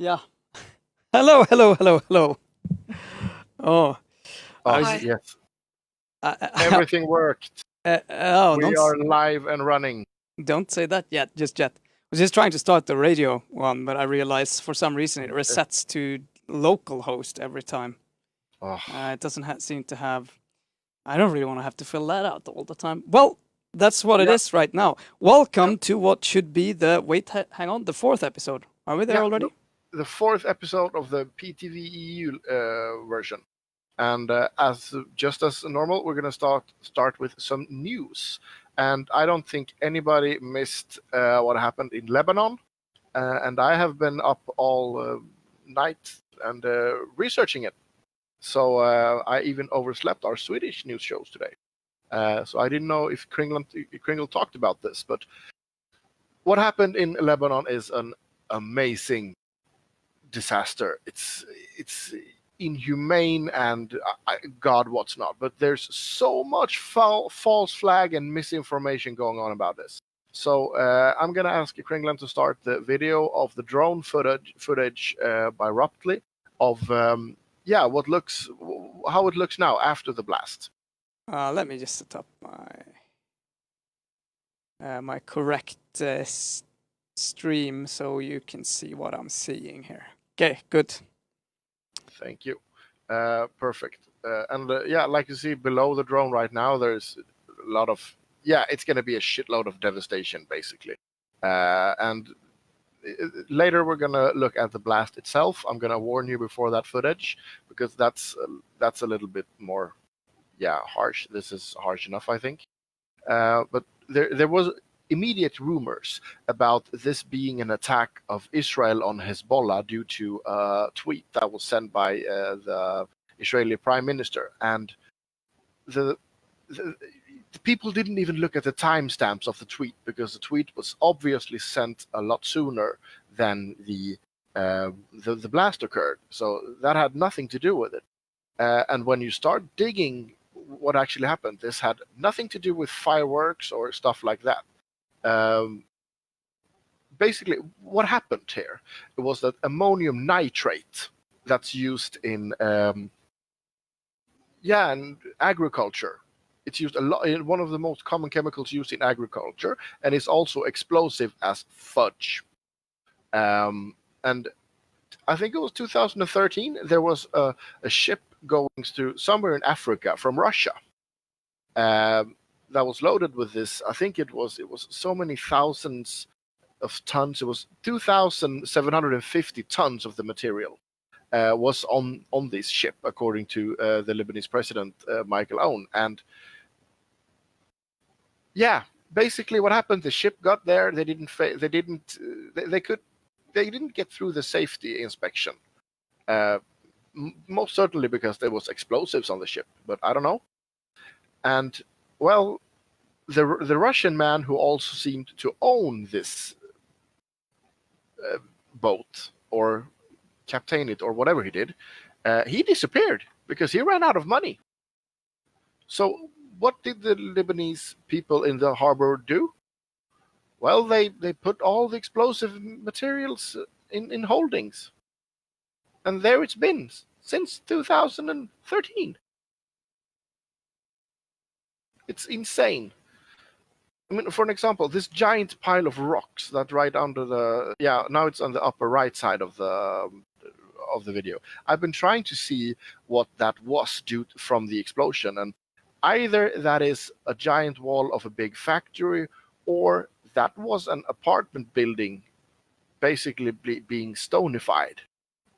Yeah. Hello, hello, hello, hello. Oh, I Oh, was. Hi. yes. I, Everything worked. oh, We are live and running. don't say that yet, just yet. I was just trying to start the radio one, but I realized for some reason it resets to local host every time. Oh, It doesn't seem to have. I don't really want to have to fill that out all the time. Well, that's what it Yeah. is right now. Welcome to what should be the hang on, the 4th episode. Are we there yeah, already? the 4th episode of the PTVEU version. And just as normal, we're going to start with some news. And I don't think anybody missed what happened in Lebanon. And I have been up all night and researching it. So I even overslept our Swedish news shows today. So I didn't know if Kringle talked about this, but what happened in Lebanon is an amazing disaster. It's inhumane and God what's not. But there's so much false flag and misinformation going on about this. So I'm gonna ask Kringland to start the video of the drone footage by Ruptly of how it looks now after the blast. Let me just set up my correct stream so you can see what I'm seeing here. Okay, good. Thank you. Perfect. Like you see below the drone right now, there's a lot of it's going to be a shitload of devastation, basically. And later we're going to look at the blast itself. I'm going to warn you before that footage because that's a little bit more, harsh. This is harsh enough, I think. But there was immediate rumors about this being an attack of Israel on Hezbollah due to a tweet that was sent by the Israeli Prime Minister, and the people didn't even look at the timestamps of the tweet because the tweet was obviously sent a lot sooner than the blast occurred. So that had nothing to do with it. And when you start digging what actually happened, this had nothing to do with fireworks or stuff like that. Basically, what happened here was that ammonium nitrate that's used in agriculture. It's used a lot. One of the most common chemicals used in agriculture, and it's also explosive as fudge. And I think it was 2013. There was a ship going through somewhere in Africa from Russia. That was loaded with this. I think it was so many thousands of tons. It was 2,750 tons of the material was on this ship, according to the Lebanese president Michael Aoun. And basically, what happened? The ship got there. They didn't get through the safety inspection. Most certainly because there was explosives on the ship, but I don't know. And well, the Russian man who also seemed to own this boat or captain it or whatever he did, he disappeared because he ran out of money. So what did the Lebanese people in the harbor do? Well, they put all the explosive materials in holdings. And there it's been since 2013. It's insane. I mean, for an example, this giant pile of rocks that right under the now it's on the upper right side of the video. I've been trying to see what that was due from the explosion, and either that is a giant wall of a big factory, or that was an apartment building, basically being stonified.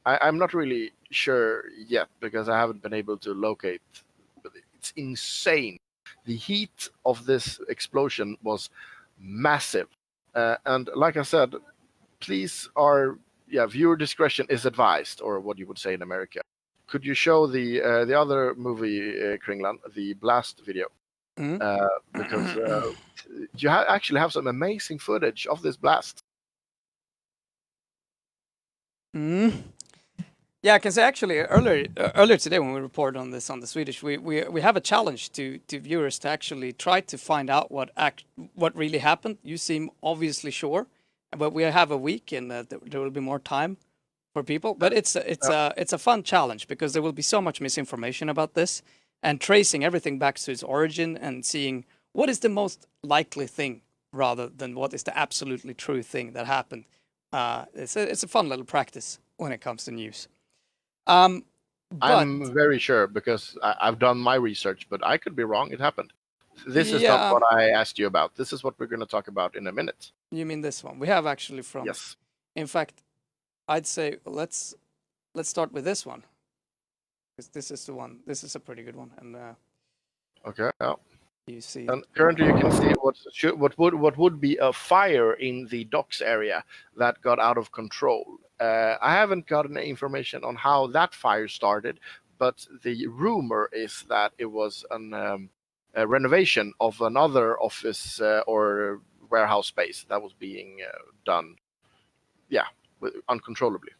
I'm not really sure yet because I haven't been able to locate. But it's insane. The heat of this explosion was massive, and like I said, please, viewer discretion is advised, or what you would say in America. Could you show the other movie, Kringland, the blast video? Because you actually have some amazing footage of this blast. Yeah, I can say actually earlier today when we reported on this on the Swedish, we have a challenge to viewers to actually try to find out what really happened. You seem obviously sure, but we have a week and there will be more time for people, but it's a fun challenge because there will be so much misinformation about this, and tracing everything back to its origin and seeing what is the most likely thing rather than what is the absolutely true thing that happened. It's a fun little practice when it comes to news. But I'm very sure because I've done my research, but I could be wrong. It happened. This is not what I asked you about. This is what we're going to talk about in a minute. You mean this one? We have actually from. Yes. In fact, I'd say let's start with this one, because this is the one. This is a pretty good one, and okay. Yeah. You see. And currently, you can see what would be a fire in the docks area that got out of control. I haven't gotten any information on how that fire started, but the rumor is that it was a renovation of another office or warehouse space that was being done, uncontrollably.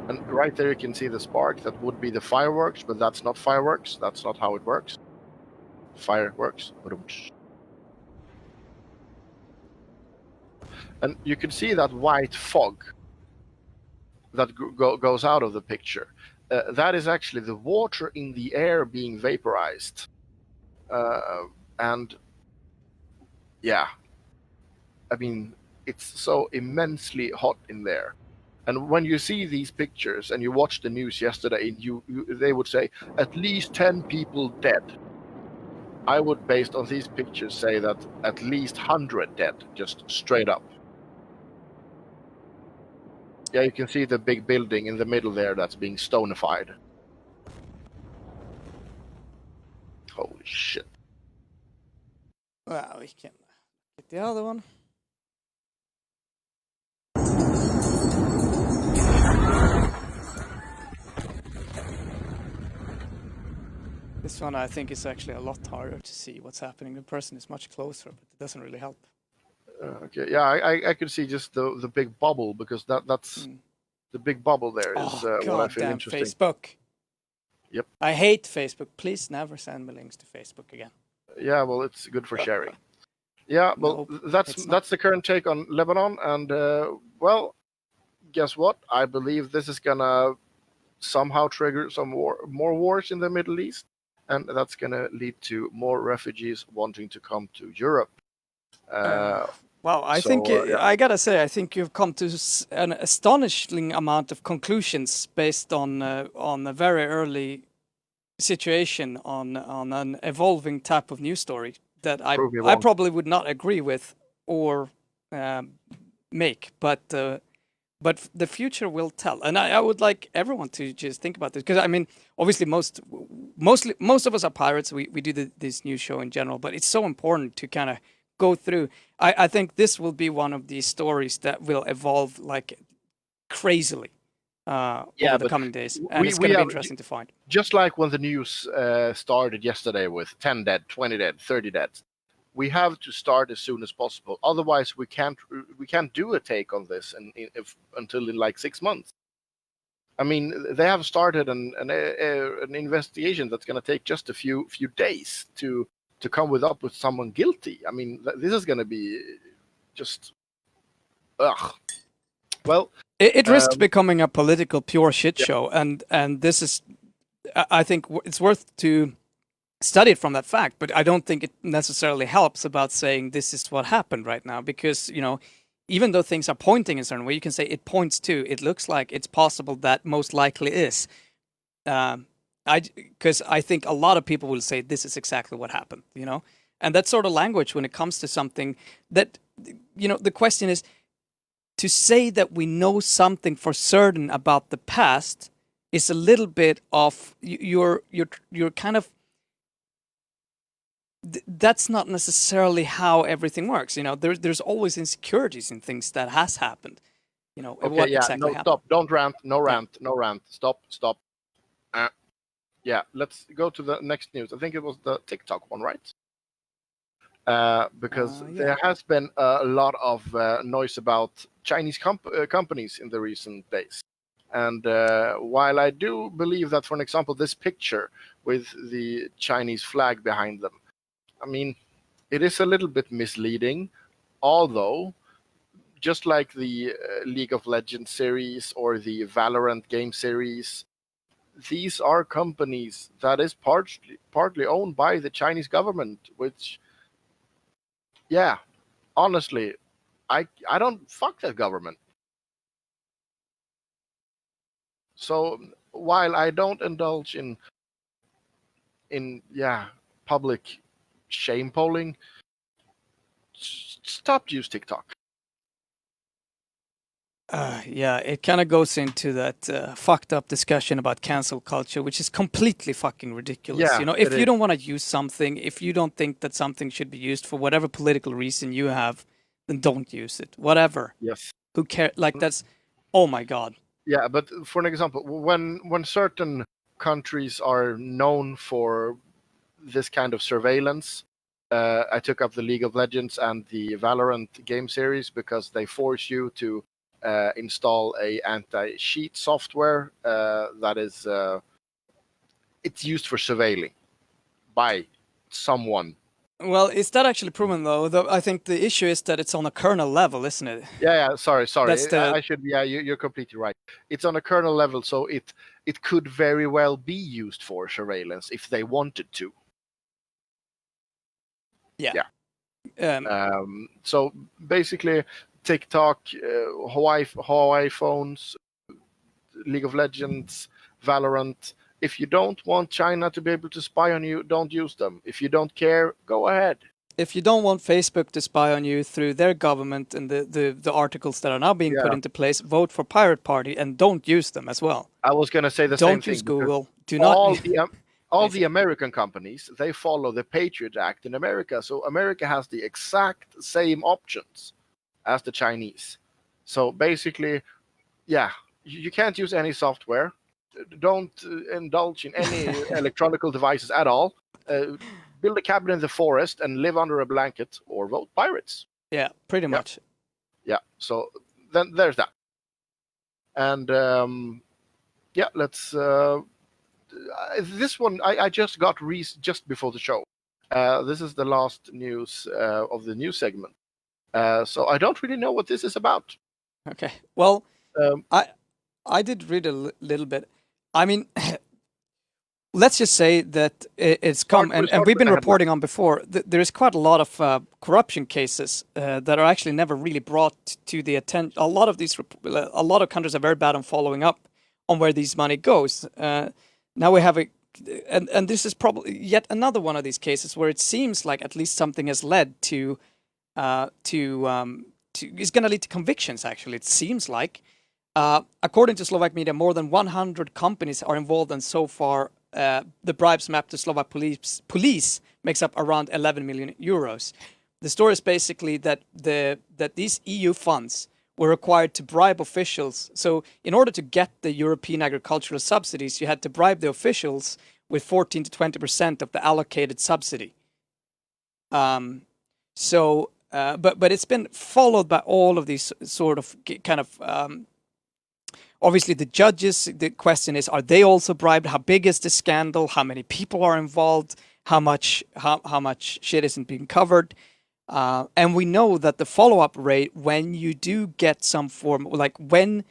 And right there you can see the spark. That would be the fireworks, but that's not fireworks. That's not how it works. Fireworks. And you can see that white fog that goes out of the picture. That is actually the water in the air being vaporized. And yeah, I mean, it's so immensely hot in there. And when you see these pictures and you watch the news yesterday, they would say at least 10 people dead. I would, based on these pictures, say that at least 100 dead, just straight up. Yeah, you can see the big building in the middle there that's being stonified. Holy shit. Well, we can get the other one. This one I think is actually a lot harder to see what's happening. The person is much closer, but it doesn't really help. Okay, yeah, I could see just the big bubble, because that's the big bubble there is what I feel interesting. Facebook. Yep. I hate Facebook. Please never send me links to Facebook again. Yeah, well, it's good for sharing. Yeah, well, Nope, that's the current take on Lebanon, and well, guess what? I believe this is gonna somehow trigger some more wars in the Middle East, and that's gonna lead to more refugees wanting to come to Europe. Well, I think I gotta say, I think you've come to an astonishing amount of conclusions based on a very early situation on an evolving type of news story that I probably would not agree with or make, but the future will tell. And I would like everyone to just think about this, because I mean, obviously most of us are pirates. We do this news show in general, but it's so important to kind of go through. I think this will be one of these stories that will evolve like crazily over the coming days, and it's going to be interesting to find. Just like when the news started yesterday with 10 dead, 20 dead, 30 dead, we have to start as soon as possible. Otherwise, we can't do a take on this until in like 6 months. I mean, they have started an investigation that's going to take just a few days to come up with someone guilty. I mean, this is going to be just ugh. Well, it risks becoming a political pure shit show, and this is, I think it's worth to study it from that fact, but I don't think it necessarily helps about saying this is what happened right now, because, you know, even though things are pointing in a certain way, you can say it points to, it looks like, it's possible that most likely is. Because I think a lot of people will say this is exactly what happened, you know? And that sort of language when it comes to something that, you know, the question is, to say that we know something for certain about the past is a little bit of, you're kind of, that's not necessarily how everything works. You know, there's always insecurities in things that has happened. You know, okay, what yeah, exactly no, happened. stop, don't rant, no rant, no rant, stop. Yeah, let's go to the next news. I think it was the TikTok one, right? Because there has been a lot of noise about Chinese companies in the recent days. And while I do believe that, for example, this picture with the Chinese flag behind them, I mean, it is a little bit misleading, although just like the League of Legends series or the Valorant game series, these are companies that is partly owned by the Chinese government, which, yeah, honestly, I don't fuck that government. So while I don't indulge in public shame polling, stop use TikTok. Yeah, it kind of goes into that fucked up discussion about cancel culture, which is completely fucking ridiculous. Yeah, You know, if you don't want to use something, if you don't think that something should be used for whatever political reason you have, then don't use it. Whatever. Yes. Who cares? Like that's, oh my god. Yeah, but for an example, when certain countries are known for this kind of surveillance, I took up the League of Legends and the Valorant game series because they force you to install a anti-cheat software that is it's used for surveilling by someone. Well, is that actually proven though? I think the issue is that it's on a kernel level, isn't it? Yeah. Sorry. That's I should. Yeah, you're completely right. It's on a kernel level, so it could very well be used for surveillance if they wanted to. Yeah. So basically, TikTok, Hawaii phones, League of Legends, Valorant. If you don't want China to be able to spy on you, don't use them. If you don't care, go ahead. If you don't want Facebook to spy on you through their government and the articles that are now being put into place, vote for Pirate Party and don't use them as well. I was going to say the same thing. Don't use Google. Do not. All the American companies, they follow the Patriot Act in America. So America has the exact same options as the Chinese. So basically, yeah, you can't use any software. Don't indulge in any electronic devices at all. Build a cabin in the forest and live under a blanket or vote pirates. Yeah, pretty much. Yeah, so then there's that. And let's... this one I just got just before the show. This is the last news of the news segment. So I don't really know what this is about. Okay. Well, I did read a little bit. I mean, let's just say that it's come, and we've been reporting on before, there is quite a lot of corruption cases that are actually never really brought to the attention. A lot of countries are very bad on following up on where this money goes. Now we have and this is probably yet another one of these cases where it seems like at least something has led to it's going to lead to convictions. Actually, it seems like, according to Slovak media, more than 100 companies are involved, and so far, the bribes mapped to Slovak police makes up around 11 million euros. The story is basically that these EU funds were required to bribe officials. So in order to get the European agricultural subsidies, you had to bribe the officials with 14 to 20% of the allocated subsidy. But it's been followed by all of these sort of kind of obviously the judges. The question is, are they also bribed? How big is the scandal? How many people are involved? How much shit isn't being covered? And we know that the follow-up rate when you do get some form, like when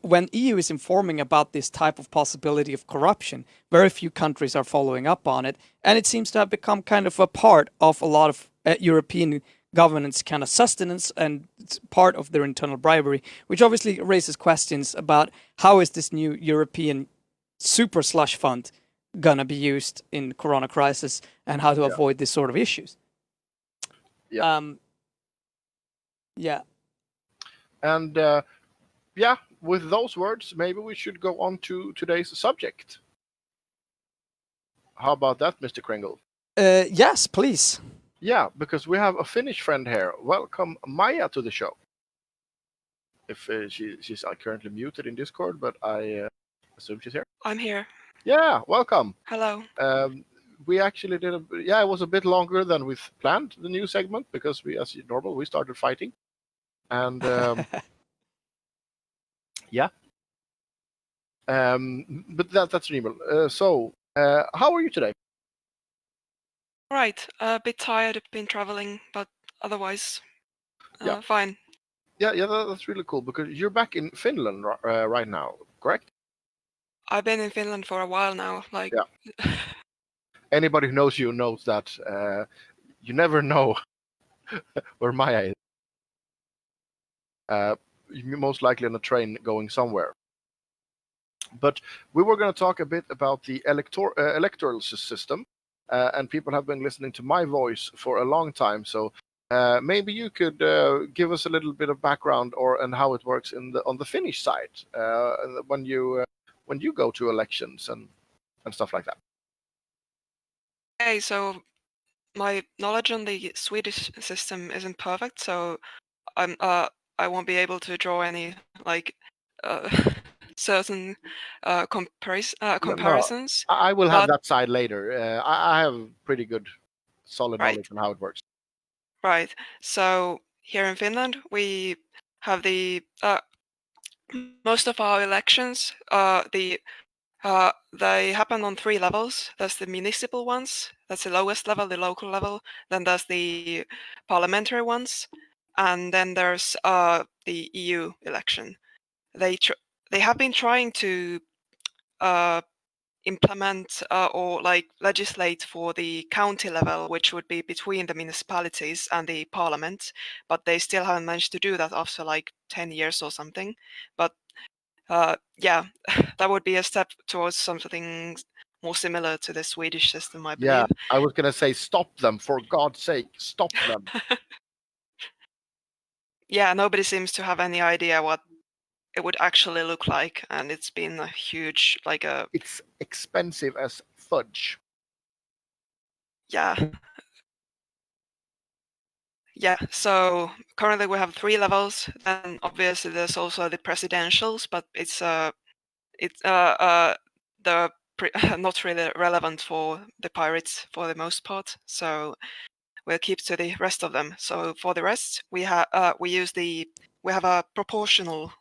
when EU is informing about this type of possibility of corruption, very few countries are following up on it, and it seems to have become kind of a part of a lot of European governance kind of sustenance and part of their internal bribery, which obviously raises questions about how is this new European super slush fund gonna be used in Corona crisis and how to avoid this sort of issues. And with those words, maybe we should go on to today's subject. How about that, Mr. Kringle? Yes, please. Yeah, because we have a Finnish friend here. Welcome Maja to the show. If she's currently muted in Discord, but I assume she's here. I'm here. Yeah, welcome. Hello. We actually did it was a bit longer than we planned, the new segment, because as normal, we started fighting. And but that's normal. So how are you today? Right, a bit tired. I've been traveling, but otherwise, Yeah. fine. Yeah, that's really cool because you're back in Finland right now, correct? I've been in Finland for a while now. Like, Yeah. Anybody who knows you knows that you never know where Maya is. You're most likely on a train going somewhere. But we were going to talk a bit about the electoral system, and people have been listening to my voice for a long time. So maybe you could give us a little bit of background and how it works on the Finnish side when you go to elections and stuff like that. okay, so my knowledge on the Swedish system isn't perfect, so I won't be able to draw any like certain No, comparisons. I will have But that side later. I have pretty good, solid right, knowledge on how it works. right. So here in Finland, we have the most of our elections. They happen on 3 levels. There's the municipal ones. That's the lowest level, the local level. Then there's the parliamentary ones, and then there's the EU election. They have been trying to implement or like legislate for the county level, which would be between the municipalities and the parliament, but they still haven't managed to do that after like 10 years or something. But yeah, that would be a step towards something more similar to the Swedish system, I Yeah, believe. I was gonna say stop them, for God's sake, stop them. Yeah, nobody seems to have any idea what it would actually look like, and it's been a huge, like a... It's expensive as fudge. Yeah. Yeah, so currently we have 3 levels, and obviously there's also the presidentials, but it's not really relevant for the pirates for the most part. So we'll keep to the rest of them. So for the rest, we have a proportional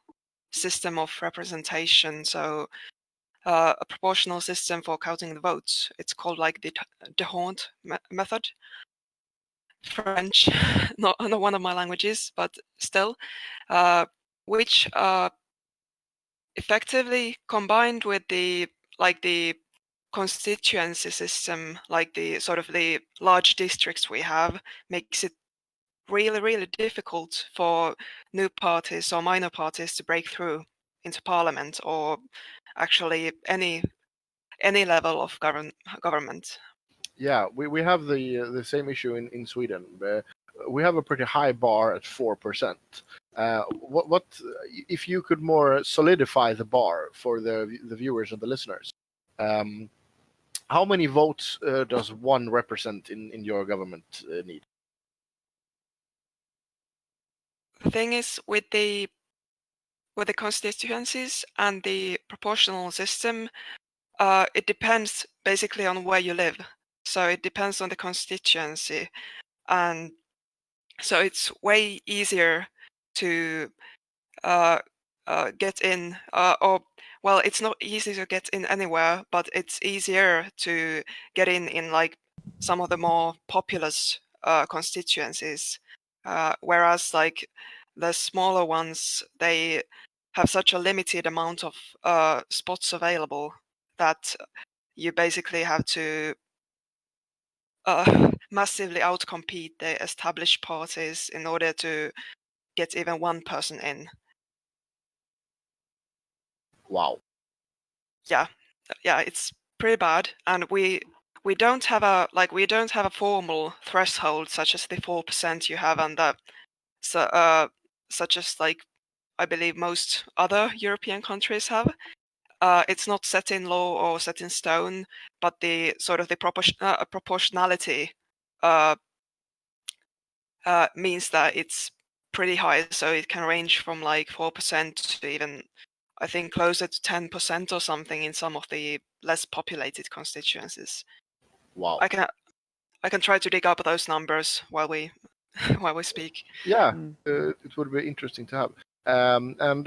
system of representation. So a proportional system for counting the votes. It's called like the D'Hondt method. French, not one of my languages, but still, which effectively combined with the constituency system, like the sort of the large districts we have, makes it really, really difficult for new parties or minor parties to break through into parliament or actually any level of government. Yeah, we have the same issue in Sweden. We have a pretty high bar at 4%. What if you could more solidify the bar for the viewers and the listeners? How many votes does one represent in your government need? The thing is with the constituencies and the proportional system, it depends basically on where you live. So it depends on the constituency, and so it's way easier to get in, or well, it's not easy to get in anywhere, but it's easier to get in like some of the more populous constituencies, whereas like the smaller ones, they have such a limited amount of spots available that you basically have to massively outcompete the established parties in order to get even one person in. Wow. Yeah, it's pretty bad, and we don't have a formal threshold such as the 4% you have, and that such as like I believe most other European countries have. It's not set in law or set in stone, but the sort of the proportionality means that it's pretty high. So it can range from like 4% to even, I think, closer to 10% or something in some of the less populated constituencies. Wow. I can try to dig up those numbers while we speak. Yeah, it would be interesting to have. And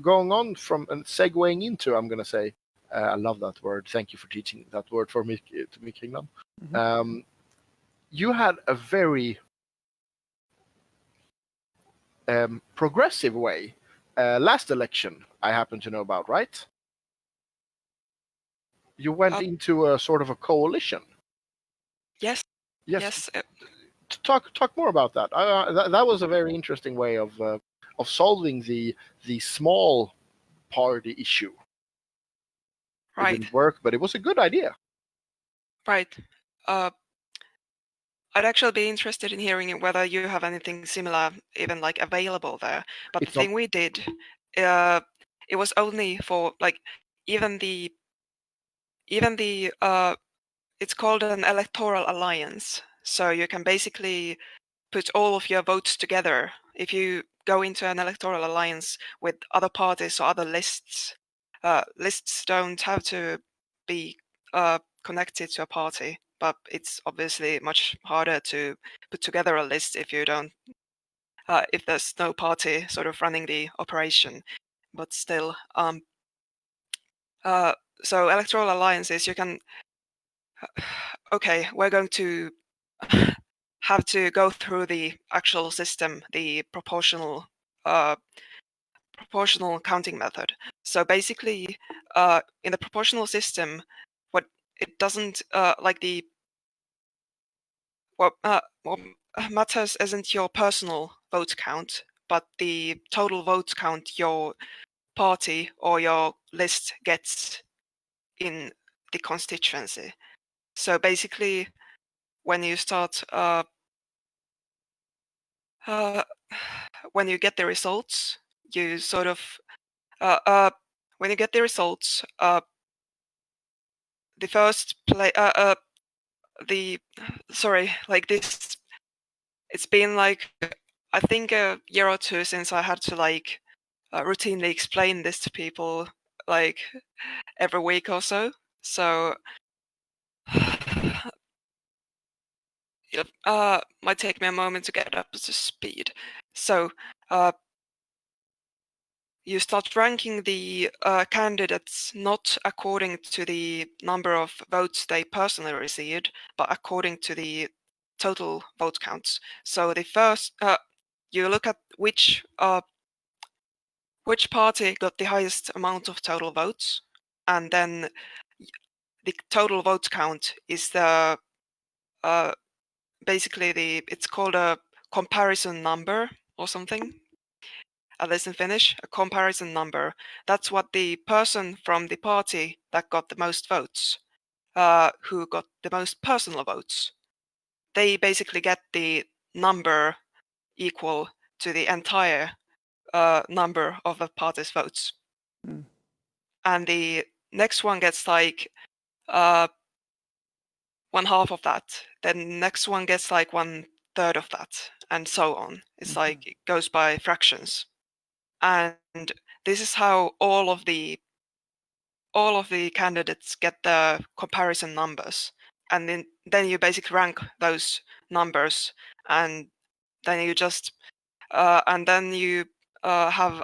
going on from and segueing into, I'm going to say, I love that word. Thank you for teaching that word for me to me, Kingdom. You had a very progressive way. Last election, I happen to know about, right? You went into a sort of a coalition. Yes. Yes. Talk more about that. That was a very interesting way of solving the small party issue. Right. It didn't work, but it was a good idea. Right. I'd actually be interested in hearing whether you have anything similar, even like available there. But the thing we did, it was only for like even the it's called an electoral alliance. So you can basically put all of your votes together. If you go into an electoral alliance with other parties or other lists, lists don't have to be connected to a party, but it's obviously much harder to put together a list if you don't, if there's no party sort of running the operation. But still, so electoral alliances, you can. Okay, we're going to have to go through the actual system, the proportional counting method. So basically, in the proportional system, what it doesn't like the what matters isn't your personal vote count, but the total vote count your party or your list gets in the constituency. So basically, when you start when you get the results, you sort of when you get the results, the first play sorry, like this, it's been like I think a year or two since I had to like routinely explain this to people like every week or so. So it might take me a moment to get up to speed. So you start ranking the candidates not according to the number of votes they personally received, but according to the total vote counts. So the first, you look at which party got the highest amount of total votes, and then the total vote count is the basically it's called a comparison number or something. At least in Finnish, a comparison number. That's what the person from the party that got the most votes, who got the most personal votes, they basically get the number equal to the entire number of the party's votes. Mm. And the next one gets like 1/2 of that. Then the next one gets like 1/3 of that, and so on. It's like it goes by fractions. And this is how all of the candidates get the comparison numbers, and then you basically rank those numbers, and then you just and then you have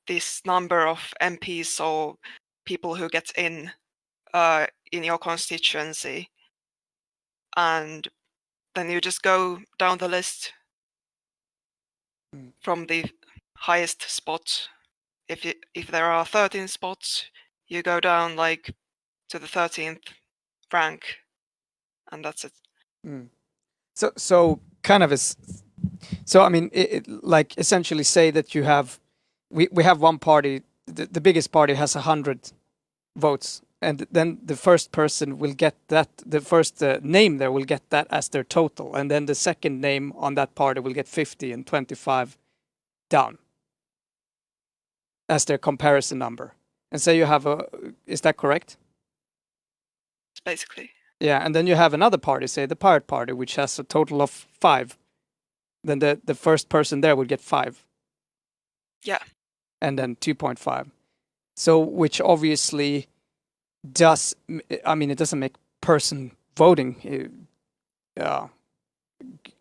this number of MPs or people who get in your constituency, and then you just go down the list from the highest spot. If there are 13 spots, you go down like to the 13th rank, and that's it. So kind of so I mean, like essentially say that you have we have one party, the biggest party has 100 votes, and then the first person will get that, the first name there will get that as their total, and then the second name on that party will get 50 and 25 down as their comparison number. And say you have is that correct? Basically. Yeah, and then you have another party, say the Pirate Party, which has a total of 5. Then the first person there would get 5. Yeah. And then 2.5. So which obviously does, I mean, it doesn't make person voting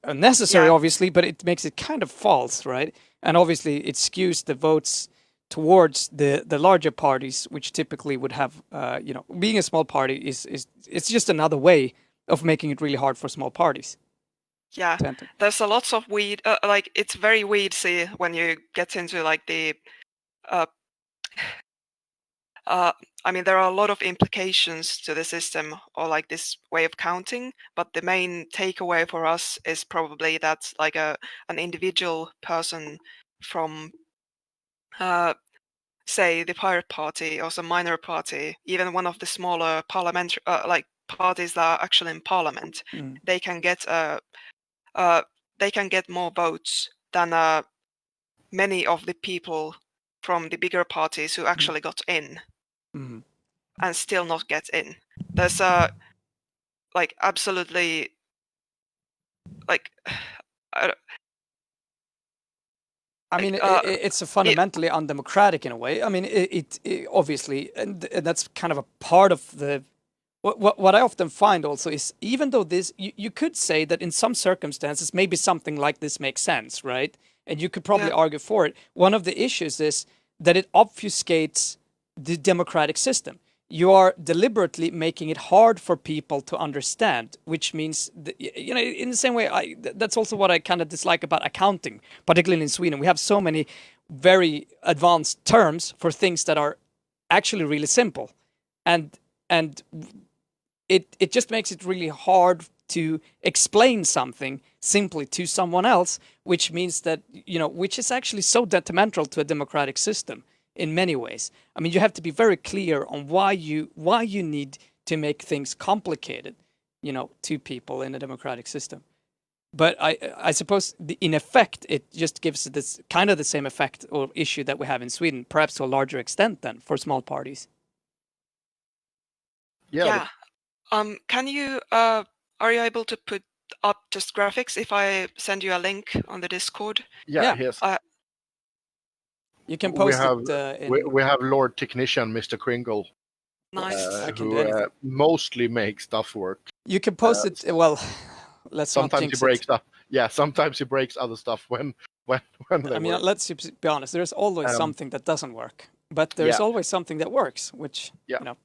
unnecessary, obviously, but it makes it kind of false, right? And obviously it skews the votes towards the larger parties, which typically would have, being a small party is it's just another way of making it really hard for small parties. Yeah, there's a lots of weed. Like it's very weedsy when you get into like the. I mean, there are a lot of implications to the system or like this way of counting, but the main takeaway for us is probably that like an individual person from, say, the Pirate Party or some minor party, even one of the smaller parliamentary like parties that are actually in parliament, they can get more votes than many of the people from the bigger parties who actually got in. And still not get in. There's like absolutely like I mean, it's a fundamentally undemocratic in a way. I mean, it obviously, and that's kind of a part of the. What I often find also is, even though this, you could say that in some circumstances, maybe something like this makes sense, right? And you could probably argue for it. One of the issues is that it obfuscates the democratic system. You are deliberately making it hard for people to understand, which means, you know, in the same way, that's also what I kind of dislike about accounting, particularly in Sweden. We have so many very advanced terms for things that are actually really simple. And it just makes it really hard to explain something simply to someone else, which means that, you know, which is actually so detrimental to a democratic system in many ways. I mean, you have to be very clear on why you need to make things complicated, you know, to people in a democratic system. But I suppose in effect, it just gives this kind of the same effect or issue that we have in Sweden, perhaps to a larger extent than for small parties. Yeah. Can you are you able to put up just graphics if I send you a link on the Discord? Yeah. Yes. You can post it. We have Lord Technician, Mr. Kringle. Nice. Who mostly makes stuff work. You can post it. Well, let's sometimes not jinx he breaks stuff. Yeah, sometimes he breaks other stuff when I mean, let's be honest. There's always something that doesn't work, but there's always something that works, which you know.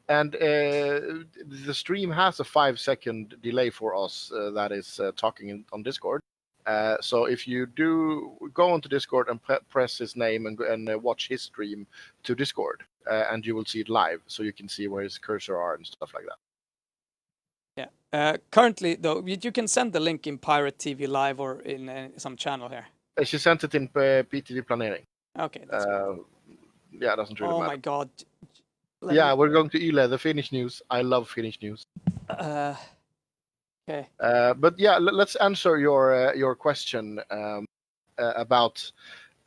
And the stream has a 5-second delay for us that is talking on Discord. So if you do go onto Discord and press his name and watch his stream to Discord, and you will see it live, so you can see where his cursor are and stuff like that. Yeah. Currently, though, you can send the link in Pirat-TV live or in some channel here. She sent it in PTV Planering. Okay, that's good. Yeah, it doesn't really matter. Oh my God. We're going to Yle, the Finnish news. I love Finnish news. Okay. But yeah, let's answer your question about.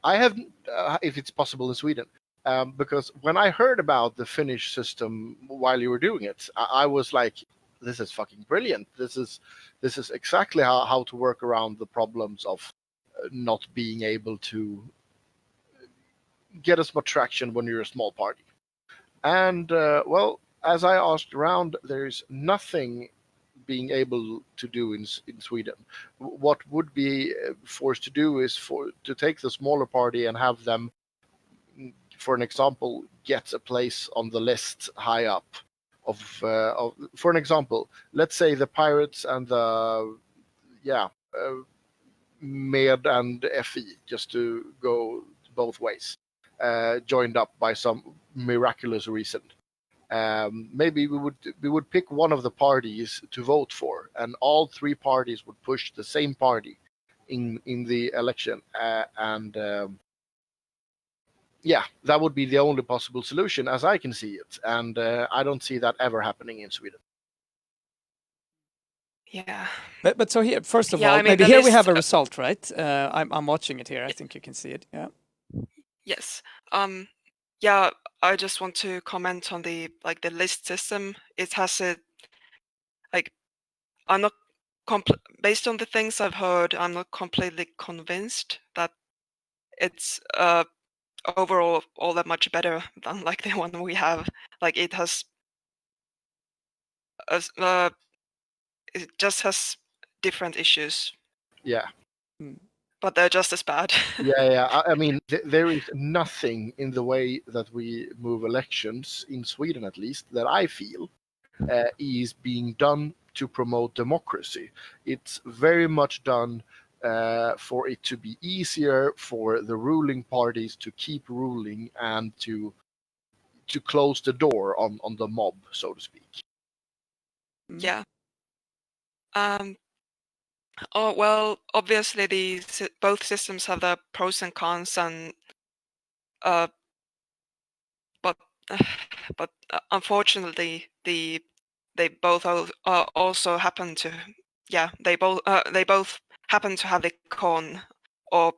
I have, if it's possible in Sweden, because when I heard about the Finnish system while you were doing it, I was like, "This is fucking brilliant. This is exactly how to work around the problems of not being able to get as much traction when you're a small party." And well, as I asked around, there's nothing being able to do in Sweden. What would be forced to do is to take the smaller party and have them, for an example, get a place on the list high up. For an example, let's say the Pirates and the Med and FE, just to go both ways, joined up by some miraculous reason. Maybe we would pick one of the parties to vote for, and all three parties would push the same party in the election, that would be the only possible solution as I can see it, and I don't see that ever happening in Sweden. Yeah. But so here, first of all, I mean, maybe here we have a result, right? I'm watching it here. I think you can see it. Yeah. Yes. Yeah. I just want to comment on the list system. It has a I'm not based on the things I've heard. I'm not completely convinced that it's overall all that much better than like the one we have. Like it has, it just has different issues. Yeah. But they're just as bad. Yeah. I mean, there is nothing in the way that we move elections in Sweden, at least, that I feel is being done to promote democracy. It's very much done for it to be easier for the ruling parties to keep ruling and to close the door on the mob, so to speak. Yeah. Oh well, obviously both systems have their pros and cons, and but unfortunately they both also happen to they both happen to have the con, or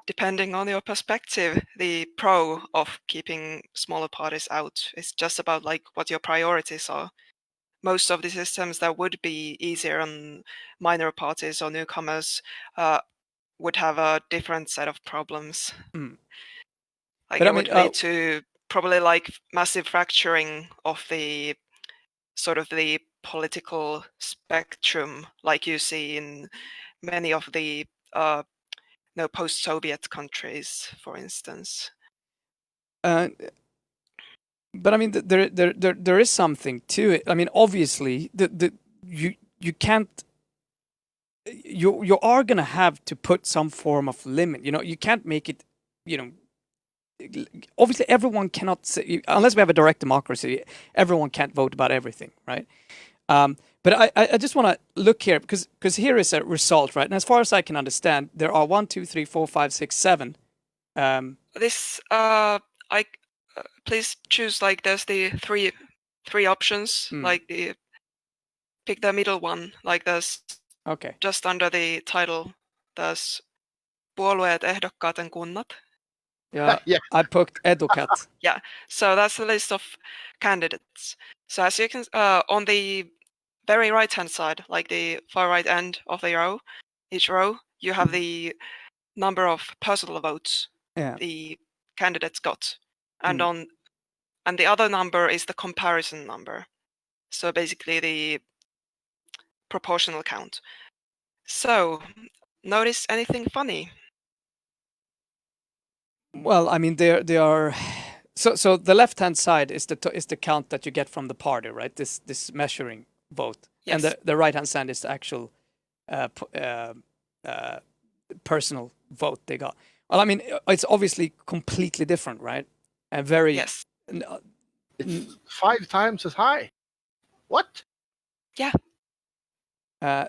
depending on your perspective, the pro of keeping smaller parties out. It's just about like what your priorities are. Most of the systems that would be easier on minor parties or newcomers would have a different set of problems. Like but it would lead to probably like massive fracturing of the sort of the political spectrum, like you see in many of the post-Soviet countries, for instance. But I mean, there is something to it. I mean, obviously, you can't. You are gonna have to put some form of limit. You know, you can't make it. You know, obviously, everyone cannot say, unless we have a direct democracy. Everyone can't vote about everything, right? But I just want to look here because here is a result, right? And as far as I can understand, there are 1, 2, 3, 4, 5, 6, 7. Please choose, like, there's the three options, like pick the middle one, like there's just under the title there's puolueet, ehdokkaat and kunnat. Yeah, I picked educat. Yeah, so that's the list of candidates. So as you can on the very right hand side, like the far right end of the row, each row, you have the number of personal votes the candidates got, and the other number is the comparison number. So basically the proportional count. So notice anything funny? Well, I mean, they are. So the left hand side is the count that you get from the party, right? This measuring vote, and the right hand side is the actual personal vote they got. Well, I mean, it's obviously completely different, right? And very it's 5 times as high. What? Yeah.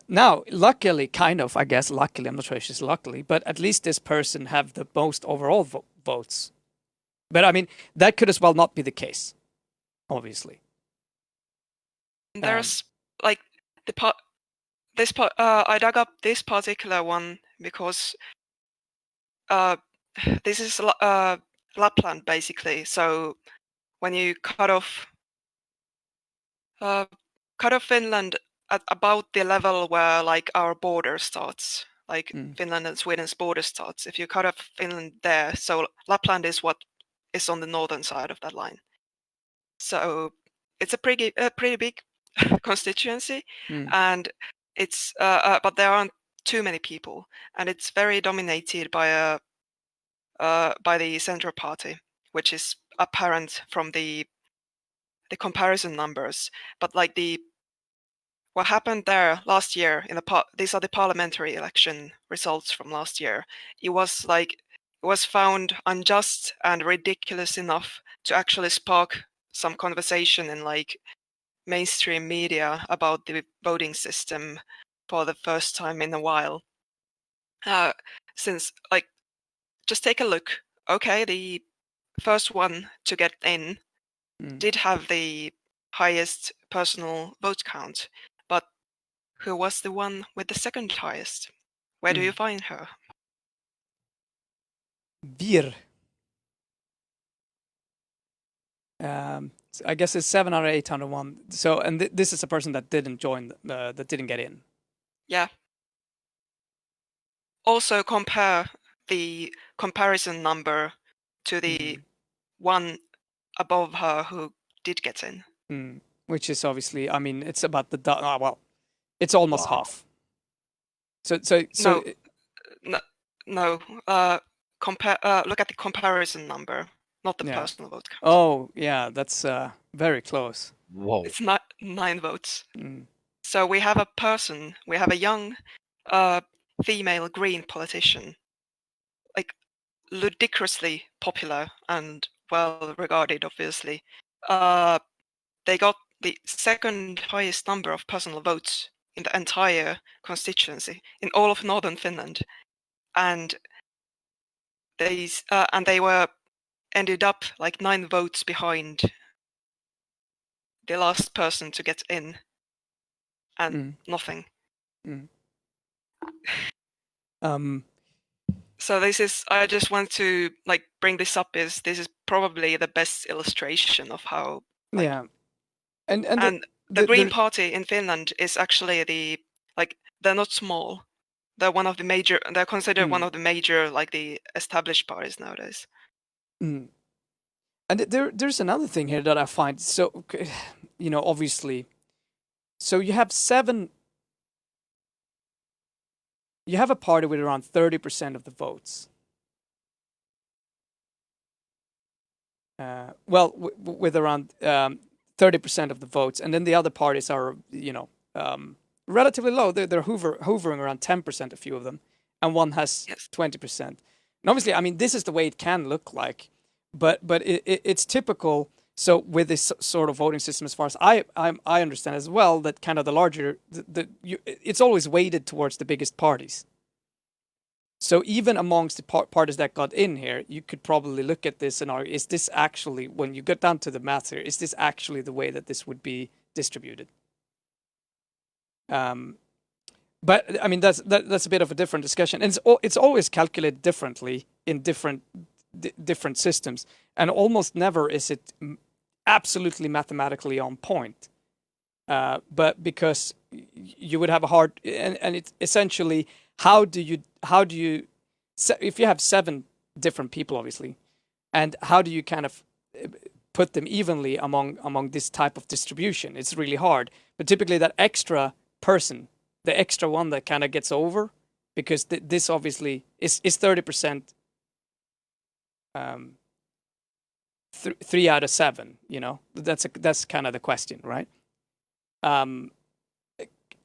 Now, luckily, kind of, I guess, luckily, I'm not sure if it's luckily, but at least this person have the most overall votes. But I mean, that could as well not be the case, obviously. There's like I dug up this particular one because this is Lapland, basically. So when you cut off Finland at about the level where like our border starts, like Finland and Sweden's border starts. If you cut off Finland there, so Lapland is what is on the northern side of that line. So it's a pretty big constituency, and it's but there aren't too many people, and it's very dominated by the Centre Party, which is apparent from the comparison numbers. But like what happened there last year these are the parliamentary election results from last year. It was found unjust and ridiculous enough to actually spark some conversation in like mainstream media about the voting system for the first time in a while. Since like, just take a look. Okay, the first one to get in did have the highest personal vote count, but who was the one with the second highest? Where do you find her? Vir. I guess it's 700, 801. So, and this is a person that didn't join, that didn't get in. Yeah. Also compare the comparison number to the one above her who did get in. Which is obviously, I mean, it's about well, it's almost half. So no. Compare. Look at the comparison number, not the personal vote count. Oh yeah, that's very close. Whoa! It's not 9 votes. So we have a young female Green politician, like ludicrously popular and well regarded, obviously. They got the second highest number of personal votes in the entire constituency in all of northern Finland, and they were ended up like 9 votes behind the last person to get in, and nothing. So this is, I just want to like bring this up, is this is probably the best illustration of how and the Green Party in Finland is actually they're not small. They're considered one of the major, like the established parties nowadays. And there's another thing here that I find so, obviously, so you have a party with around 30% of the votes. With around 30% of the votes, and then the other parties are, relatively low. They're hovering around 10%, a few of them, and one has 20%. And obviously, I mean, this is the way it can look like, but it's typical. So with this sort of voting system, as far as I understand as well, that kind of the larger, it's always weighted towards the biggest parties. So even amongst the parties that got in here, you could probably look at this and argue, is this actually, when you get down to the math here, is this actually the way that this would be distributed? But I mean, that's a bit of a different discussion, and it's always calculated differently in different systems, and almost never is it absolutely mathematically on point. But because you would have a hard, and it's essentially, how do you if you have 7 different people, obviously, and how do you kind of put them evenly among this type of distribution? It's really hard. But typically that extra person, the extra one that kind of gets over, because this obviously is 30%, 3 out of 7, that's kind of the question, right?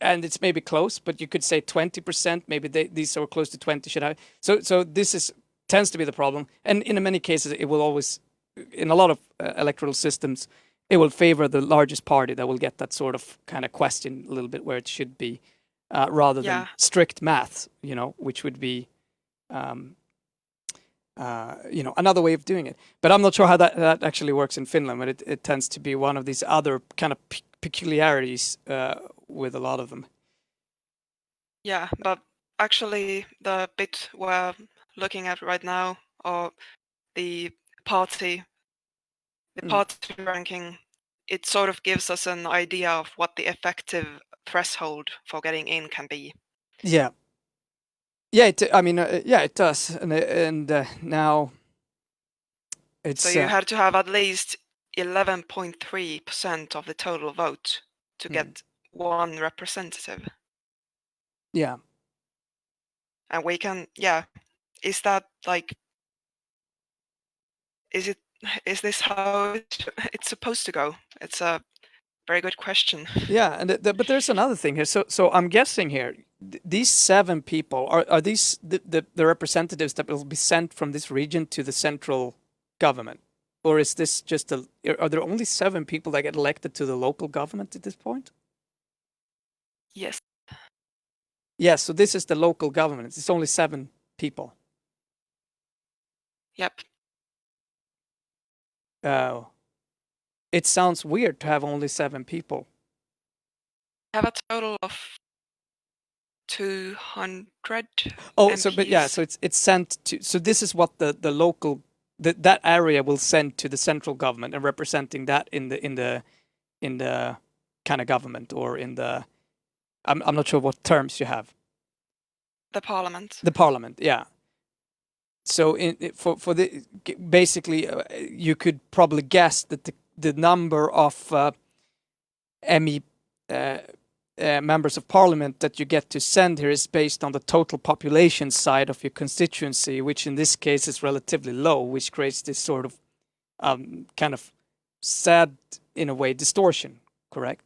And it's maybe close, but you could say 20%. Maybe these are close to 20. Should I? So this tends to be the problem, and in many cases, it will always, in a lot of electoral systems, it will favor the largest party that will get that sort of kind of question a little bit where it should be, rather than strict math, which would be, another way of doing it. But I'm not sure how that actually works in Finland, but it tends to be one of these other kind of peculiarities with a lot of them. Yeah, but actually the bit we're looking at right now, or the party ranking, it sort of gives us an idea of what the effective threshold for getting in can be. Yeah, it does, and now it's. So you had to have at least 11.3% of the total vote to get one representative. Yeah. And we can, is that like, is this how it's supposed to go? It's a very good question. Yeah, and but there's another thing here. So I'm guessing here, these 7 people, are these the representatives that will be sent from this region to the central government? Or is this just are there only 7 people that get elected to the local government at this point? Yes. Yes, so this is the local government. It's only 7 people. Yep. It sounds weird to have only 7 people. I have a total of 200. Oh, MPs. so it's sent to. So this is what the local that area will send to the central government, and representing that in the kind of government, or in the. I'm not sure what terms you have. The parliament. The parliament, yeah. So for the basically, you could probably guess that the number of members of parliament that you get to send here is based on the total population side of your constituency, which in this case is relatively low, which creates this sort of kind of sad, in a way, distortion. Correct?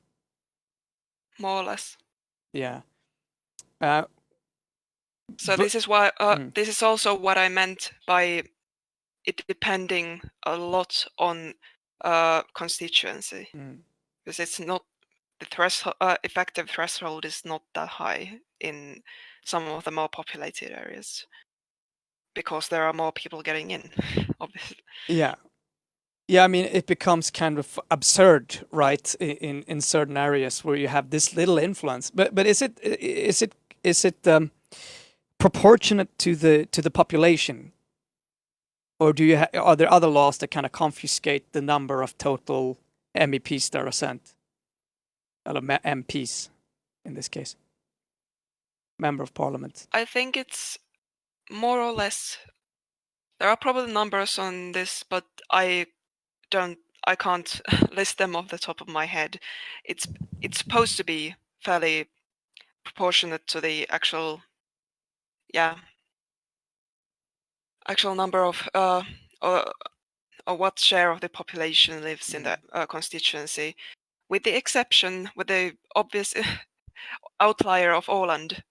more or less. Yeah. So this is why this is also what I meant by it depending a lot on constituency, because it's not the threshold. Effective threshold is not that high in some of the more populated areas because there are more people getting in. Obviously. Yeah. Yeah, I mean, it becomes kind of absurd, right, in certain areas where you have this little influence. But is it proportionate to the population, or are there other laws that kind of confiscate the number of total MEPs that are sent, or MPs in this case, member of parliament? I think it's more or less. There are probably numbers on this, but I can't list them off the top of my head. It's supposed to be fairly proportionate to the actual number of or what share of the population lives in the constituency, with the exception, with the obvious outlier of Åland,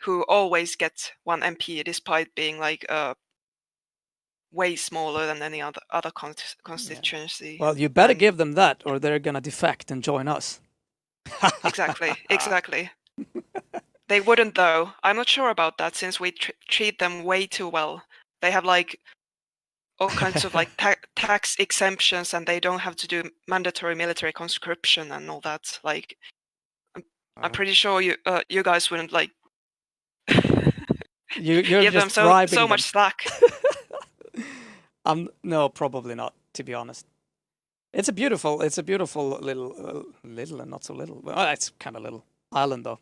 who always gets one MP despite being like way smaller than any other constituency. Yeah. Well, you better give them that, or they're gonna defect and join us. Exactly. They wouldn't, though. I'm not sure about that, since we treat them way too well. They have like all kinds of like tax exemptions, and they don't have to do mandatory military conscription and all that. Like, I'm pretty sure you guys wouldn't like you're give just them so much slack. No, probably not. To be honest, it's a beautiful little and not so little. Well, it's kind of little island though.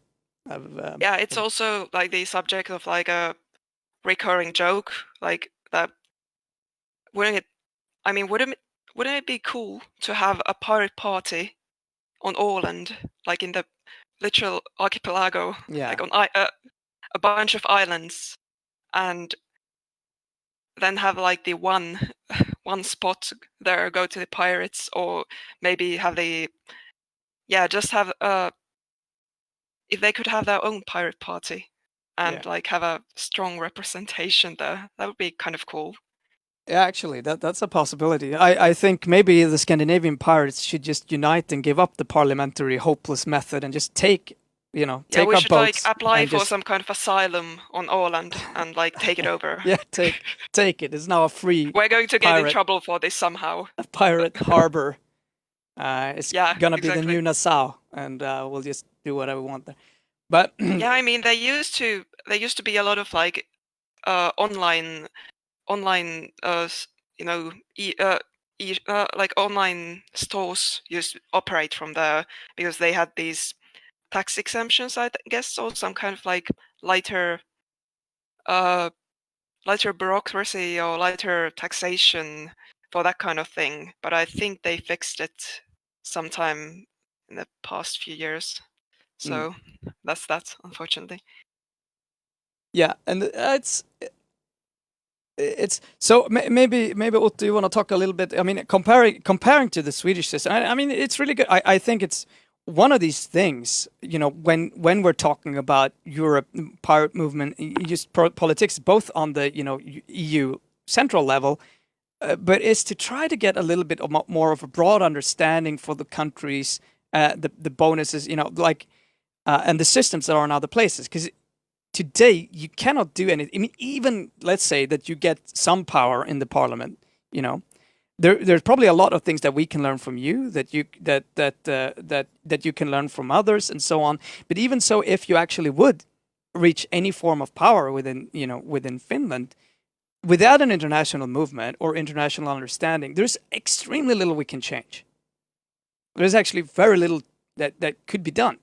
Yeah, it's also like the subject of like a recurring joke, like that. Wouldn't it be cool to have a pirate party on Åland, like in the literal archipelago, like on a bunch of islands, and then have like the one spot there go to the pirates, or maybe have just have if they could have their own pirate party and like have a strong representation there, that would be kind of cool. Yeah, actually, that's a possibility. I think maybe the Scandinavian pirates should just unite and give up the parliamentary hopeless method and just take we our boats. Should like apply for some kind of asylum on Åland and like take it over. Yeah, take it. It's now a free. We're going to get in trouble for this somehow. A pirate harbor. It's gonna be the new Nassau, and we'll just do whatever we want there. But yeah, I mean, there used to be a lot of like online like online stores used to operate from there, because they had these tax exemptions, I guess, or some kind of like lighter bureaucracy or lighter taxation for that kind of thing. But I think they fixed it sometime in the past few years. So that's that, unfortunately. Yeah, and it's so maybe Otto, you want to talk a little bit. I mean, comparing to the Swedish system. I mean, it's really good. I think it's one of these things. You know, when we're talking about Europe, pirate movement, just politics, both on the EU central level, but is to try to get a little bit more of a broad understanding for the countries, the bonuses, like, and the systems that are in other places, because. Today, you cannot do anything. I mean, even let's say that you get some power in the parliament. There's probably a lot of things that we can learn from you, that you can learn from others, and so on. But even so, if you actually would reach any form of power within Finland, without an international movement or international understanding, there's extremely little we can change. There's actually very little that could be done.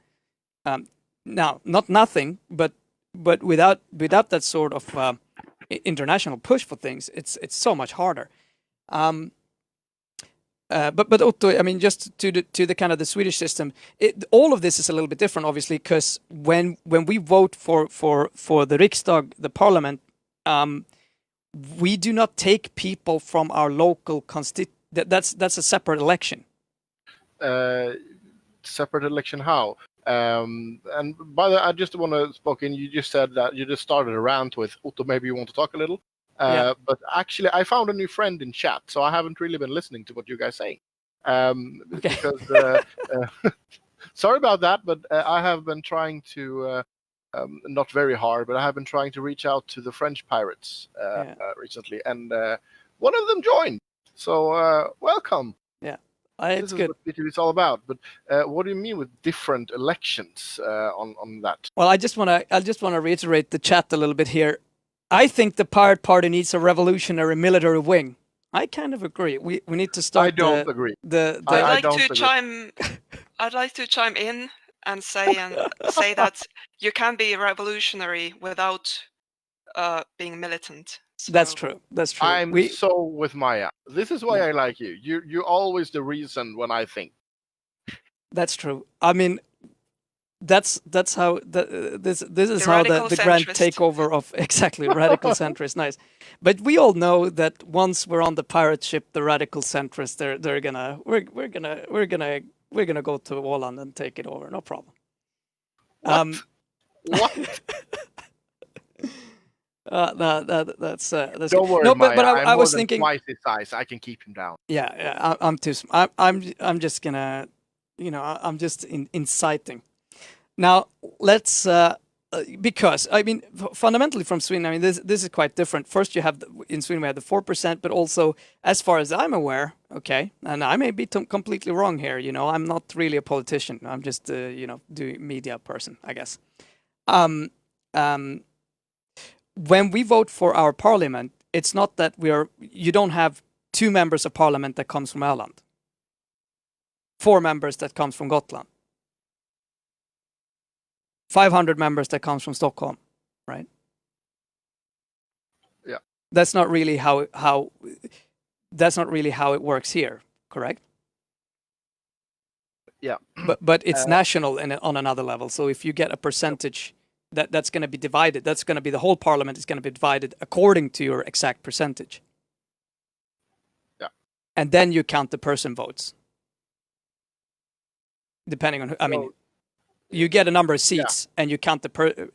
Now, not nothing, but without that sort of international push for things, it's so much harder. But Otto, I mean, just to the kind of the Swedish system, all of this is a little bit different, obviously, because when we vote for the Riksdag, the parliament, we do not take people from our local that's a separate election. separate election how? And by the way, I just want to spoke in. You just said that you just started a rant with Otto. Maybe you want to talk a little. But actually, I found a new friend in chat, so I haven't really been listening to what you guys saying. Because sorry about that, but I have been trying to. Not very hard, but I have been trying to reach out to the French pirates recently, and one of them joined. So welcome. Yeah, this it's is good. what PTV is all about. But what do you mean with different elections on that? Well, I just want to reiterate the chat a little bit here. I think the Pirate Party needs a revolutionary military wing. I kind of agree. We need to start. I don't agree. I'd like to chime in and say that you can be revolutionary without being militant. So. That's true. I'm so with Maya. This is why I like you. You're always the reason when I think. That's true. I mean, that's how this is how the grand takeover of exactly radical centrist. Nice, but we all know that once we're on the pirate ship, the radical centrists we're gonna go to Åland and take it over. No problem. What? That's don't worry, no, Maya. but I was more thinking twice his size. I can keep him down. Yeah, I'm too. I'm just gonna, I'm just inciting. Now let's because I mean fundamentally from Sweden, I mean this is quite different. First, you have in Sweden we have the 4%, but also as far as I'm aware, okay, and I may be completely wrong here. I'm not really a politician. I'm just doing media person, I guess. When we vote for our parliament, it's not that you don't have 2 members of parliament that comes from Åland, 4 members that comes from Gotland, 500 members that comes from Stockholm, right? Yeah. That's not really how it works here, correct? Yeah. But it's national on another level. So if you get a percentage, that's going to be divided. That's going to be the whole parliament is going to be divided according to your exact percentage. Yeah. And then you count the person votes. Depending on who, I mean, you get a number of seats and you count the person,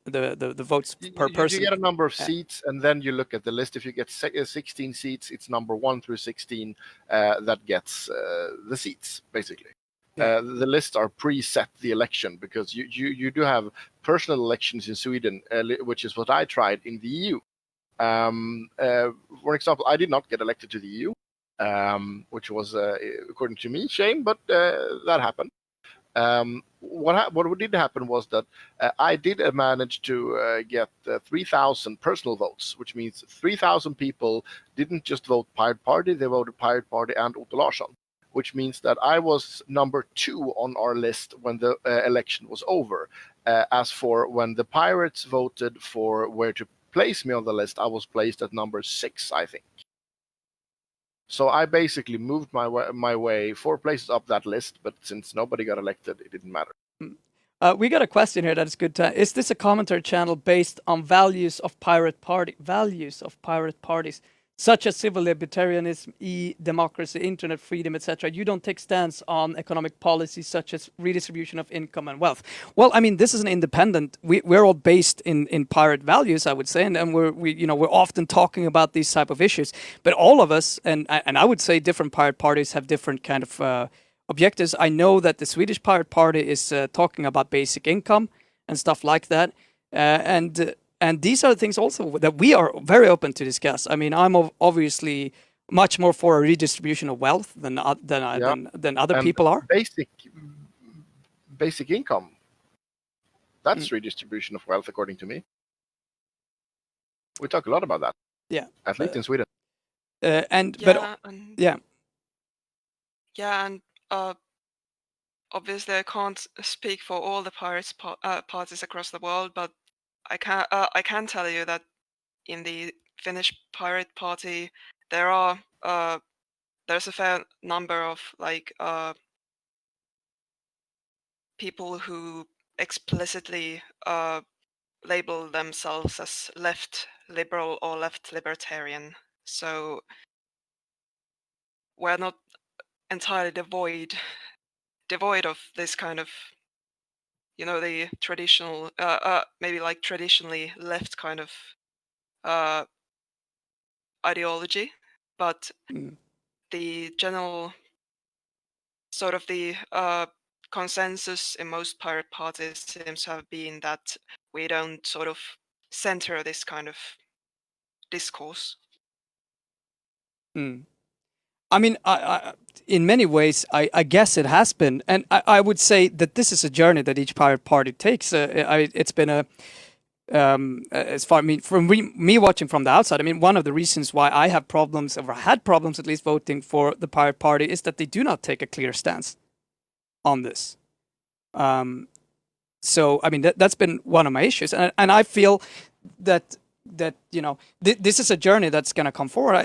the votes per person. You get a number of seats, and then you look at the list. If you get 16 seats, it's number 1 through 16 that gets the seats, basically. The lists are preset the election because you do have personal elections in Sweden, which is what I tried in the EU. For example, I did not get elected to the EU, which was, according to me, shame, but that happened. What did happen was that I did manage to get 3,000 personal votes, which means 3,000 people didn't just vote Pirate Party, they voted Pirate Party and Otto Larsson, which means that I was number 2 on our list when the election was over. As for when the Pirates voted for where to place me on the list, I was placed at number 6, I think. So I basically moved my way 4 places up that list, but since nobody got elected, it didn't matter. We got a question here that is good. Is this a commentary channel based on values of pirate parties, such as civil libertarianism, democracy, internet freedom, etc.? You don't take stance on economic policies such as redistribution of income and wealth. Well, I mean, this is an independent. We're all based in pirate values, I would say, and we're often talking about these type of issues. But all of us, and I would say, different pirate parties have different kind of objectives. I know that the Swedish Pirate Party is talking about basic income and stuff like that, and these are the things also that we are very open to discuss. I mean, I'm obviously much more for a redistribution of wealth than other people are. Basic income. That's redistribution of wealth, according to me. We talk a lot about that. Yeah. At least in Sweden. Obviously I can't speak for all the pirates parties across the world, but I can tell you that in the Finnish Pirate Party there's a fair number of people who explicitly label themselves as left liberal or left libertarian. So we're not entirely devoid devoid of this kind of, the traditional, maybe like traditionally left kind of ideology, but the general sort of the consensus in most pirate parties seems to have been that we don't sort of center this kind of discourse. I mean, in many ways, I guess it has been, and I would say that this is a journey that each pirate party takes. It's been a as far from me watching from the outside. I mean, one of the reasons why I have problems, or had problems at least, voting for the pirate party is that they do not take a clear stance on this. So I mean, that's been one of my issues, and I feel that this is a journey that's going to come forward.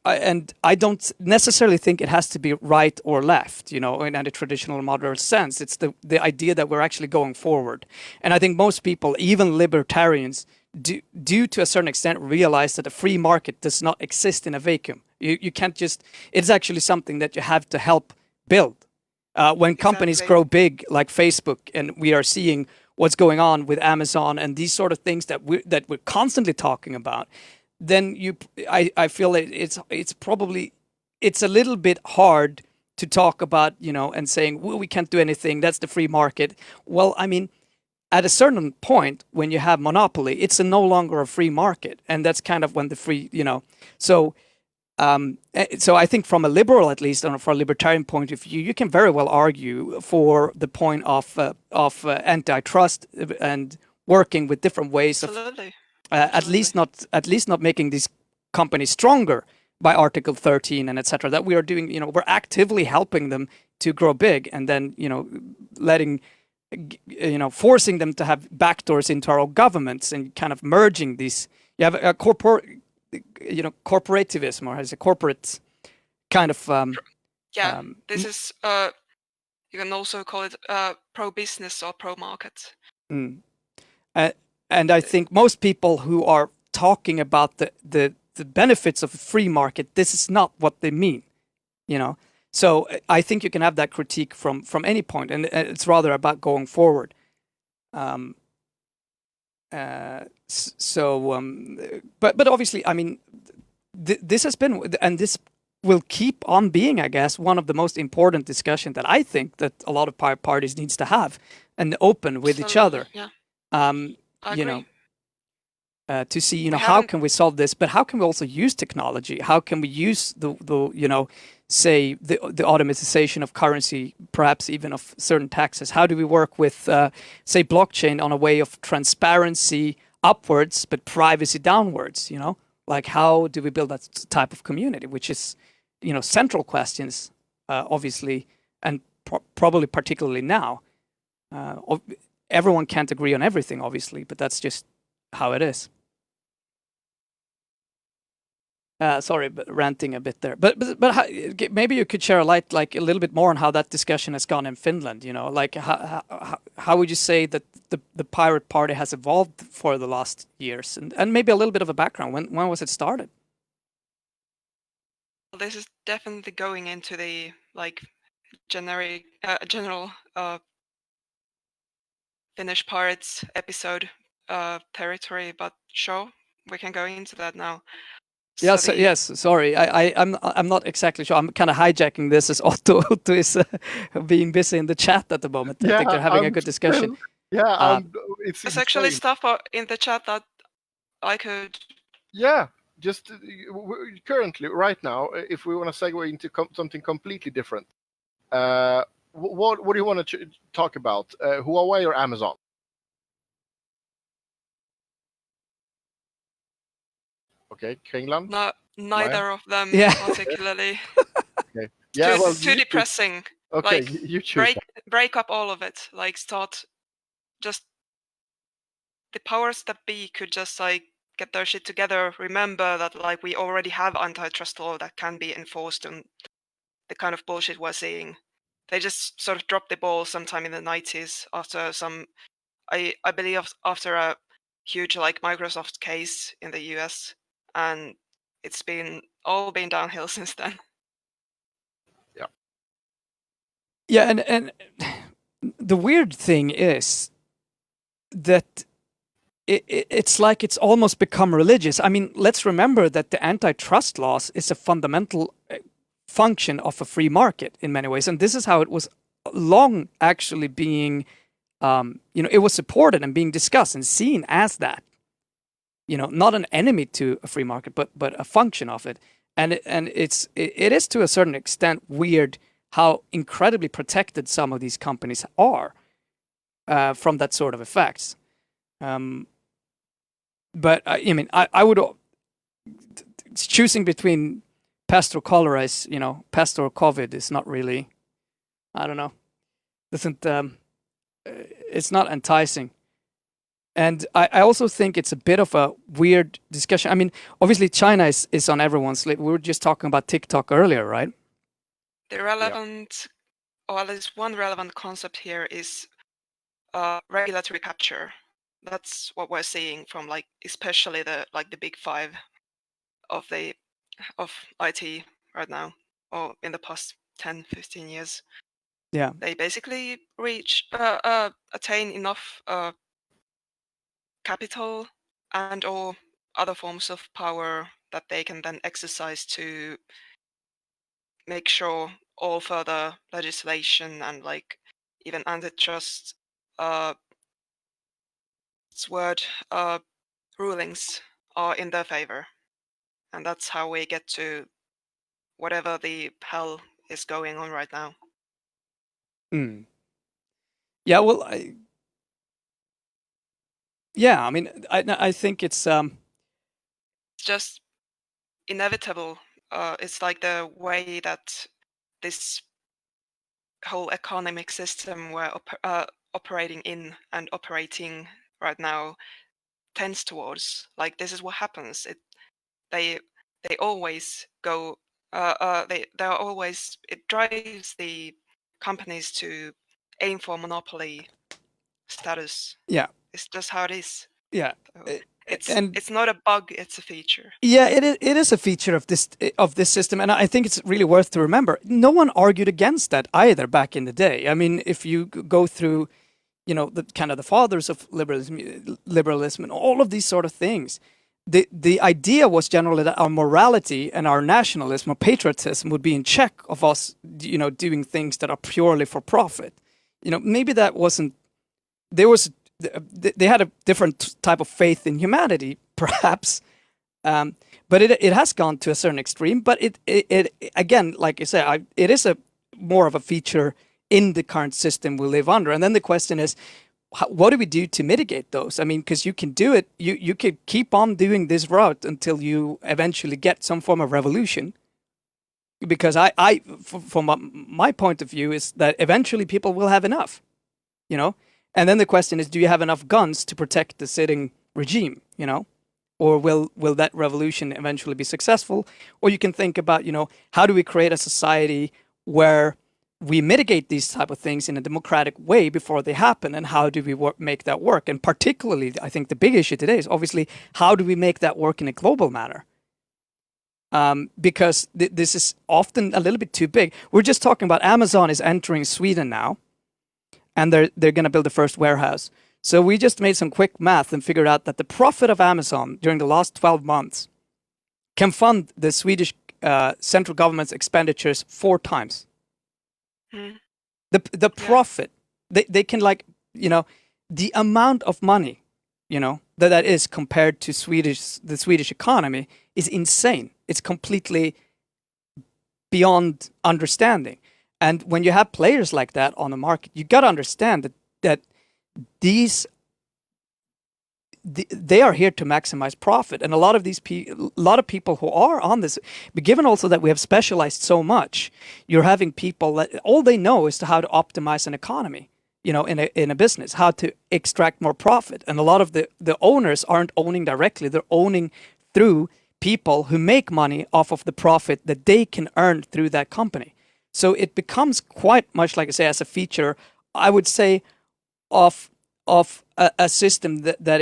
And I don't necessarily think it has to be right or left, in a traditional moderate sense. It's the idea that we're actually going forward. And I think most people, even libertarians, do to a certain extent realize that a free market does not exist in a vacuum. You can't just, it's actually something that you have to help build. When companies grow big like Facebook, and we are seeing what's going on with Amazon and these sort of things that we're constantly talking about, then I feel it's probably a little bit hard to talk about, and saying, well, we can't do anything, that's the free market. Well, I mean, at a certain point when you have monopoly, it's no longer a free market, and that's kind of when the free, so I think from a liberal, at least, or for a libertarian point of view, you can very well argue for the point of antitrust and working with different ways of at least not making these companies stronger by Article 13 and etc. That we are doing, we're actively helping them to grow big, and then letting forcing them to have backdoors into our governments and kind of merging these. You have a corporativism, or as a corporate kind of this is you can also call it pro-business or pro-market. And I think most people who are talking about the benefits of a free market, this is not what they mean, so I think you can have that critique from any point, and it's rather about going forward. But obviously, I mean, this has been, and this will keep on being, I guess, one of the most important discussions that I think that a lot of pirate parties needs to have, and open with each other. Yeah. To see, how can we solve this, but how can we also use technology? How can we use say the automatization of currency, perhaps even of certain taxes? How do we work with, say, blockchain on a way of transparency upwards, but privacy downwards? Like, how do we build that type of community, which is, central questions, obviously, and probably particularly now. Everyone can't agree on everything, obviously, but that's just how it is. Sorry, but ranting a bit there. But how, maybe you could share a light, like a little bit more on how that discussion has gone in Finland. Like how would you say that the pirate party has evolved for the last years, and maybe a little bit of a background. When was it started? Well, this is definitely going into the general Finnish Pirates episode territory, but sure, we can go into that now. Yes, yes. Sorry, I'm not exactly sure. I'm kind of hijacking this as Otto is being busy in the chat at the moment. I think they're having a good discussion. There's actually stuff in the chat that I could. Yeah, just currently, right now, if we want to segue into something completely different, what do you want to talk about? Huawei or Amazon? Okay, Kringland? No, neither of them particularly. Okay. Yeah, too depressing. Okay, you choose. Break up all of it. Start just the powers that be could just get their shit together. Remember that we already have antitrust law that can be enforced on the kind of bullshit we're seeing. They just sort of dropped the ball sometime in the 90s after some, I believe after a huge Microsoft case in the US, and it's all been downhill since then. Yeah. Yeah, and the weird thing is that it's like it's almost become religious. I mean, let's remember that the antitrust laws is a fundamental function of a free market in many ways, and this is how it was long actually being, it was supported and being discussed and seen as that. Not an enemy to a free market, but a function of it, and it is to a certain extent weird how incredibly protected some of these companies are from that sort of effects. But I mean, I would choosing between pest or cholera is, pest or COVID is not really, I don't know, doesn't it's not enticing. And I also think it's a bit of a weird discussion. I mean, obviously China is on everyone's list. We were just talking about TikTok earlier, right? The relevant, or at least one relevant concept here is regulatory capture. That's what we're seeing from especially the big five of IT right now, or in the past 10-15 years. Yeah. They basically attain enough capital and or other forms of power that they can then exercise to make sure all further legislation and even antitrust rulings are in their favor. And that's how we get to whatever the hell is going on right now. Yeah, well, I mean, I think it's just inevitable. It's like the way that this whole economic system we're operating in and operating right now tends towards. This is what happens. They always go. They're always. It drives the companies to aim for monopoly status. Yeah. It's just how it is. Yeah. So it's not a bug, it's a feature. Yeah, it is a feature of this system, and I think it's really worth to remember. No one argued against that either back in the day. I mean, if you go through, the kind of the fathers of liberalism and all of these sort of things, the idea was generally that our morality and our nationalism or patriotism would be in check of us, doing things that are purely for profit. Maybe that wasn't. They had a different type of faith in humanity, perhaps, but it has gone to a certain extreme. But it again, like I say, it is a more of a feature in the current system we live under. And then the question is, what do we do to mitigate those? I mean, because you can do it, you could keep on doing this route until you eventually get some form of revolution. Because from my point of view, is that eventually people will have enough, And then the question is, do you have enough guns to protect the sitting regime, Or will that revolution eventually be successful? Or you can think about, how do we create a society where we mitigate these type of things in a democratic way before they happen, and how do we make that work? And particularly, I think the big issue today is obviously, how do we make that work in a global manner? Because this is often a little bit too big. We're just talking about Amazon is entering Sweden now. And they're going to build the first warehouse. So we just made some quick math and figured out that the profit of Amazon during the last 12 months can fund the Swedish central government's expenditures 4 times. The profit, they can the amount of money, that is compared to the Swedish economy is insane. It's completely beyond understanding. And when you have players like that on the market, you got to understand that they are here to maximize profit. And a lot of people who are on this, but given also that we have specialized so much, you're having people that all they know is how to optimize an economy, in a business, how to extract more profit. And a lot of the owners aren't owning directly; they're owning through people who make money off of the profit that they can earn through that company. So it becomes quite much, like I say, as a feature, I would say, of a system that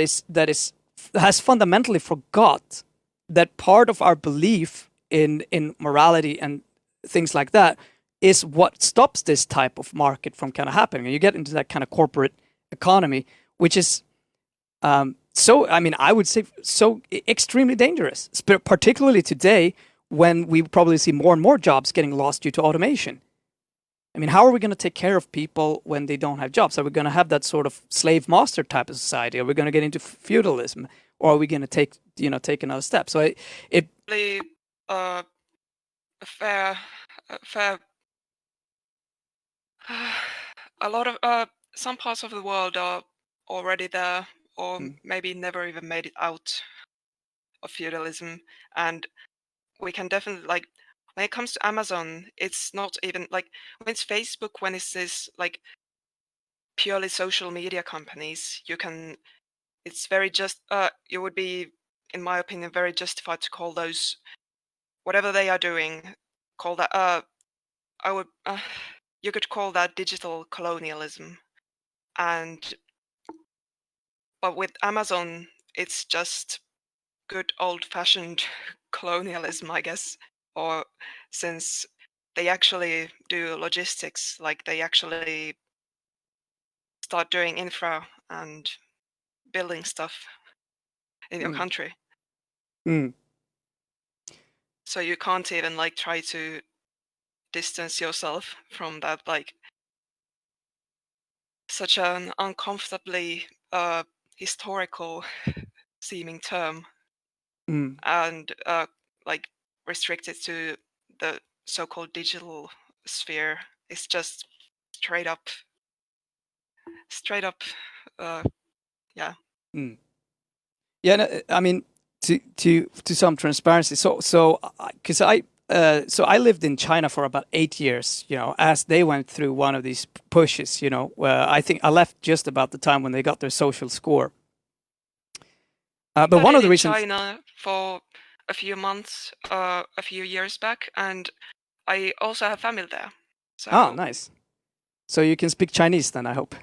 has fundamentally forgot that part of our belief in morality and things like that is what stops this type of market from kind of happening. And you get into that kind of corporate economy, which is so, I mean, I would say so extremely dangerous, particularly today when we probably see more and more jobs getting lost due to automation. I mean, how are we going to take care of people when they don't have jobs? Are we going to have that sort of slave master type of society? Are we going to get into feudalism, or are we going to take another step? So it really a fair a lot of some parts of the world are already there, or maybe never even made it out of feudalism, and we can definitely, like, when it comes to Amazon, it's not even like when it's Facebook, when it's this like purely social media companies, it's very just it would be, in my opinion, very justified to call those, whatever they are doing, call that I would you could call that digital colonialism. But with Amazon, it's just good old-fashioned colonialism, I guess. Or since they actually do logistics, like they actually start doing infra and building stuff in your country. So you can't even like try to distance yourself from that, like such an uncomfortably historical seeming term, and like restricted to the so-called digital sphere. It's just straight up yeah. Yeah, no, I mean, to some transparency. So because I lived in China for about 8 years. You know, as they went through one of these pushes. You know, I think I left just about the time when they got their social score. But one of the reasons China for a few months, a few years back, and I also have family there. So. Oh, nice. So you can speak Chinese then, I hope.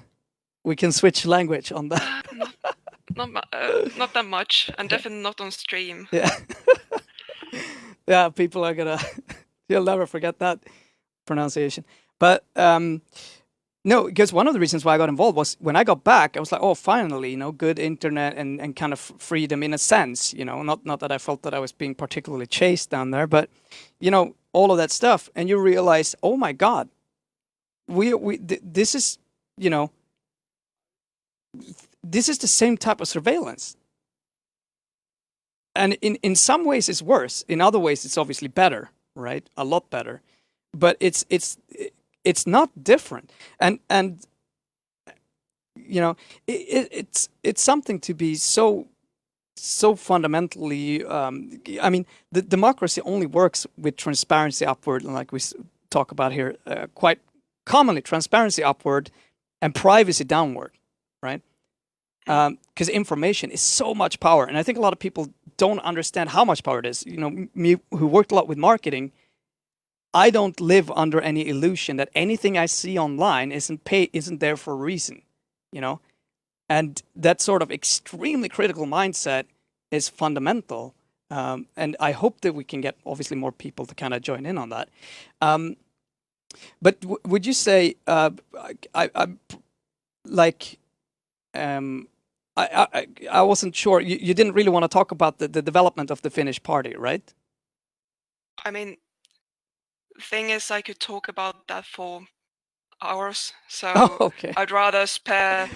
We can switch language on that. Not that much, and definitely not on stream. Yeah. Yeah, people are gonna. You'll never forget that pronunciation. But no, because one of the reasons why I got involved was when I got back, I was like, oh, finally, you know, good internet and kind of freedom in a sense, you know, not that I felt that I was being particularly chased down there, but, you know, all of that stuff. And you realize, oh my God, this is, you know, this is the same type of surveillance. And in some ways it's worse. In other ways it's obviously better, right? A lot better. But it's not different. And you know, it's something to be so fundamentally. I mean, the democracy only works with transparency upward, like we talk about here quite commonly. Transparency upward and privacy downward, right? Because information is so much power, and I think a lot of people don't understand how much power it is. You know, me who worked a lot with marketing, I don't live under any illusion that anything I see online isn't there for a reason, you know, and that sort of extremely critical mindset is fundamental, and I hope that we can get obviously more people to kind of join in on that. But would you say I wasn't sure. You didn't really want to talk about the development of the Finnish party, right? I mean, the thing is, I could talk about that for hours, so okay. I'd rather spare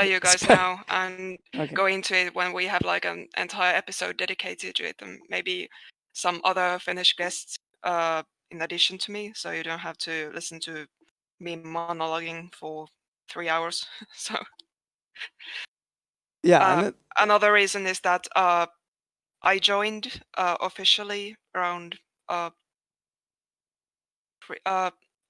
you guys now and go into it when we have like an entire episode dedicated to it, and maybe some other Finnish guests in addition to me, so you don't have to listen to me monologuing for 3 hours. So yeah, another reason is that I joined officially around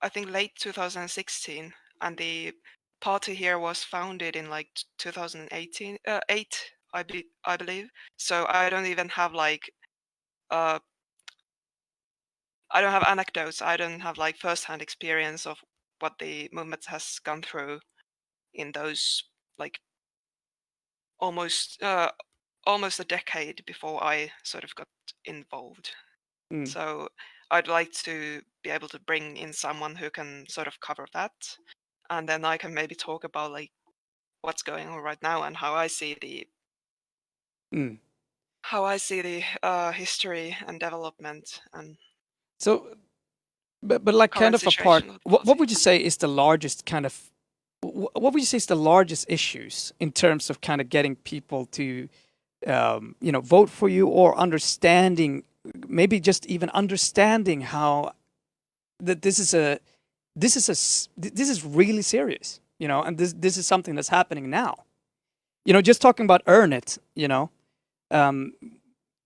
I think late 2016, and the party here was founded in like 2018 8, I believe. So I don't even have like I don't have anecdotes. I don't have like first-hand experience of what the movement has gone through in those like almost a decade before I sort of got involved. So I'd like to be able to bring in someone who can sort of cover that, and then I can maybe talk about like what's going on right now and how I see the history and development and So, but like kind current of a part. situation of the What party. would you say is the largest kind of? What would you say is the largest issues in terms of kind of getting people to, vote for you, or understanding, maybe just even understanding how that this is really serious, and this is something that's happening now. Just talking about Earn It,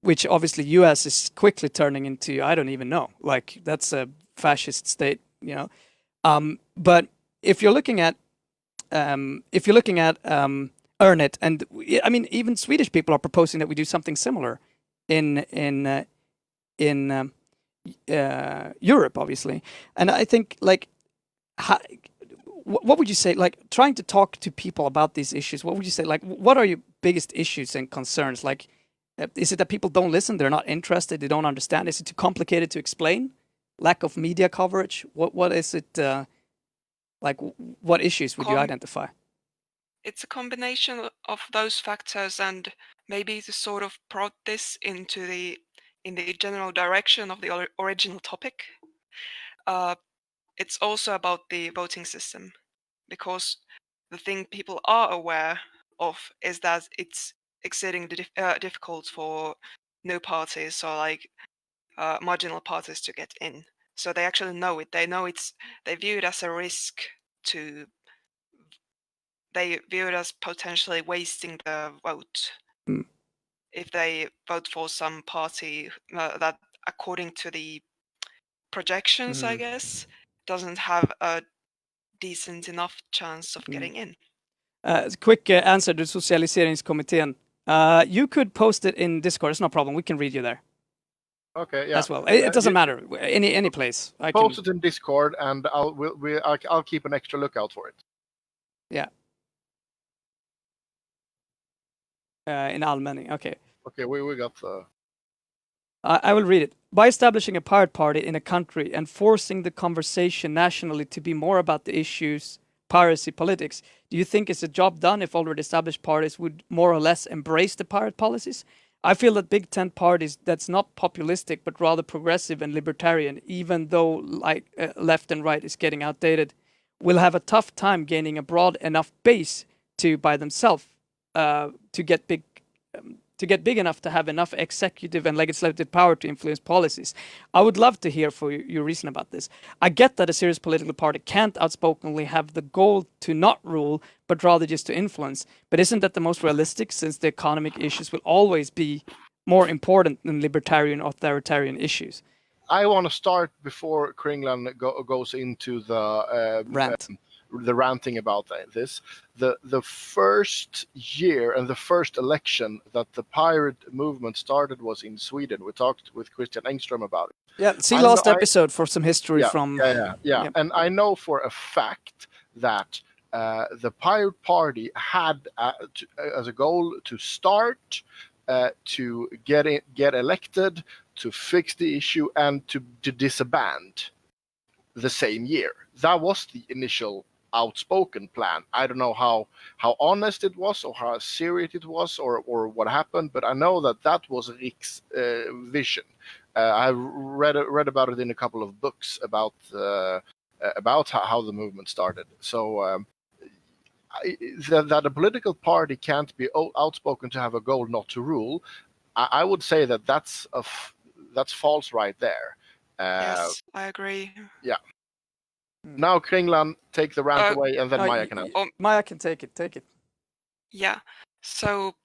which obviously U.S. is quickly turning into, I don't even know, like that's a fascist state, But if you're looking at Earn It, and I mean even Swedish people are proposing that we do something similar in Europe, obviously, and I think like. What would you say, like trying to talk to people about these issues? What would you say, like, what are your biggest issues and concerns? Like, is it that people don't listen? They're not interested. They don't understand. Is it too complicated to explain? Lack of media coverage? What is it? Like, what issues would you identify? It's a combination of those factors, and maybe to sort of prod this in the general direction of the original topic. It's also about the voting system, because the thing people are aware of is that it's exceedingly difficult for new parties or like marginal parties to get in. So they actually know it. They view it as a risk to. They view it as potentially wasting the vote if they vote for some party that, according to the projections, I guess, doesn't have a decent enough chance of getting in. Quick answer to Socialiseringskommittén. You could post it in Discord. It's no problem. We can read you there. Okay, yeah. As well. It doesn't matter. Any place. Post it in Discord, and I'll keep an extra lookout for it. Yeah. In allmänning. Okay. Okay, we got the. I will read it. By establishing a pirate party in a country and forcing the conversation nationally to be more about the issues piracy politics, do you think it's a job done if already established parties would more or less embrace the pirate policies? I feel that big tent parties that's not populistic but rather progressive and libertarian, even though like left and right is getting outdated, will have a tough time gaining a broad enough base to by themselves to get big enough to have enough executive and legislative power to influence policies. I would love to hear for your reason about this. I get that a serious political party can't outspokenly have the goal to not rule, but rather just to influence. But isn't that the most realistic, since the economic issues will always be more important than libertarian authoritarian issues? I want to start before Kringland goes into the rant. The ranting about this. The first year and the first election that the pirate movement started was in Sweden. We talked with Christian Engström about it. Yeah, see last episode for some history from. Yeah. And I know for a fact that the Pirate Party had as a goal to start, to get elected, to fix the issue, and to disband the same year. That was the initial outspoken plan. I don't know how honest it was, or how serious it was, or what happened, but I know that was Rick's vision. I read about it in a couple of books about how the movement started. So that a political party can't be outspoken to have a goal not to rule, I would say that's false right there. Yes, I agree. Yeah. Now, Kringland, take the rant away, and then Maya can help. Maya can take it. Yeah. So,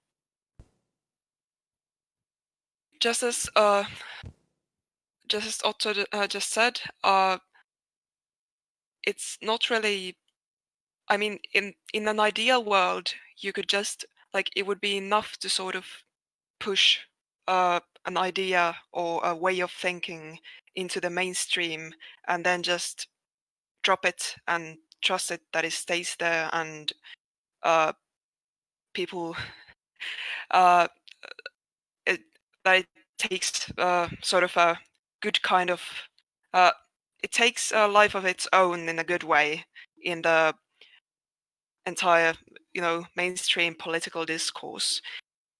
just as Otto just said, it's not really. I mean, in an ideal world, you could just it would be enough to sort of push an idea or a way of thinking into the mainstream, and then just drop it and trust it that it stays there, and people that it takes sort of a good kind of it takes a life of its own in a good way in the entire, mainstream political discourse.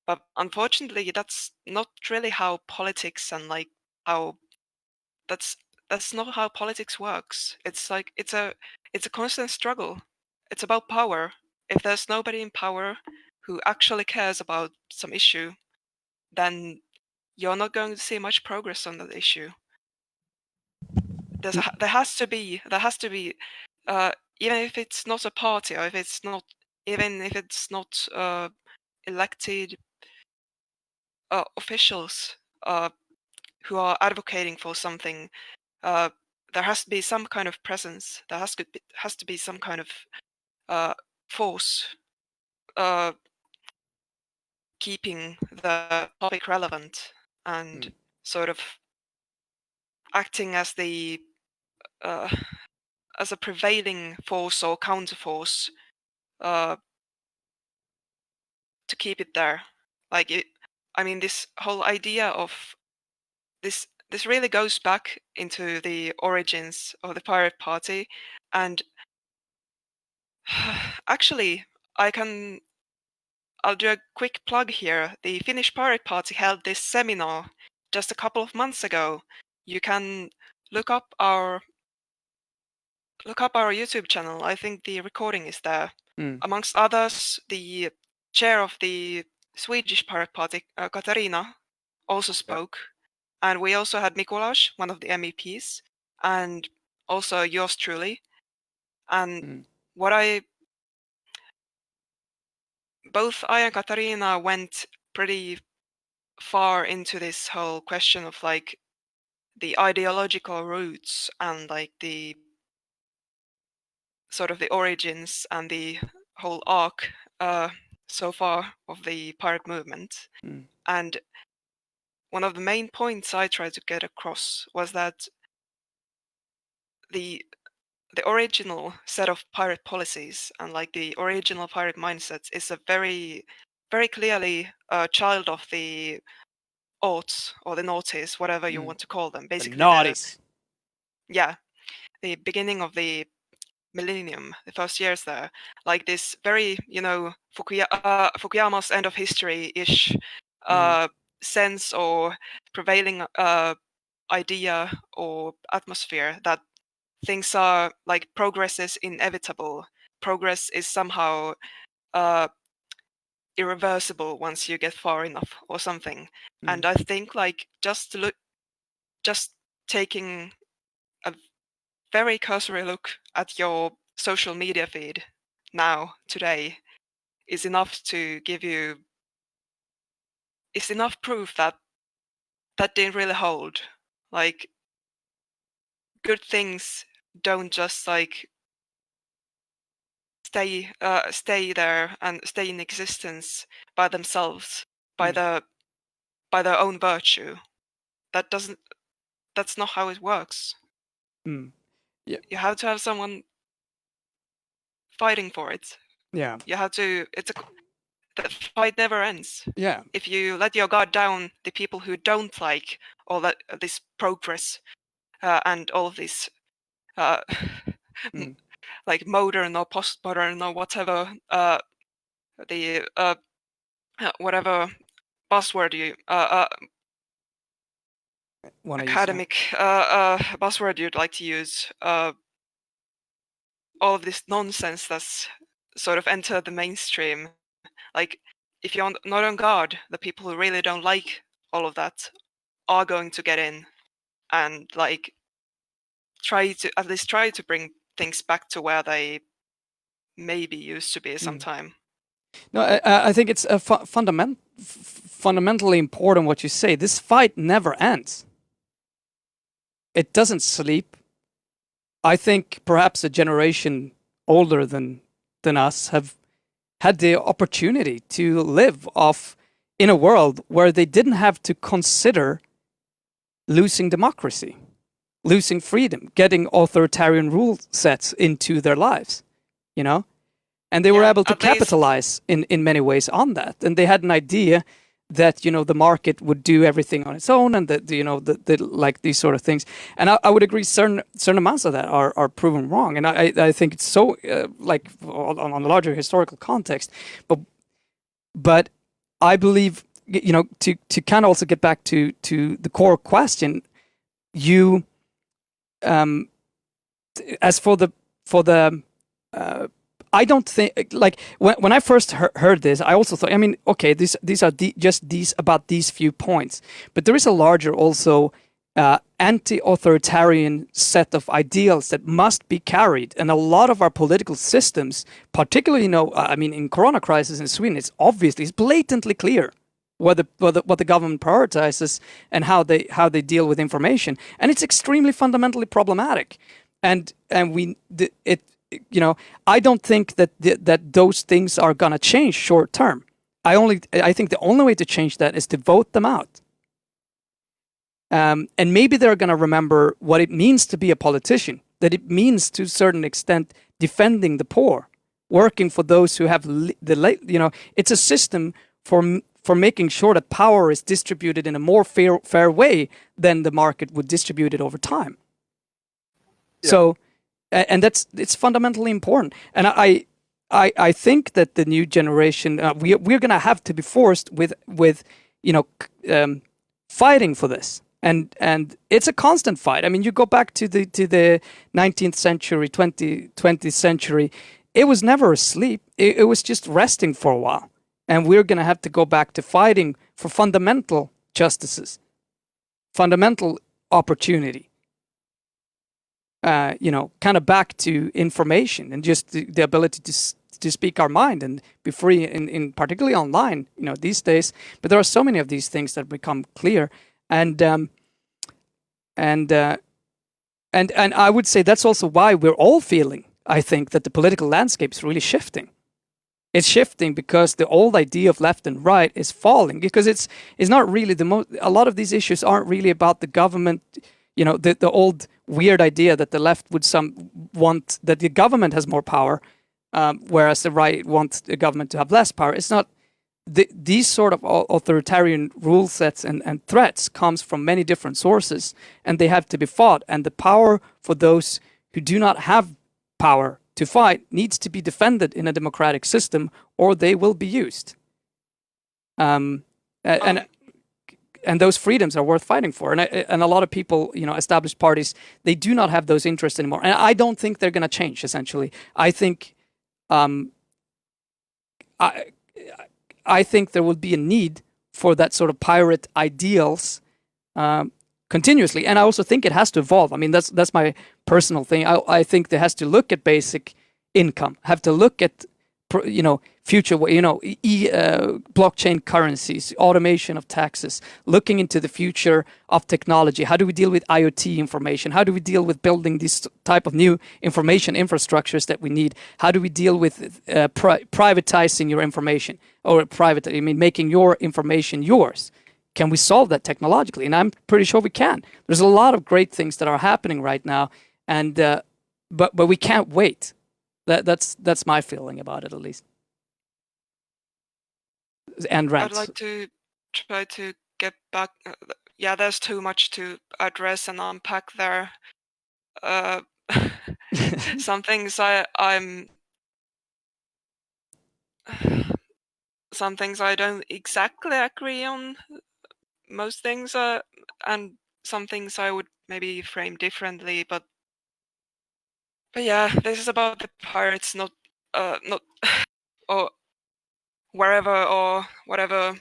But unfortunately, that's not really how politics and like how that's not how politics works. It's like it's a constant struggle. It's about power. If there's nobody in power who actually cares about some issue, then you're not going to see much progress on that issue. There has to be even if it's not a party, or even if it's not elected officials who are advocating for something, there has to be some kind of presence. There has to be some kind of force keeping the topic relevant and sort of acting as the as a prevailing force or counterforce to keep it there. Like this whole idea of this really goes back into the origins of the Pirate Party, and actually I'll do a quick plug here. The Finnish Pirate Party held this seminar just a couple of months ago. You can look up our YouTube channel. I think the recording is there. Amongst others, the chair of the Swedish Pirate Party, Katarina, also spoke. And we also had Mikuláš, one of the MEPs, and also yours truly. And both I and Katarina went pretty far into this whole question of like the ideological roots and like the sort of the origins and the whole arc so far of the pirate movement. And one of the main points I tried to get across was that the original set of pirate policies and like the original pirate mindsets is a very, very clearly a child of the aughts or the noughties, whatever you want to call them. Basically, the beginning of the millennium, the first years there, like this very, Fukuyama's end of history-ish sense or prevailing idea or atmosphere that things are like progress is inevitable. Progress is somehow irreversible once you get far enough or something. And I think like just taking a very cursory look at your social media feed now today is enough to give you enough proof that didn't really hold. Like good things don't just like stay there and stay in existence by themselves, by their own virtue. That's not how it works. Yeah. You have to have someone fighting for it. Yeah. You have to. The fight never ends. Yeah. If you let your guard down, the people who don't like all that this progress and all of this like modern or postmodern or whatever the whatever buzzword you academic buzzword you'd like to use, all of this nonsense that's sort of entered the mainstream. Like if you're not on guard, the people who really don't like all of that are going to get in and like try to bring things back to where they maybe used to be sometime. No, I think it's fundamentally important what you say. This fight never ends. It doesn't sleep. I think perhaps a generation older than us have had the opportunity to live in a world where they didn't have to consider losing democracy, losing freedom, getting authoritarian rule sets into their lives, and they were able to capitalize in many ways on that. And they had an idea that the market would do everything on its own, and that like these sort of things. And I would agree certain amounts of that are proven wrong. And I think it's so like on a larger historical context, but I believe to kind of also get back to the core question, as for the I don't think, like, when I first heard this, I also thought, I mean, okay, these are just about these few points, but there is a larger also anti-authoritarian set of ideals that must be carried, and a lot of our political systems, particularly, I mean, in Corona crisis in Sweden, it's blatantly clear what the government prioritizes and how they deal with information, and it's extremely fundamentally problematic, and I don't think that those things are gonna change short term. I think the only way to change that is to vote them out. And maybe they're gonna remember what it means to be a politician, that it means to a certain extent defending the poor, working for those who have it's a system for making sure that power is distributed in a more fair way than the market would distribute it over time. Yeah. So. And it's fundamentally important. And I think that the new generation, we're going to have to be forced with fighting for this. And it's a constant fight. I mean, you go back to the 19th century, 20th century, it was never asleep. It was just resting for a while. And we're going to have to go back to fighting for fundamental justices, fundamental opportunity. Kind of back to information and just the ability to speak our mind and be free in particularly online, these days. But there are so many of these things that become clear, and I would say that's also why we're all feeling, I think, that the political landscape is really shifting. It's shifting because the old idea of left and right is falling, because it's not really a lot of these issues aren't really about the government. The old weird idea that the left would want that the government has more power, whereas the right wants the government to have less power. It's not. These sort of authoritarian rule sets and threats comes from many different sources, and they have to be fought. And the power for those who do not have power to fight needs to be defended in a democratic system, or they will be used. And those freedoms are worth fighting for. And a lot of people, established parties, they do not have those interests anymore. And I don't think they're going to change, essentially. I think I think there will be a need for that sort of pirate ideals continuously. And I also think it has to evolve. I mean, that's my personal thing. I think there has to look at basic income, have to look at future, blockchain currencies, automation of taxes, looking into the future of technology. How do we deal with IoT information? How do we deal with building these type of new information infrastructures that we need? How do we deal with privatizing your information, or making your information yours? Can we solve that technologically? And I'm pretty sure we can. There's a lot of great things that are happening right now, and but we can't wait. That's my feeling about it, at least. And rants. I'd like to try to get back. There's too much to address and unpack there. Some things some things I don't exactly agree on. Most things, and some things I would maybe frame differently. But yeah, this is about the pirates, not or wherever or whatever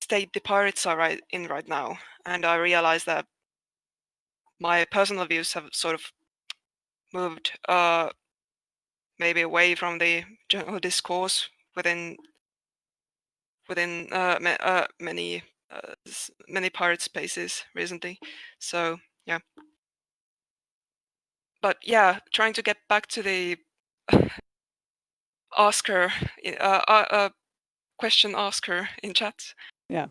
state the pirates are in right now. And I realize that my personal views have sort of moved maybe away from the general discourse within many pirate spaces recently. So yeah. But yeah, trying to get back to the question asker in chat. Yeah.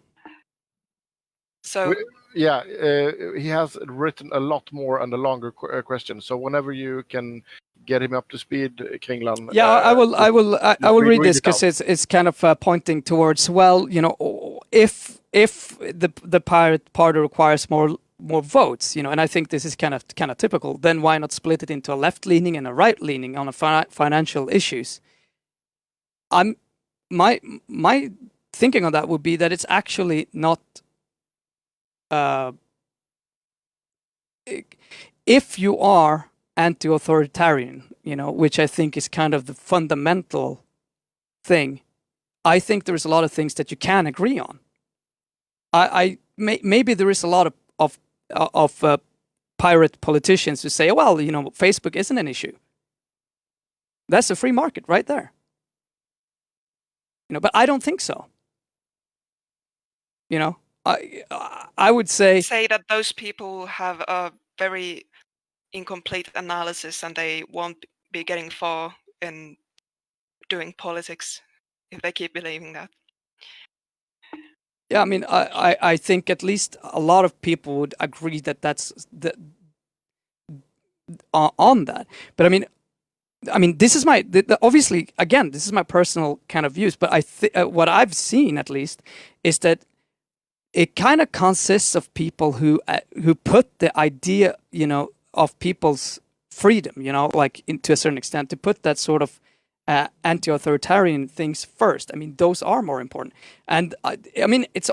So he has written a lot more and a longer question. So whenever you can get him up to speed, Kringlan. Yeah, I will read this because it it's kind of pointing towards, well, if the Pirate Party requires more votes, and I think this is kind of typical, then why not split it into a left leaning and a right leaning on financial issues? My thinking on that would be that it's actually not. If you are anti-authoritarian, which I think is kind of the fundamental thing, I think there's a lot of things that you can agree on. Maybe there is a lot of pirate politicians who say, well, Facebook isn't an issue. That's a free market right there. But I don't think so. I would say that those people have a very incomplete analysis and they won't be getting far in doing politics if they keep believing that. Yeah, I mean, I think at least a lot of people would agree that that's on that. But I mean, this is obviously, again, this is my personal kind of views. But what I've seen at least is that it kind of consists of people who put the idea, of people's freedom, like to a certain extent, to put that sort of anti-authoritarian things first. I mean, those are more important. And I mean, it's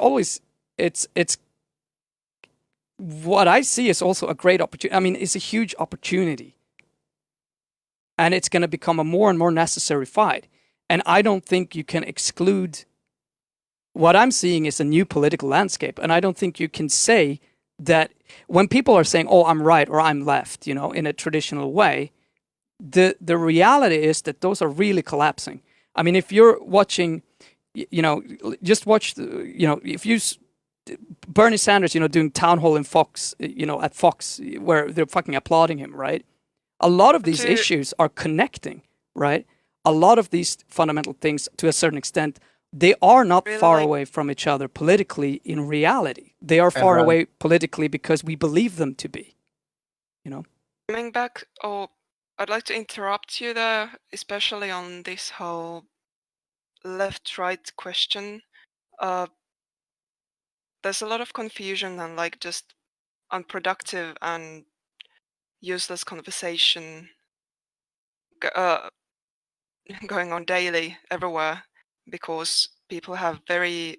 what I see is also a great opportunity. I mean, it's a huge opportunity. And it's going to become a more and more necessary fight. And I don't think you can exclude. What I'm seeing is a new political landscape. And I don't think you can say that when people are saying, oh, I'm right or I'm left, in a traditional way, the reality is that those are really collapsing. I mean, if you're watching, just watch, if you Bernie Sanders, doing town hall in Fox, at Fox, where they're fucking applauding him, right? A lot of these issues are connecting, right? A lot of these fundamental things, to a certain extent, they are not far away from each other politically in reality. They are far away politically because we believe them to be, Coming back, I'd like to interrupt you there, especially on this whole left-right question. There's a lot of confusion and just unproductive and useless conversation going on daily everywhere because people have they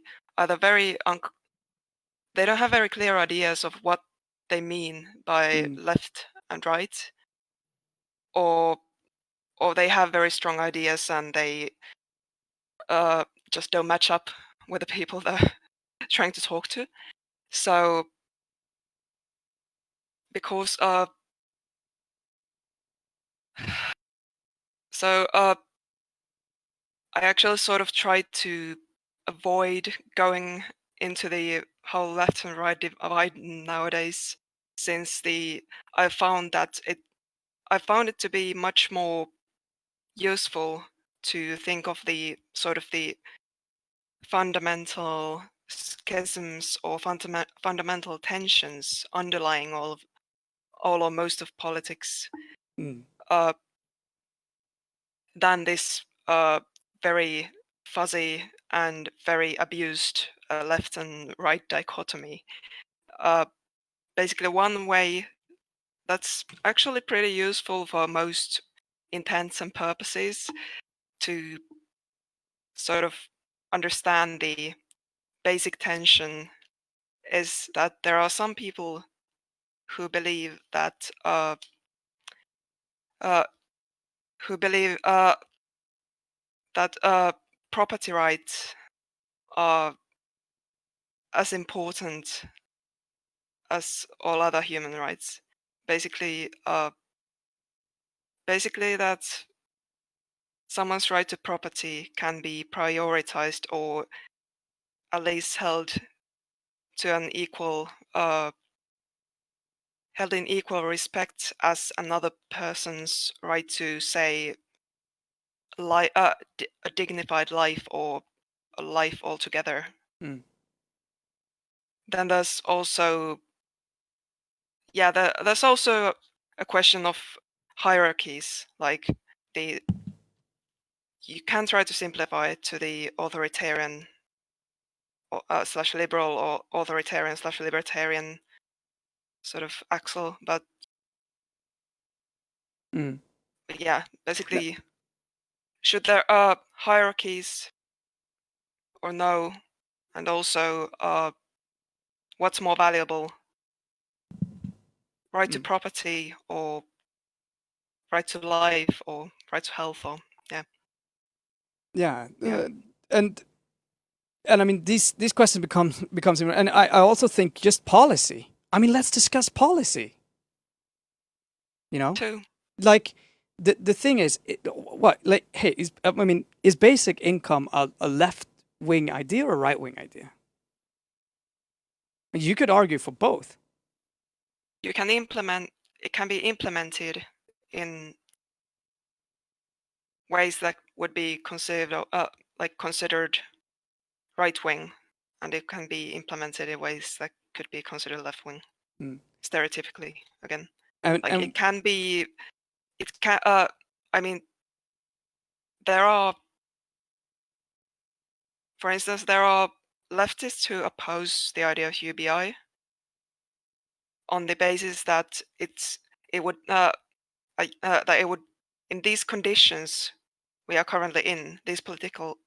don't have very clear ideas of what they mean by left and right, or they have very strong ideas and they just don't match up with the people they're trying to talk to. So because I actually sort of tried to avoid going into the whole left and right divide nowadays, since I found it to be much more useful to think of the sort of the fundamental schisms or fundamental tensions underlying all or most of politics than this very fuzzy and very abused left and right dichotomy. Basically, one way that's actually pretty useful for most intents and purposes to sort of understand the basic tension is that there are some people who believe that property rights are as important as all other human rights. Basically that someone's right to property can be prioritized or at least held to an equal held in equal respect as another person's right to, say, a dignified life or a life altogether. Then there's also there's also a question of hierarchies, like you can try to simplify it to the authoritarian slash liberal or authoritarian slash libertarian sort of axle, but yeah, basically, should there hierarchies or no? And also, what's more valuable, right to property or right to life or right to health? Or and I mean these questions becomes and I also think just policy. I mean, let's discuss policy. You know, Too. like the thing is, is basic income a left wing idea or a right wing idea? You could argue for both. It can be implemented in ways that would be considered right wing, and it can be implemented in ways that could be considered left wing, stereotypically again. It can be. It can. I mean, there are, for instance, there are leftists who oppose the idea of UBI on the basis that it would in these conditions we are currently in, these political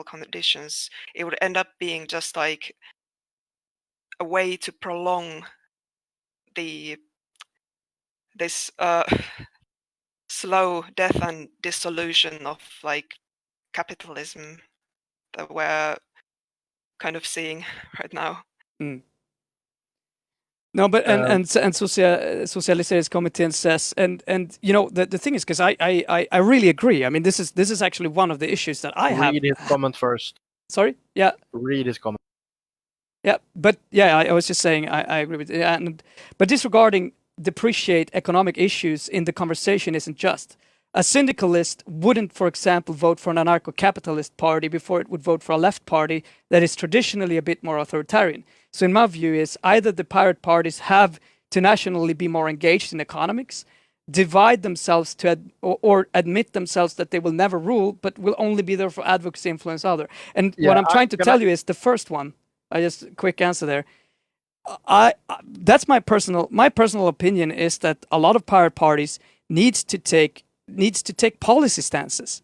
conditions, it would end up being just like a way to prolong this slow death and dissolution of like capitalism that we're kind of seeing right now. No, but and Socialiseringskommittén says, and you know the thing is, because I really agree. I mean, this is actually one of the issues that I have. Read his comment first. Sorry, yeah. Read his comment. Yeah, but yeah, I was just saying I agree with it. But disregarding depreciate economic issues in the conversation isn't just. A syndicalist wouldn't, for example, vote for an anarcho-capitalist party before it would vote for a left party that is traditionally a bit more authoritarian. So in my view is either the pirate parties have to nationally be more engaged in economics, divide themselves to or admit themselves that they will never rule, but will only be there for advocacy, influence other. And what I'm trying to tell you is the first one. I just quick answer there. That's my personal opinion is that a lot of pirate parties needs to take policy stances.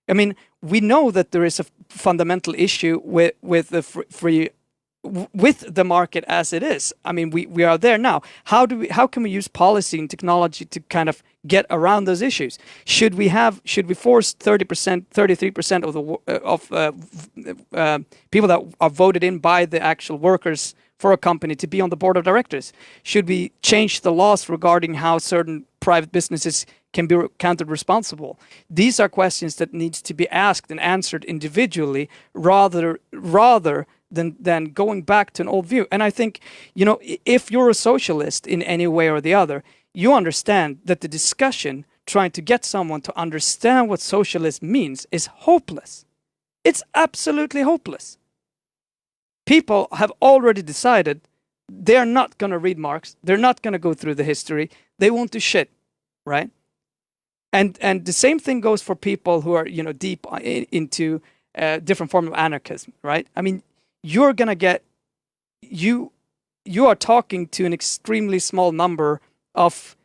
I mean, we know that there is a fundamental issue with the free with the market as it is. I mean, we are there now. How can we use policy and technology to kind of get around those issues? Should we force 33% of people that are voted in by the actual workers for a company to be on the board of directors? Should we change the laws regarding how certain private businesses can be counted responsible? These are questions that needs to be asked and answered individually rather than going back to an old view. And I think, you know, if you're a socialist in any way or the other, you understand that the discussion trying to get someone to understand what socialism means is hopeless. It's absolutely hopeless. People have already decided they're not going to read Marx. They're not going to go through the history. They won't do shit, right? And the same thing goes for people who are, you know, deep into different form of anarchism, right? I mean, you're going to get, you are talking to an extremely small number of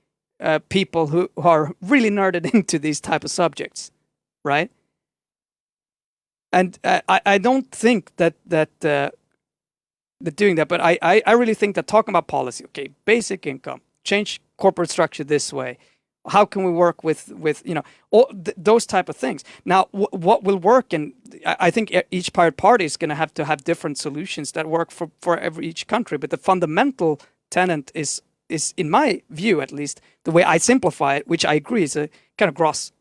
people who are really nerded into these type of subjects, right? And I don't think that doing that, but I really think that talking about policy, okay, basic income, change corporate structure this way, how can we work with you know those type of things? Now, what will work? And I think each pirate party is going to have different solutions that work for each country. But the fundamental tenet is in my view, at least, the way I simplify it, which I agree is a kind of gross,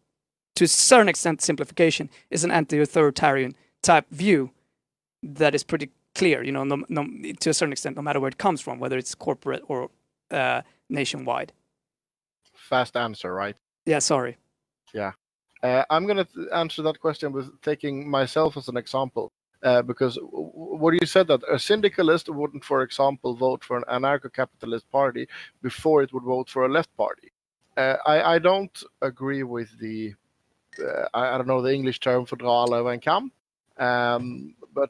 to a certain extent, simplification, is an anti-authoritarian type view that is pretty clear, you know, to a certain extent, no matter where it comes from, whether it's corporate or nationwide. Fast answer, right? Yeah, sorry. Yeah. I'm going to answer that question with taking myself as an example. Because what you said, that a syndicalist wouldn't, for example, vote for an anarcho-capitalist party before it would vote for a left party. I don't agree with the I don't know the English term for dra alla över en kam, but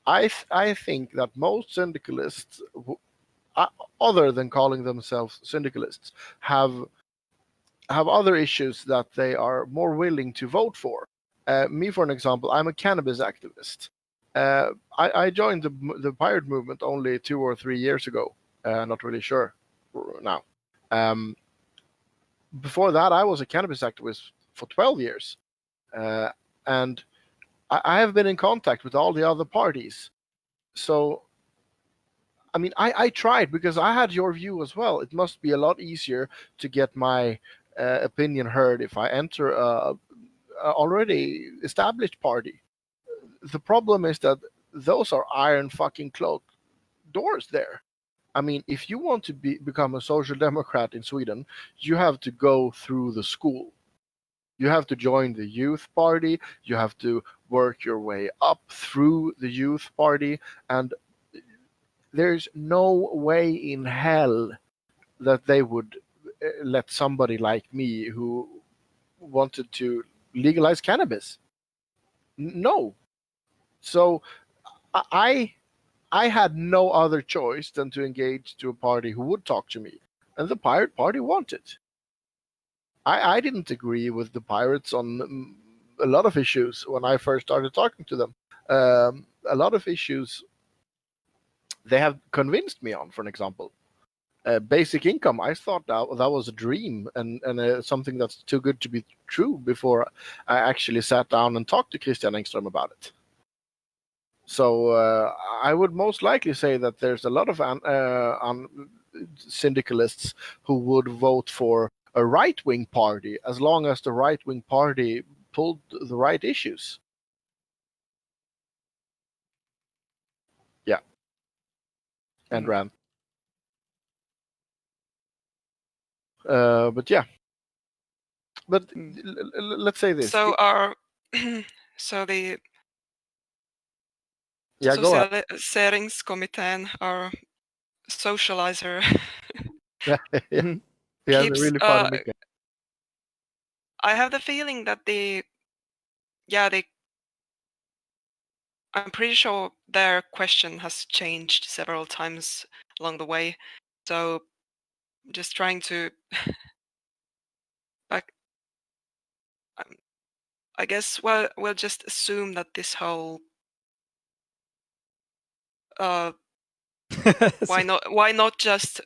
I think that most syndicalists, other than calling themselves syndicalists, have other issues that they are more willing to vote for. Me, for an example, I'm a cannabis activist. I joined the pirate movement only 2 or 3 years ago. Not really sure now. Before that, I was a cannabis activist for 12 years. And I have been in contact with all the other parties. So, I mean, I tried because I had your view as well. It must be a lot easier to get my opinion heard if I enter a already established party. The problem is that those are iron fucking cloaked doors there. I mean, if you want to become a social democrat in Sweden, you have to go through the school. You have to join the youth party. You have to work your way up through the youth party. And there's no way in hell that they would let somebody like me who wanted to legalize cannabis. No. So I had no other choice than to engage to a party who would talk to me, and the Pirate Party wanted. I didn't agree with the pirates on a lot of issues when I first started talking to them. A lot of issues they have convinced me on, for an example. Basic income, I thought that was a dream and something that's too good to be true before I actually sat down and talked to Christian Engström about it. So I would most likely say that there's a lot of syndicalists who would vote for a right-wing party as long as the right-wing party pulled the right issues. Yeah. And ran. But yeah. But let's say this. So so the Yeah, Socialiseringskommittén, our socializer, yeah, keeps, really funny nickname. I have the feeling that I'm pretty sure their question has changed several times along the way. So just trying to I guess we'll just assume that this whole why not just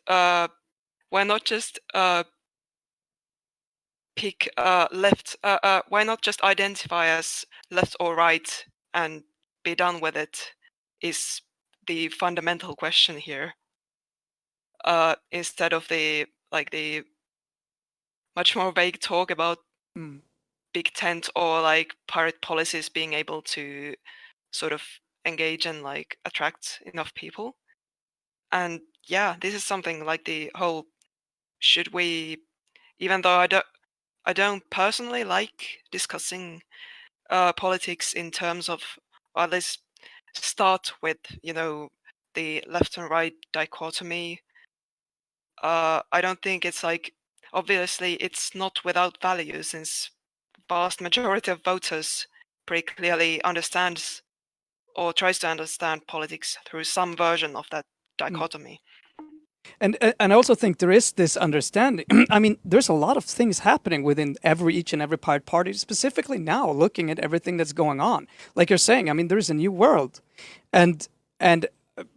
pick left, why not just identify as left or right and be done with it is the fundamental question here, instead of the much more vague talk about big tent or like pirate policies being able to sort of engage and like attract enough people. And yeah, this is something like the whole, should we, even though I don't personally like discussing politics in terms of, well, let's start with, the left and right dichotomy. I don't think it's like, obviously it's not without value, since vast majority of voters pretty clearly understands or tries to understand politics through some version of that dichotomy. And I also think there is this understanding. I mean, there's a lot of things happening within each and every pirate party, specifically now, looking at everything that's going on. Like you're saying, I mean, there's a new world, and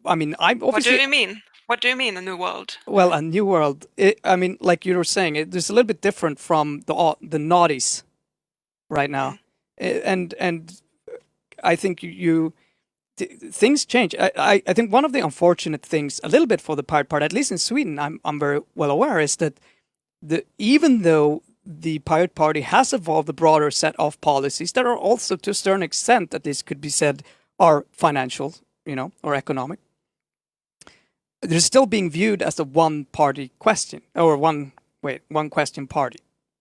I mean, I'm obviously. What do you mean? What do you mean a new world? Well, a new world. I mean, like you were saying, it's a little bit different from the naughties right now, and I think things change. I think one of the unfortunate things, a little bit for the pirate party, at least in Sweden, I'm very well aware, is that even though the pirate party has evolved a broader set of policies that are also, to a certain extent, that this could be said, are financial, or economic, they're still being viewed as a one-party question, or one question party,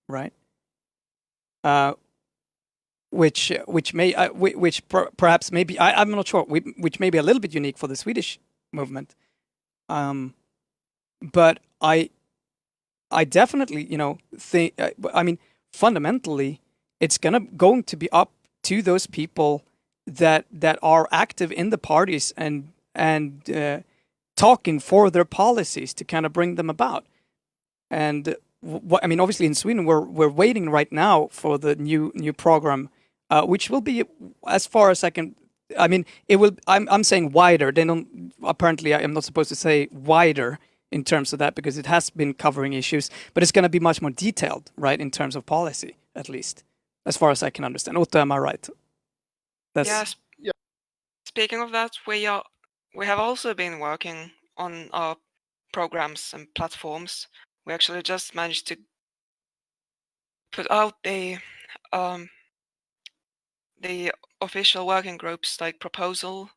right? Which perhaps maybe I'm not sure, which may be a little bit unique for the Swedish movement, but I I definitely, think. I mean, fundamentally, it's going to be up to those people that are active in the parties and talking for their policies to kind of bring them about. And I mean, obviously, in Sweden, we're waiting right now for the new program, which will be, as far as I can. I mean, it will. I'm saying wider. They don't. Apparently, I am not supposed to say wider in terms of that because it has been covering issues, but it's going to be much more detailed, right, in terms of policy, at least, as far as I can understand. Otto, am I right? Yes. Yeah. Speaking of that, we have also been working on our programs and platforms. We actually just managed to put out the official working groups proposal,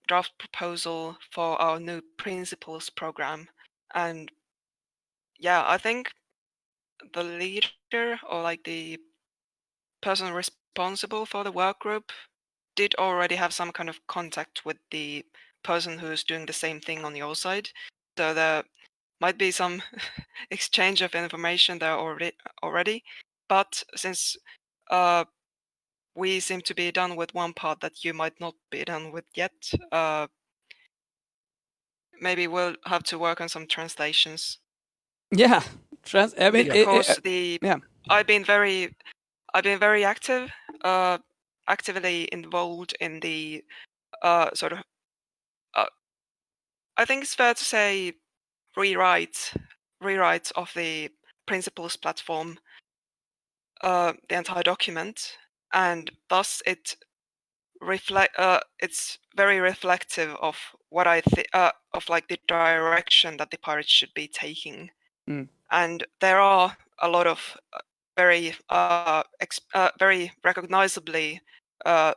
draft proposal for our new principles program. And yeah, I think the leader or the person responsible for the work group did already have some kind of contact with the person who's doing the same thing on your side. So there might be some exchange of information there already. But since we seem to be done with one part that you might not be done with yet, maybe we'll have to work on some translations. Yeah, I mean, because I've been very active, actively involved in the sort of. I think it's fair to say rewrite of the principles platform, the entire document, and thus it's very reflective of what I think of the direction that the pirates should be taking. And there are a lot of very recognizably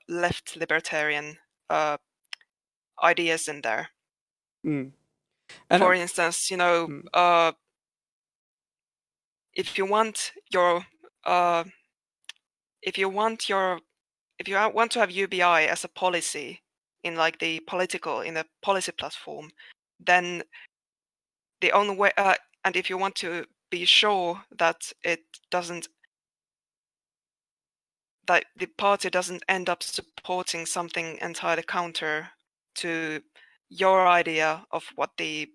left libertarian ideas in there. For instance, if you want to have UBI as a policy in the policy platform, then the only way, and if you want to be sure that that the party doesn't end up supporting something entirely counter to your idea of what the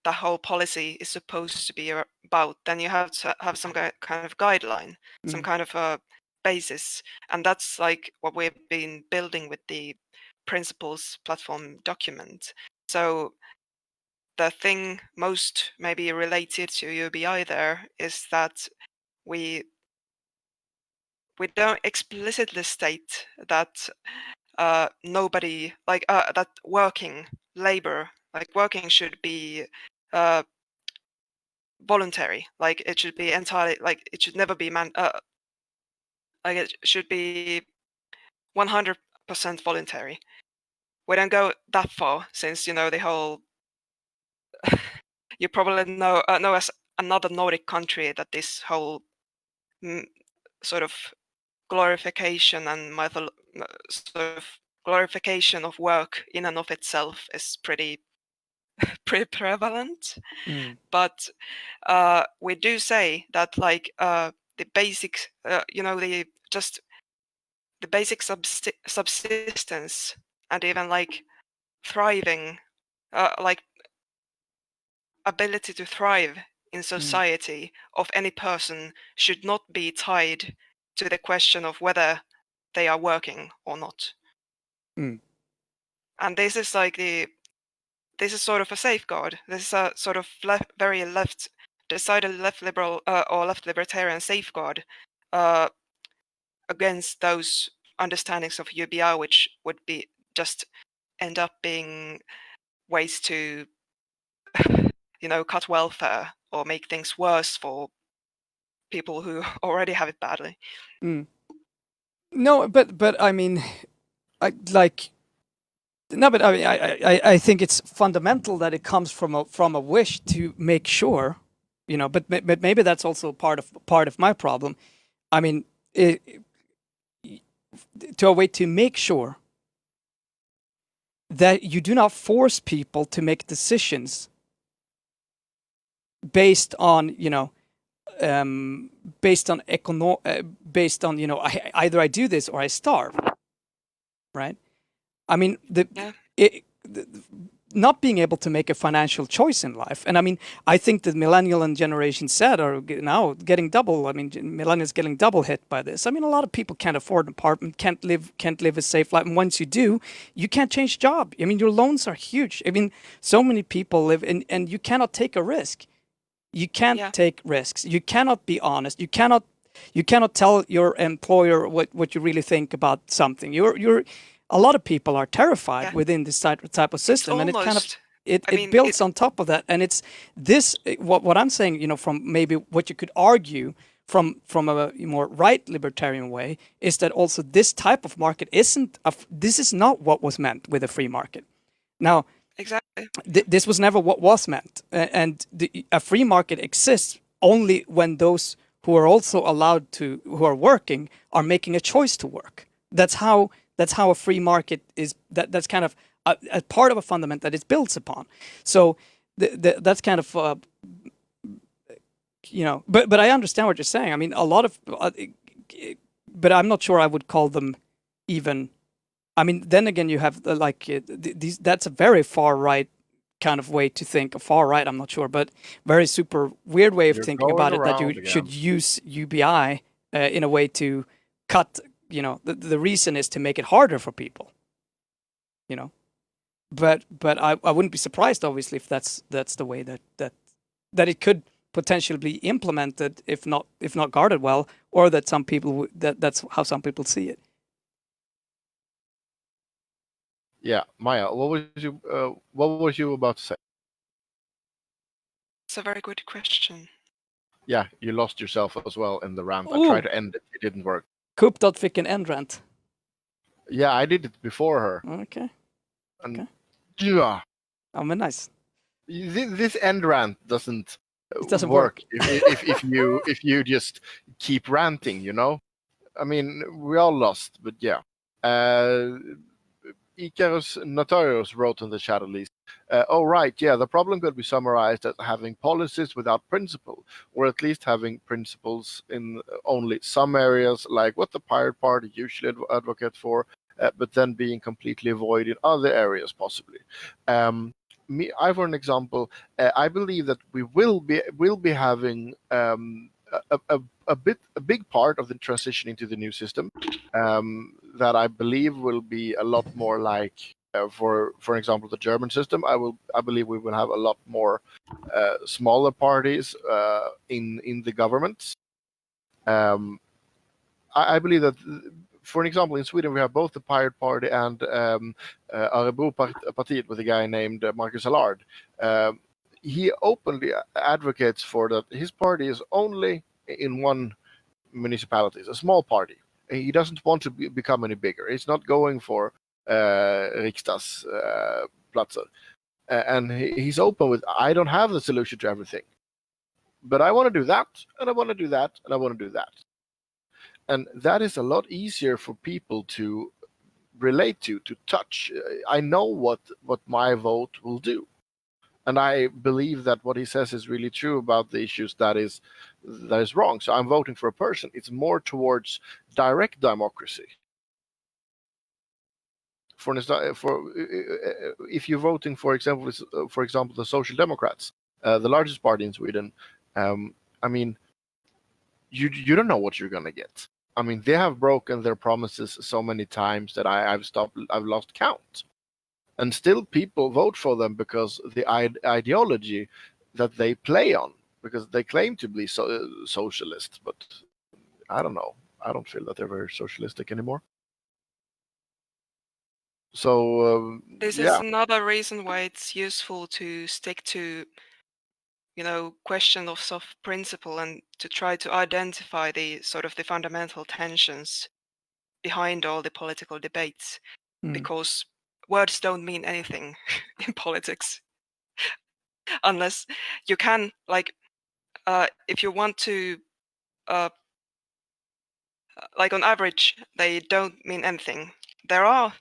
whole policy is supposed to be about, then you have to have some kind of guideline, some kind of a basis. And that's what we've been building with the principles platform document. So the thing most maybe related to UBI there is that we don't explicitly state that nobody that working should be voluntary. It should be entirely it should never be it should be 100% voluntary. We don't go that far, since the whole you probably know as another Nordic country that this whole sort of glorification and sort of glorification of work in and of itself is pretty prevalent. But we do say that the basic the basic subsistence and even thriving ability to thrive in society of any person should not be tied to the question of whether they are working or not. And this is this is sort of a safeguard. This is a sort of very decided left liberal or left libertarian safeguard against those understandings of UBI, which would be just end up being ways to cut welfare or make things worse for people who already have it badly. No, but I mean, I mean, I think it's fundamental that it comes from a wish to make sure, but maybe that's also part of my problem. I mean, to a way to make sure that you do not force people to make decisions based on based on either I do this or I starve, right? I mean not being able to make a financial choice in life. And I mean, I think the millennial and Generation Z are now getting double. I mean, millennials getting double hit by this. I mean, a lot of people can't afford an apartment, can't live a safe life. And once you do, you can't change job. I mean, your loans are huge. I mean, so many people live in, and you cannot take a risk. You can't take risks. You cannot be honest. You cannot tell your employer what you really think about something. A lot of people are terrified within this type of system, and it builds on top of that. And it's this what I'm saying, from maybe what you could argue from a more right libertarian way, is that also this type of market this is not what was meant with a free market. Now, exactly, this was never what was meant, and a free market exists only when those who are also allowed to, who are working, are making a choice to work. That's how a free market is. That's kind of a part of a fundament that it builds upon. So that's kind of But I understand what you're saying. I mean, a lot of, but I'm not sure I would call them even. I mean, then again, you have these. That's a very far right kind of way to think. A far right, I'm not sure, but very super weird way of thinking about it. That you should use UBI in a way to cut. The reason is to make it harder for people. But I wouldn't be surprised, obviously, if that's the way that it could potentially be implemented, if not guarded well, or that some people that's how some people see it. Yeah, Maya, what was you about to say? It's a very good question. Yeah, you lost yourself as well in the rant. I tried to end it. It didn't work. Coop fick en end rant. Yeah, I did it before her. Okay. And yeah. Oh, but nice. This end rant doesn't work if you just keep ranting, I mean, we all lost, but yeah. Icarus Notorious wrote in the chat at least. Oh, right, yeah, the problem could be summarized as having policies without principle, or at least having principles in only some areas, like what the Pirate Party usually advocate for, but then being completely void in other areas, possibly. I, for an example, I believe that we will be having a big part of the transitioning to the new system that I believe will be a lot more like, for example, the German system. I believe we will have a lot more smaller parties in the governments. I believe that, for an example, in Sweden we have both the Pirate Party and Örebro Partiet with a guy named Marcus Allard. He openly advocates for that his party is only in one municipality, it's a small party. He doesn't want to become any bigger. He's not going for Riksdagsplatser. And he's open with, I don't have the solution to everything. But I want to do that, and I want to do that, and I want to do that. And that is a lot easier for people to relate to touch. I know what my vote will do. And I believe that what he says is really true about the issues that is wrong. So I'm voting for a person. It's more towards direct democracy. If you're voting, for example, the Social Democrats, the largest party in Sweden, I mean, you don't know what you're gonna get. I mean, they have broken their promises so many times that I've lost count. And still people vote for them because the ideology that they play on, because they claim to be socialist, but I don't know. I don't feel that they're very socialistic anymore. So this is another reason why it's useful to stick to, questions of principle and to try to identify the sort of the fundamental tensions behind all the political debates, because words don't mean anything in politics unless you can, if you want to, on average, they don't mean anything. There are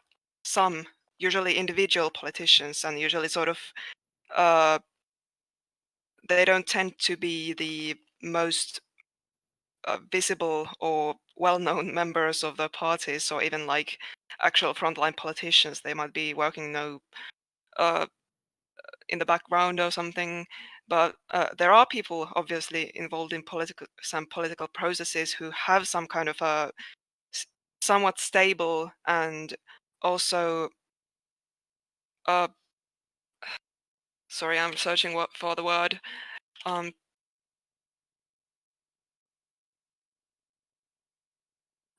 some, usually individual politicians, and usually sort of they don't tend to be the most visible or well-known members of the parties, or even like actual frontline politicians. They might be working in the background or something, but there are people obviously involved in some political processes who have some kind of a somewhat stable and also sorry, I'm searching for the word.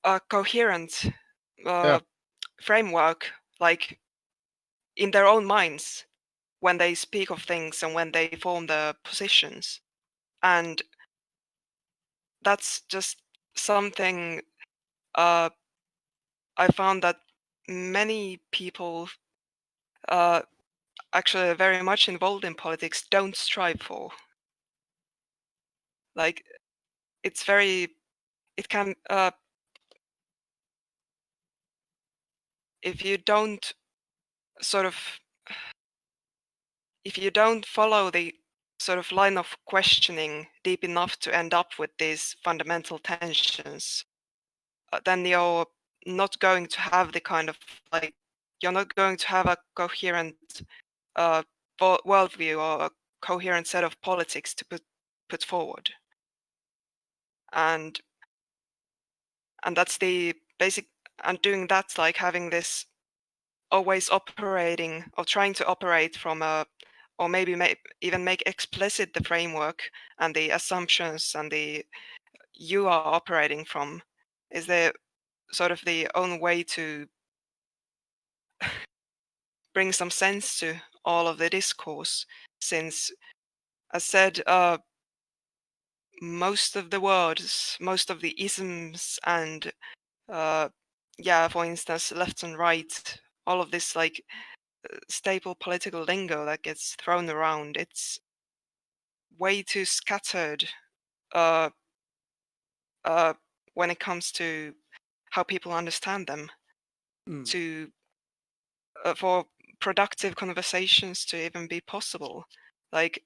A coherent framework, like in their own minds, when they speak of things and when they form their positions. And that's just something I found that many people actually very much involved in politics don't strive for. Like, it can, if you don't follow the sort of line of questioning deep enough to end up with these fundamental tensions, then you're not going to have the kind of you're not going to have a coherent worldview or a coherent set of politics to put forward. And that's the basic, and doing that, like having this always operating or trying to operate from or maybe even make explicit the framework and the assumptions and the you are operating from, is the sort of the only way to bring some sense to all of the discourse, since, as said, most of the words, most of the isms and for instance, left and right, all of this like staple political lingo that gets thrown around, it's way too scattered when it comes to how people understand them to for productive conversations to even be possible. Like,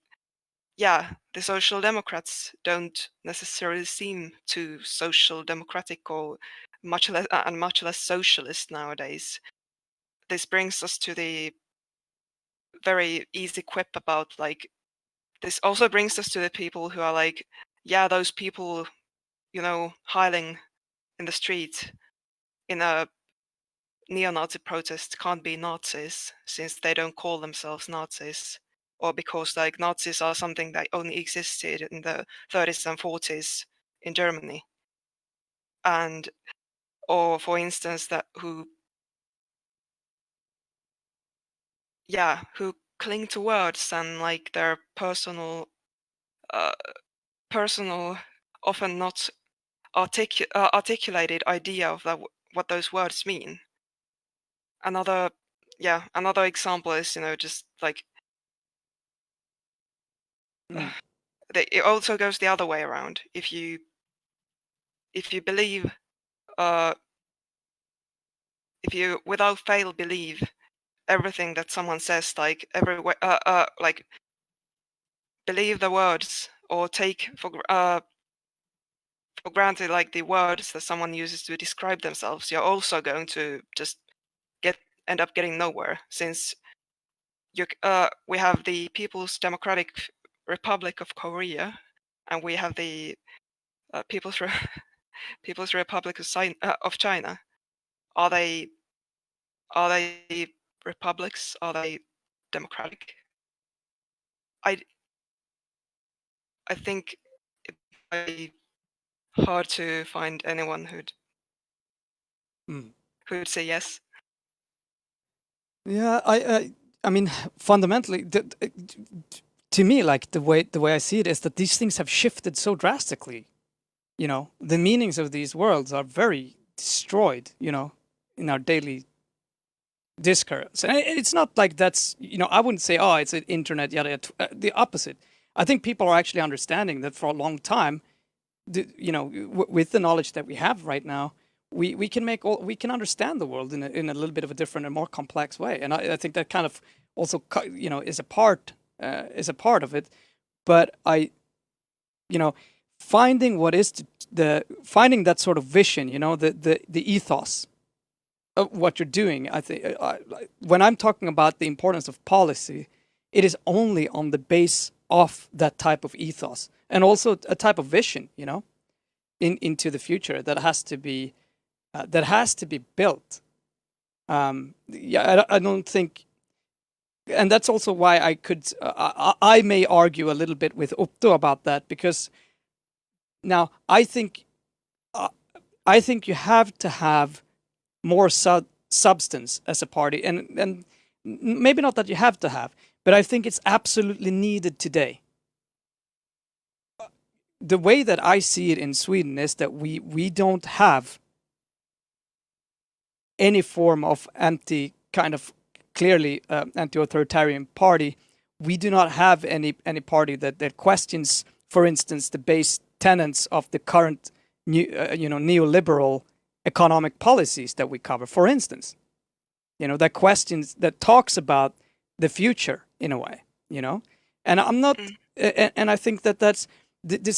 the Social Democrats don't necessarily seem too social democratic or much less socialist nowadays. This brings us to the very easy quip about like, this also brings us to the people who are like, those people, howling in the street in a neo-Nazi protest can't be Nazis since they don't call themselves Nazis, or because like Nazis are something that only existed in the 30s and 40s in Germany, and or for instance that who cling to words and like their personal often not articulated idea of what those words mean. Another example is just like it also goes the other way around. If you believe if you without fail believe everything that someone says, like like believe the words or take for granted like the words that someone uses to describe themselves, you're also going to just end up getting nowhere, since we have the People's Democratic Republic of Korea, and we have the People's Republic of China. Are they republics? Are they democratic? I think it might be hard to find anyone who'd say yes. Yeah, I mean, fundamentally, to me, like the way I see it is that these things have shifted so drastically. The meanings of these worlds are very destroyed. In our daily discourse, and it's not like that's I wouldn't say it's an internet yada. The opposite. I think people are actually understanding that for a long time, with the knowledge that we have right now, we can understand the world in a little bit of a different and more complex way, and I think that kind of also is a part of it. but finding what is finding that sort of vision, the ethos of what you're doing. I think when I'm talking about the importance of policy, it is only on the base of that type of ethos and also a type of vision, into the future that has to be built. I don't think, and that's also why I may argue a little bit with Otto about that, because now I think you have to have more substance as a party, and maybe not that you have to have, but I think it's absolutely needed today. The way that I see it in Sweden is that we don't have any form of clearly anti-authoritarian party. We do not have any party that questions, for instance, the base tenets of the current neoliberal economic policies that we cover, for instance. That talks about the future in a way, and I'm not, and I think there's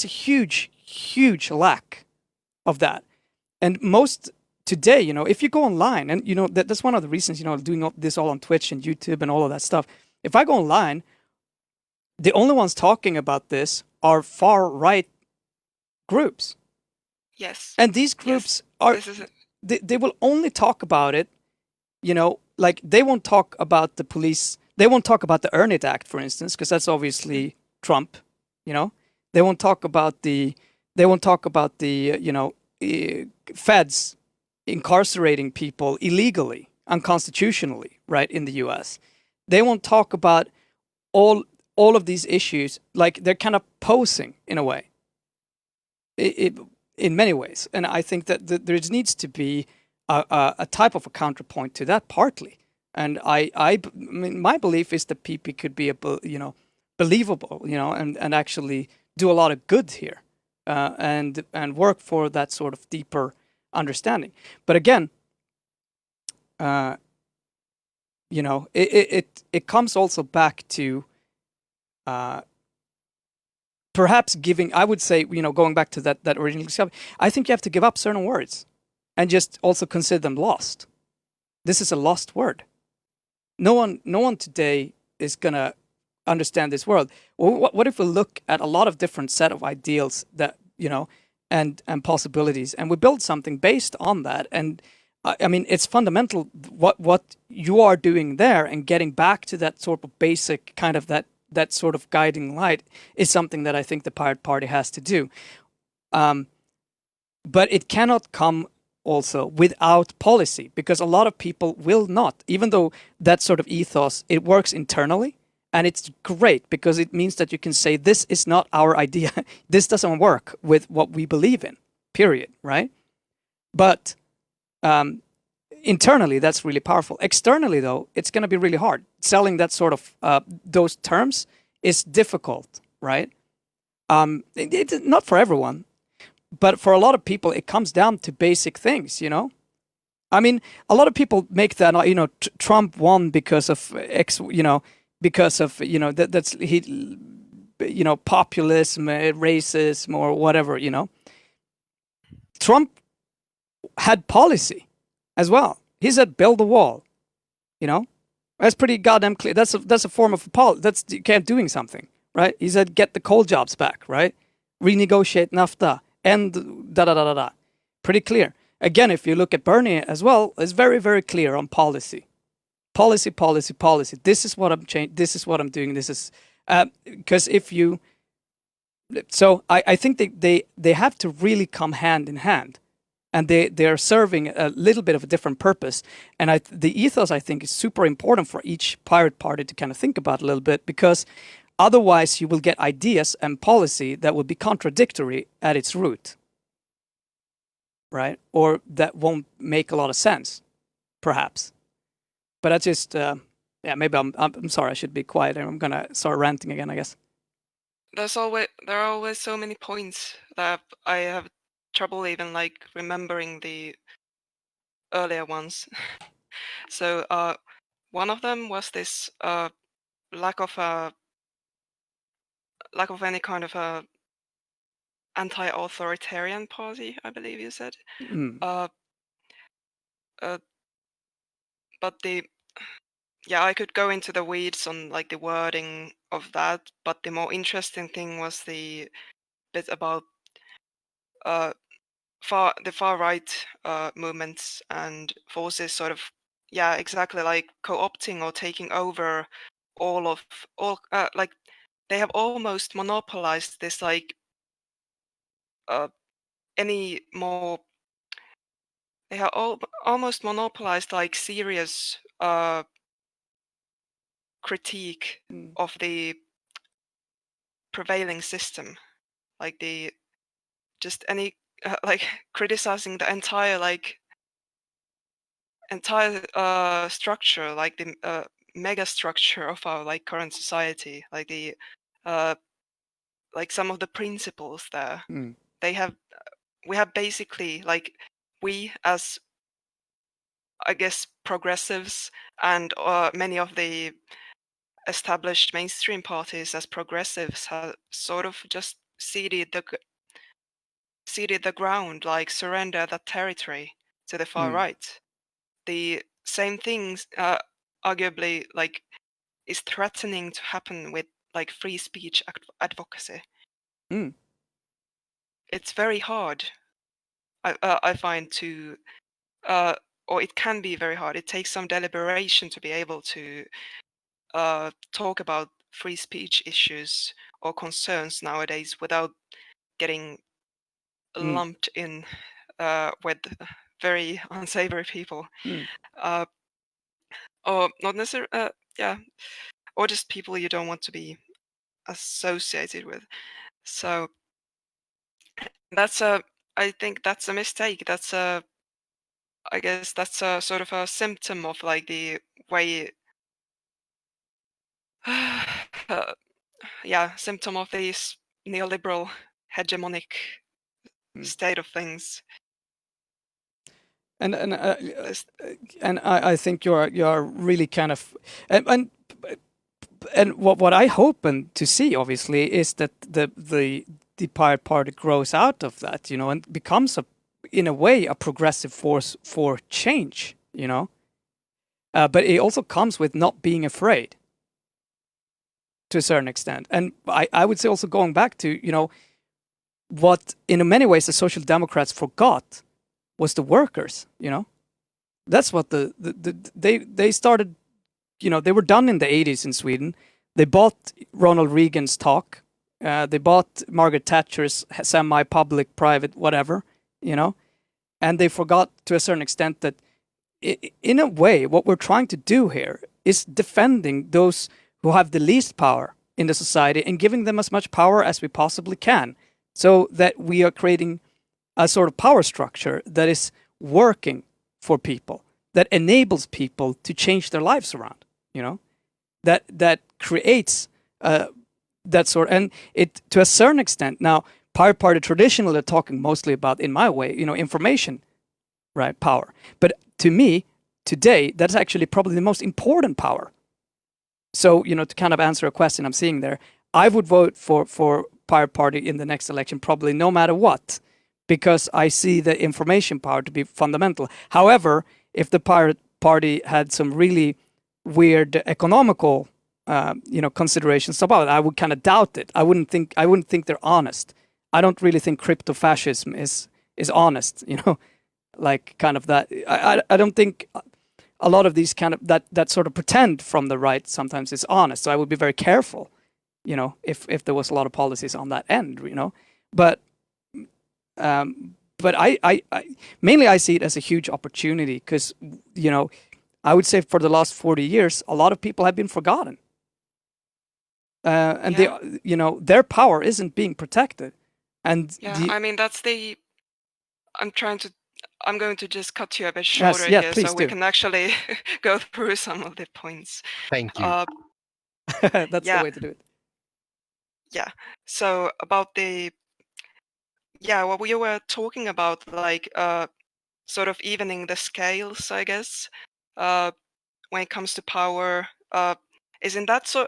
a huge lack of that. And most today, if you go online, and that's one of the reasons, doing this all on Twitch and YouTube and all of that stuff. If I go online, the only ones talking about this are far right groups. Yes. And these groups are, they will only talk about it, like they won't talk about the police. They won't talk about the Earn It Act, for instance, because that's obviously Trump. They won't talk about the feds incarcerating people illegally, unconstitutionally, right, in the U.S. They won't talk about all of these issues. Like, they're kind of posing in a way, in many ways. And I think that there needs to be a type of a counterpoint to that, partly. And I mean, my belief is that PP could be believable, and actually do a lot of good here, and work for that sort of deeper understanding. But again, it comes also back to perhaps giving, I would say, going back to that original discovery, I think you have to give up certain words and just also consider them lost. This is a lost word. No one today is gonna understand this world. What if we look at a lot of different set of ideals that, and possibilities, and we build something based on that? And I mean, it's fundamental what you are doing there, and getting back to that sort of basic kind of that sort of guiding light is something that I think the Pirate Party has to do. But it cannot come also without policy, because a lot of people will not, even though that sort of ethos, it works internally, and it's great because it means that you can say, this is not our idea. This doesn't work with what we believe in, period, right? But internally, that's really powerful. Externally, though, it's going to be really hard. Selling that sort of those terms is difficult, right? It's not for everyone, but for a lot of people, it comes down to basic things, I mean, a lot of people make that, Trump won because of because of, that's he, populism, racism, or whatever, Trump had policy as well. He said, build a wall, That's pretty goddamn clear. That's a form of policy. That's doing something, right? He said, get the coal jobs back, right? Renegotiate NAFTA, and da-da-da-da-da. Pretty clear. Again, if you look at Bernie as well, it's very, very clear on policy. Policy. This is what I'm changing. This is what I'm doing. This is because so I think they have to really come hand in hand, and they are serving a little bit of a different purpose. And the ethos, I think, is super important for each pirate party to kind of think about a little bit, because otherwise you will get ideas and policy that will be contradictory at its root, right? Or that won't make a lot of sense, perhaps. But I just, maybe I'm sorry, I should be quiet. I'm gonna start ranting again, I guess. There are always so many points that I have trouble even like remembering the earlier ones. So one of them was this lack of lack of any kind of a anti-authoritarian party, I believe you said. But I could go into the weeds on like the wording of that, but the more interesting thing was the bit about the far right movements and forces sort of exactly like co-opting or taking over all like they have almost monopolized this like any more they have almost monopolized like serious critique of the prevailing system, like the just any like criticizing the entire structure, like the mega structure of our like current society, like the like some of the principles there. We have basically like we as I guess progressives and many of the established mainstream parties as progressives have sort of just ceded the ground, like surrender that territory to the far right. The same things arguably like is threatening to happen with like free speech advocacy. It's very hard, I find, to or it can be very hard. It takes some deliberation to be able to talk about free speech issues or concerns nowadays without getting lumped in with very unsavory people, or not necessarily, or just people you don't want to be associated with. So I think that's a mistake. I guess that's a sort of a symptom of like the way, symptom of this neoliberal hegemonic state of things. And I think you're really kind of and what I hope and to see obviously is that the Pirate Party grows out of that, and becomes in a way a progressive force for change, but it also comes with not being afraid to a certain extent. And I would say also going back to, what in many ways the Social Democrats forgot was the workers, That's what they started, they were done in the 80s in Sweden. They bought Ronald Reagan's talk. They bought Margaret Thatcher's semi-public, private, whatever, and they forgot to a certain extent that in a way, what we're trying to do here is defending those who have the least power in the society and giving them as much power as we possibly can, so that we are creating a sort of power structure that is working for people, that enables people to change their lives around, that creates that sort, and it to a certain extent. Now, Pirate Party traditionally are talking mostly about, in my way, information, right, power. But to me, today, that's actually probably the most important power. So, to kind of answer a question I'm seeing there, I would vote for Pirate Party in the next election, probably no matter what, because I see the information power to be fundamental. However, if the Pirate Party had some really weird economical, considerations about it, I would kind of doubt it. I wouldn't think they're honest. I don't really think crypto fascism is honest. Like kind of that. I don't think a lot of these kind of that sort of pretend from the right sometimes is honest. So I would be very careful, if there was a lot of policies on that end, But I mainly I see it as a huge opportunity because, I would say for the last 40 years, a lot of people have been forgotten. And their power isn't being protected. And I mean, I'm going to just cut you a bit shorter here, so we can actually go through some of the points. Thank you. That's the way to do it. Yeah. So about what we were talking about, like sort of evening the scales, I guess, when it comes to power, isn't that so?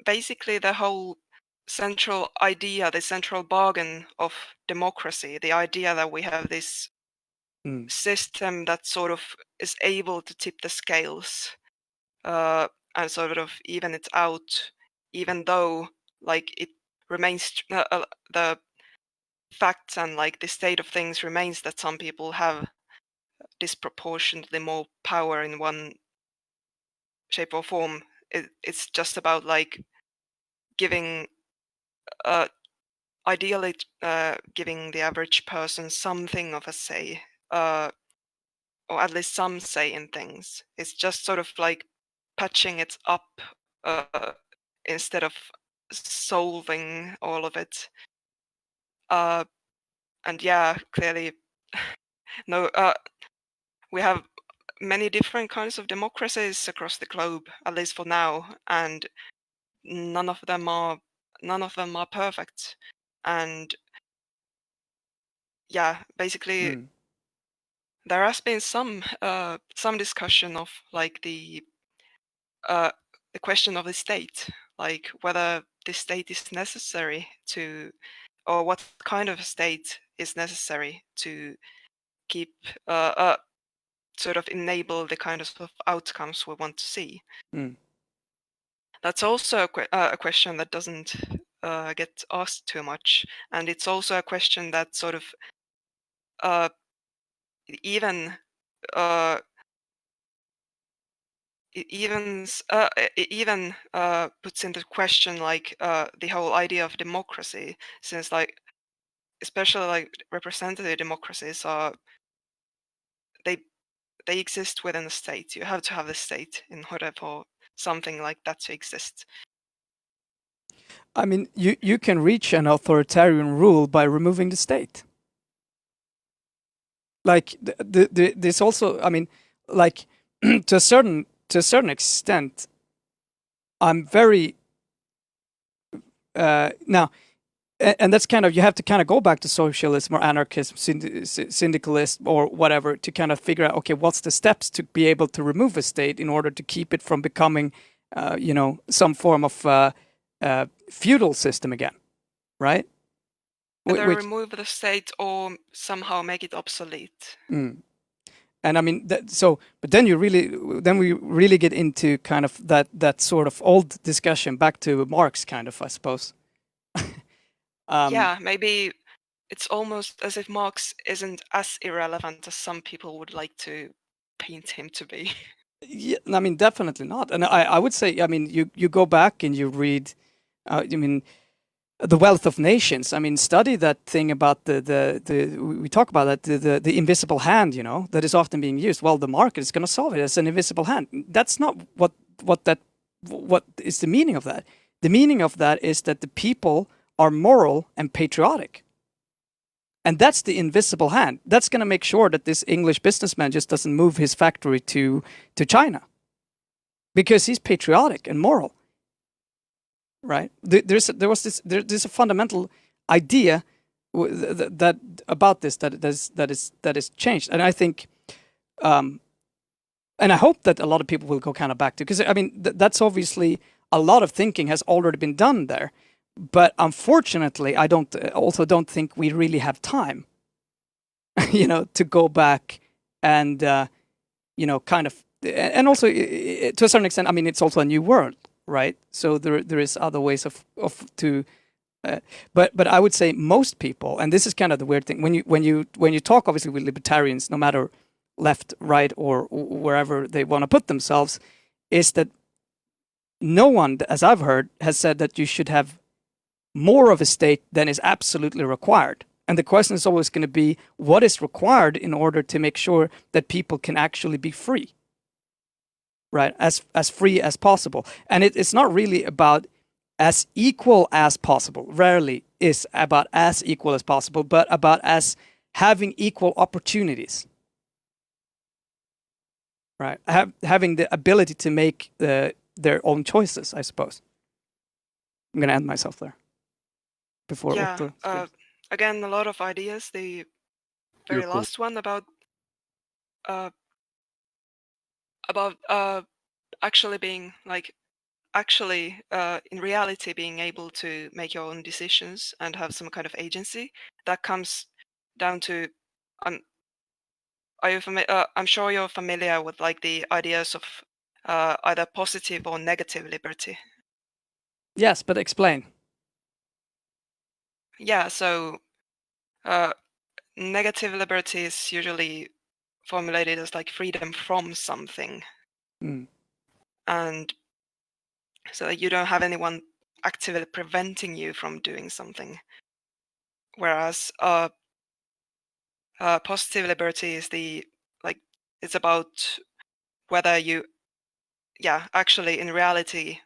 Basically, the whole central idea, the central bargain of democracy, the idea that we have this system that sort of is able to tip the scales and sort of even it out, even though like it remains the facts and like the state of things remains that some people have disproportionately more power in one shape or form. It's just about like giving ideally giving the average person something of a say, or at least some say in things. It's just sort of like patching it up instead of solving all of it. And yeah, clearly, no. We have many different kinds of democracies across the globe, at least for now, and none of them are perfect. And yeah, basically, there has been some discussion of like the question of the state, like whether the state is necessary to, or what kind of a state is necessary to keep sort of enable the kind of outcomes we want to see. That's also a question that doesn't get asked too much, and it's also a question that sort of even puts into question like the whole idea of democracy, since like especially like representative democracies are they exist within the state. You have to have the state in order for something like that to exist. I mean, you can reach an authoritarian rule by removing the state. Like this also, I mean, like to a certain extent, I'm very now, and that's kind of, you have to kind of go back to socialism or anarchism, syndicalism or whatever to kind of figure out, okay, what's the steps to be able to remove a state in order to keep it from becoming, some form of feudal system again, right? Either remove the state or somehow make it obsolete. And I mean, but then we really get into kind of that sort of old discussion back to Marx, kind of, I suppose. Yeah, maybe it's almost as if Marx isn't as irrelevant as some people would like to paint him to be. Yeah, I mean, definitely not. And I would say, I mean, you go back and you read, I mean, The Wealth of Nations. I mean, study that thing about we talk about that, the invisible hand, that is often being used. Well, the market is going to solve it as an invisible hand. That's not what is the meaning of that. The meaning of that is that the people are moral and patriotic. And that's the invisible hand. That's going to make sure that this English businessman just doesn't move his factory to China, because he's patriotic and moral, right? There's a fundamental idea that about this that is changed, and I think, and I hope that a lot of people will go kind of back to, because I mean that's obviously a lot of thinking has already been done there. But unfortunately, I don't think we really have time, to go back and, kind of, and also to a certain extent, I mean, it's also a new world, right? So there is other ways but I would say most people, and this is kind of the weird thing, when you talk obviously with libertarians, no matter left, right, or wherever they want to put themselves, is that no one, as I've heard, has said that you should have more of a state than is absolutely required. And the question is always going to be, what is required in order to make sure that people can actually be free, right? As free as possible. And it's not really about as equal as possible. Rarely is about as equal as possible, but about as having equal opportunities, right? Having the ability to make their own choices, I suppose. I'm going to end myself there. Before again, a lot of ideas. The very last one about actually being like actually, in reality, being able to make your own decisions and have some kind of agency, that comes down to, I'm sure you're familiar with like the ideas of either positive or negative liberty. Yes, but explain. Yeah, so negative liberty is usually formulated as like freedom from something. And so that you don't have anyone actively preventing you from doing something. Whereas positive liberty is it's about whether you, actually in reality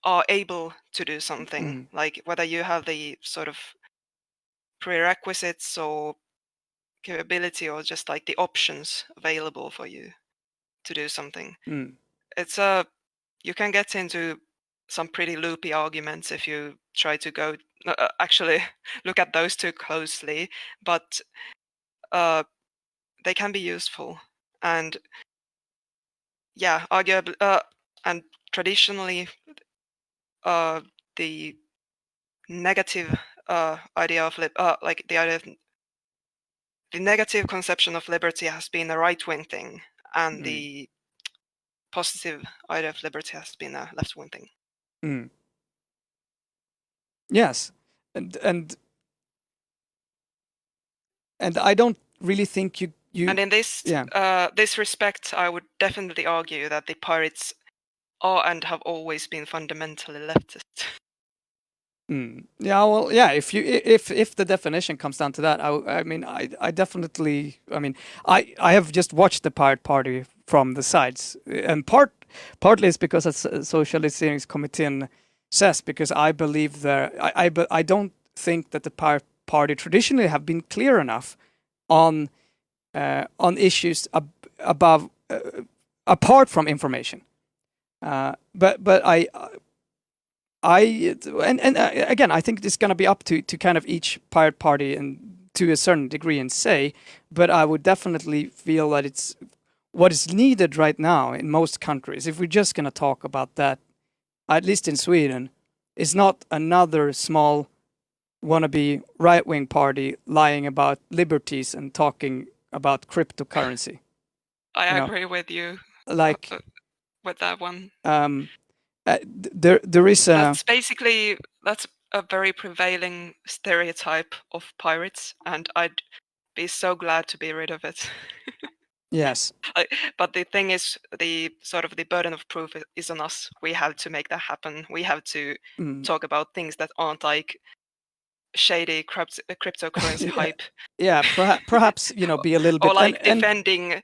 are able to do something, like whether you have the sort of prerequisites or capability or just like the options available for you to do something. It's you can get into some pretty loopy arguments if you try to go actually look at those too closely, but they can be useful. And arguably and traditionally the negative idea of the negative conception of liberty has been a right-wing thing, and the positive idea of liberty has been a left-wing thing. Yes, and I don't really think you. And in this this respect, I would definitely argue that the pirates are and have always been fundamentally leftist. Yeah, well, yeah. If the definition comes down to that, I definitely. I have just watched the Pirate Party from the sides, and partly it's because as Socialiseringskommittén says, because I believe I don't think that the Pirate Party traditionally have been clear enough on issues apart from information. But again, I think it's going to be up to kind of each pirate party and to a certain degree and say, but I would definitely feel that it's what is needed right now in most countries. If we're just going to talk about that, at least in Sweden, is not another small wannabe right-wing party lying about liberties and talking about cryptocurrency. I agree with you. Like with that one. There is that's a very prevailing stereotype of pirates, and I'd be so glad to be rid of it. Yes. But the thing is, the burden of proof is on us. We have to make that happen. We have to talk about things that aren't like shady cryptocurrency hype. Yeah, perhaps be a little bit or like defending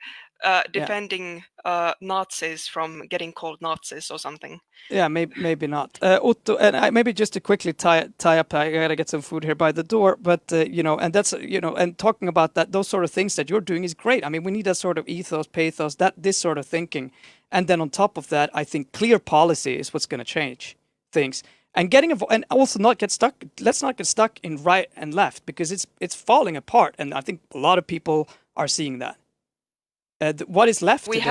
Nazis from getting called Nazis or something. Yeah, maybe not. Otto, and maybe just to quickly tie up, I gotta get some food here by the door. But and that's and talking about that, those sort of things that you're doing is great. I mean, we need that sort of ethos, pathos, this sort of thinking, and then on top of that, I think clear policy is what's going to change things. And and also not get stuck. Let's not get stuck in right and left, because it's falling apart, and I think a lot of people are seeing that. What is left today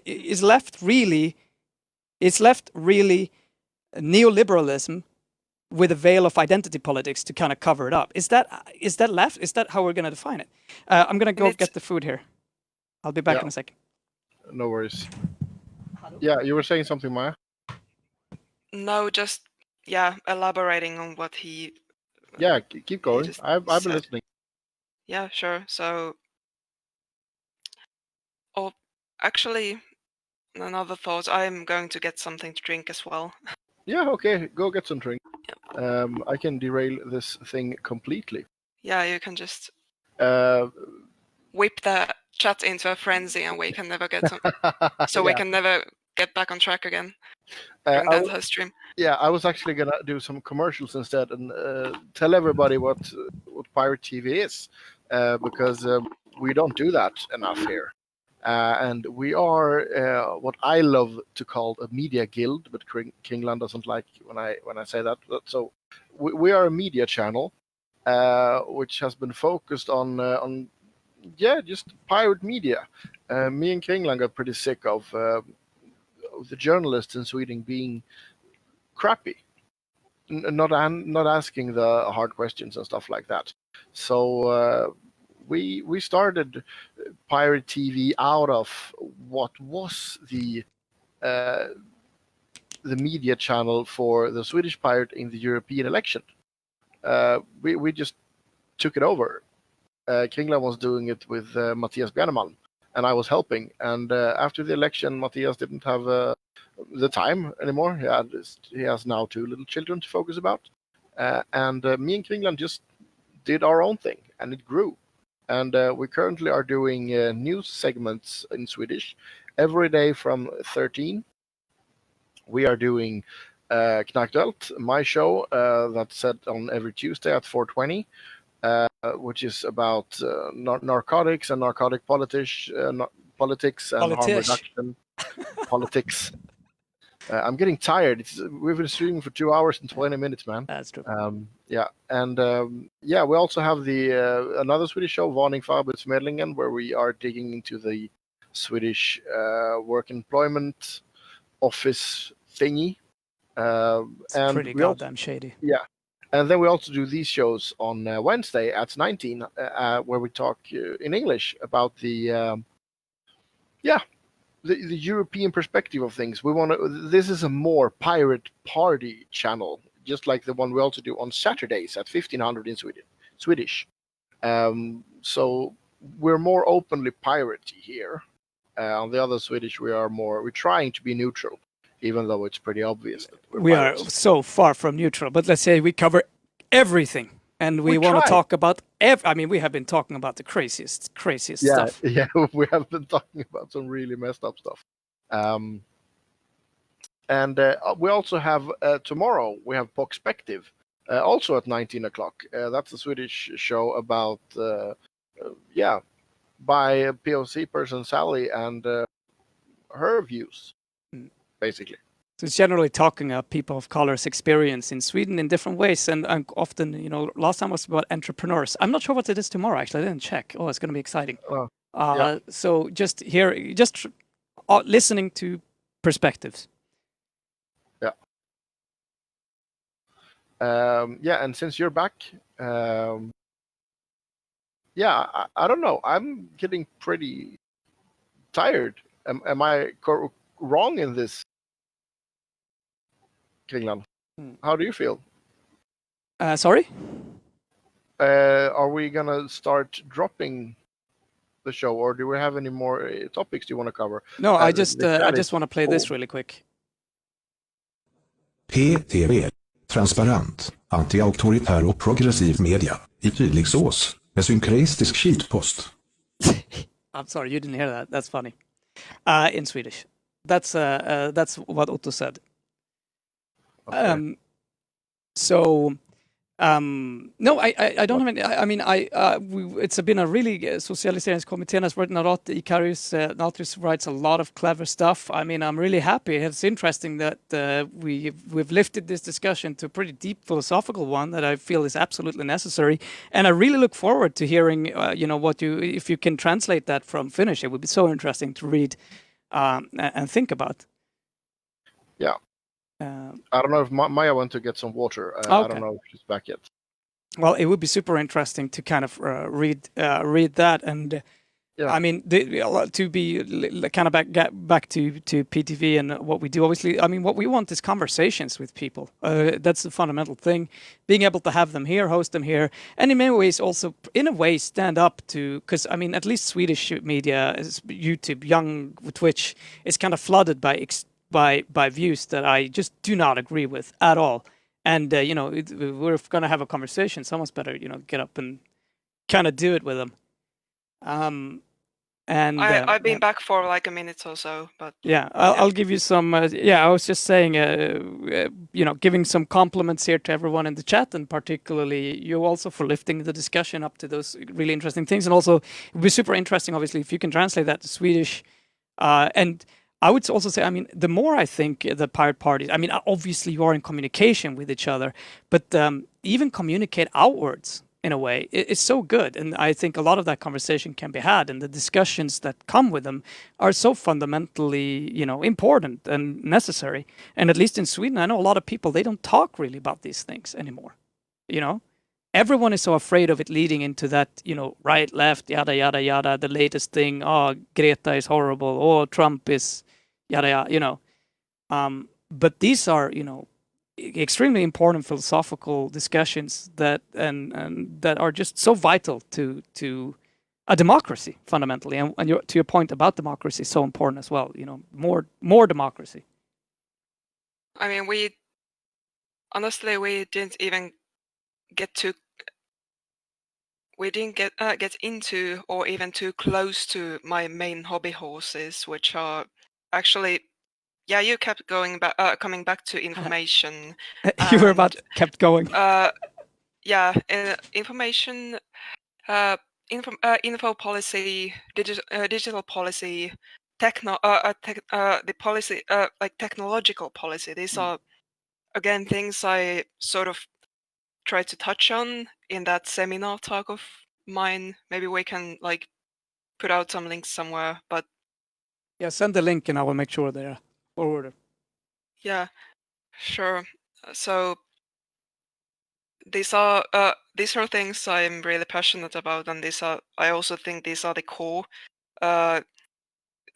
is left really. It's left really neoliberalism with a veil of identity politics to kind of cover it up. Is that left? Is that how we're going to define it? I'm going to go get the food here. I'll be back in a second. No worries. Yeah, you were saying something, Maya? No, just elaborating on what he. Yeah, keep going. I've been listening. Yeah, sure. So, actually. Another thought, I'm going to get something to drink as well. Yeah, okay, go get some drink. Yep. I can derail this thing completely. Yeah, you can just whip the chat into a frenzy and we can never get some... we can never get back on track again during the entire stream. Yeah, I was actually going to do some commercials instead and tell everybody what Pirat-TV is, because we don't do that enough here. And we are what I love to call a media guild, but Kingland doesn't like when I say that. So we are a media channel, which has been focused on just pirate media. Me and Kingland got pretty sick of the journalists in Sweden being crappy, not asking the hard questions and stuff like that. So we started Pirate TV out of what was the media channel for the Swedish pirate in the European election. We just took it over. Kringlan was doing it with Matthias Bjernemalm, and I was helping. And after the election, Matthias didn't have the time anymore. He has now 2 little children to focus about. And me and Kringlan just did our own thing, and it grew. And we currently are doing news segments in Swedish every day from 13. We are doing Knaktuelt, my show, that's set on every Tuesday at 4:20. Which is about narcotics and narcotic politics and harm reduction. Politics. I'm getting tired. We've been streaming for 2 hours and 20 minutes, man. That's true. Yeah, and we also have the another Swedish show, Varning för arbetsförmedlingen, where we are digging into the Swedish work employment office thingy. It's and pretty goddamn shady. Yeah. And then we also do these shows on Wednesday at 19, where we talk in English about the European perspective of things. This is a more pirate party channel, just like the one we also do on Saturdays at 1500 in Swedish. So we're more openly piratey here. On the other Swedish, we're trying to be neutral, even though it's pretty obvious that we are so far from neutral. But let's say we cover everything, and we want to talk about we have been talking about the craziest stuff. Yeah, we have been talking about some really messed up stuff. And we also have tomorrow we have Perspective, also at 19 o'clock. That's a Swedish show about by a POC person, Sally, and her views, basically. So it's generally talking about people of color's experience in Sweden in different ways, and often, last time was about entrepreneurs. I'm not sure what it is tomorrow, actually. I didn't check. Oh, it's going to be exciting. So just listening to perspectives. Yeah. And since you're back, I don't know. I'm getting pretty tired. Am I wrong in this? Kringlan, how do you feel? Sorry? Are we gonna start dropping the show, or do we have any more topics you want to cover? No, I just want to play this really quick. PTV, transparent, anti-auktoritär och progressiv media i tydlig sås med synkreistisk skitpost. I'm sorry, you didn't hear that. That's funny. In Swedish. That's what Otto said. Okay. No, I don't have any. It's been a really Socialiseringskommittén has written a lot. Ikarius Natrius writes a lot of clever stuff. I'm really happy. It's interesting that we've lifted this discussion to a pretty deep philosophical one that I feel is absolutely necessary. And I really look forward to hearing, if you can translate that from Finnish. It would be so interesting to read and think about. Yeah. I don't know if Maya went to get some water. Okay. I don't know if she's back yet. Well, it would be super interesting to kind of read that, and to be kind of back to PTV and what we do. Obviously, what we want is conversations with people. That's the fundamental thing. Being able to have them here, host them here, and in many ways also, in a way, stand up to, because at least Swedish media, YouTube, young Twitch, is kind of flooded by views that I just do not agree with at all. And, we're going to have a conversation. Someone's better, get up and kind of do it with them. And I've been back for like a minute or so, but I'll give you some. I was just saying, giving some compliments here to everyone in the chat, and particularly you also for lifting the discussion up to those really interesting things. And also, it would be super interesting, obviously, if you can translate that to Swedish. And I would also say, the more I think the pirate parties, obviously you are in communication with each other, but even communicate outwards. in a way, is so good. And I think a lot of that conversation can be had, and the discussions that come with them are so fundamentally, important and necessary. And at least in Sweden, I know a lot of people, they don't talk really about these things anymore. Everyone is so afraid of it leading into that, right, left, yada, yada, yada, the latest thing. Oh, Greta is horrible. Oh, Trump is yada, yada, but these are, extremely important philosophical discussions that and that are just so vital to a democracy fundamentally. And to your point about democracy, so important as well. More democracy. I mean, we didn't even get to. We didn't get into or even too close to my main hobby horses, which are actually, yeah, you kept coming back to information. You were about kept going. Yeah, information, info policy, digital policy, the policy, like technological policy. These are again things I sort of try to touch on in that seminar talk of mine. Maybe we can like put out some links somewhere, but yeah, send the link and I will make sure they're forwarded. Yeah, sure. So these are things I'm really passionate about, and I also think these are the core.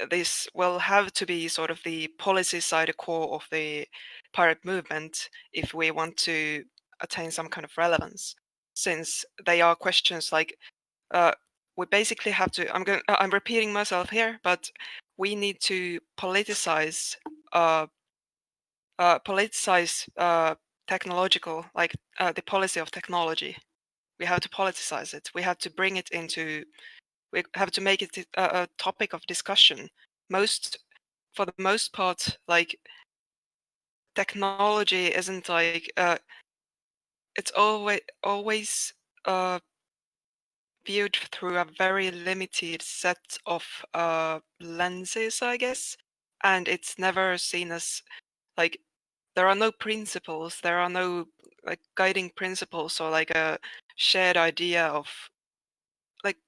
This will have to be sort of the policy side, the core of the pirate movement if we want to attain some kind of relevance, since they are questions like we basically have to. I'm repeating myself here, but we need to politicize technological, like the policy of technology. We have to politicize it. We have to bring it into. We have to make it a topic of discussion. For the most part, like technology isn't like it's always viewed through a very limited set of lenses, I guess, and it's never seen as like there are no principles, there are no like guiding principles or like a shared idea of like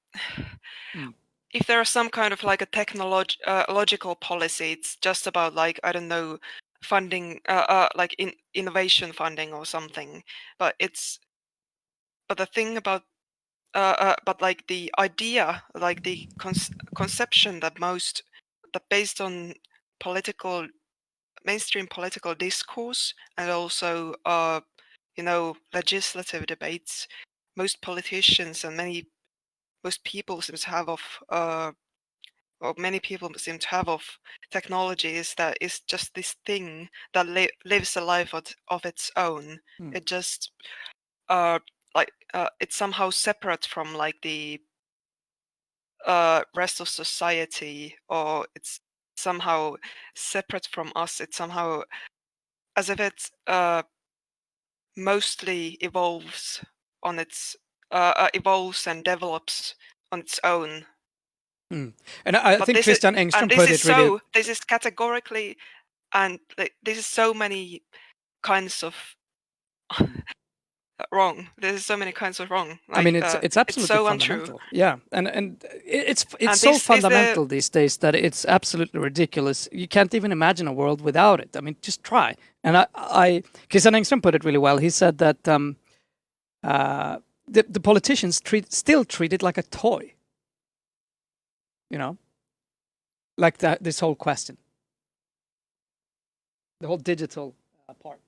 if there is some kind of like a technological policy, it's just about like, I don't know, funding, like innovation funding or something. But the thing about but like the idea, like the conception that based on mainstream political discourse and also legislative debates, most politicians and most people seem to have or many people seem to have of technology is that it's just this thing that lives a life of its own. It just it's somehow separate from like the rest of society, or it's somehow separate from us. It's somehow as if it mostly evolves and develops on its own. And I think Christian Engström put it really. This is categorically, and this is so many kinds of wrong. There's so many kinds of wrong. Like, I mean, it's absolutely so fundamental. Untrue. Yeah, and it's so fundamental these days that it's absolutely ridiculous. You can't even imagine a world without it. I mean, just try. And Christian Engström put it really well. He said that the politicians still treat it like a toy. Like this whole question, the whole digital part.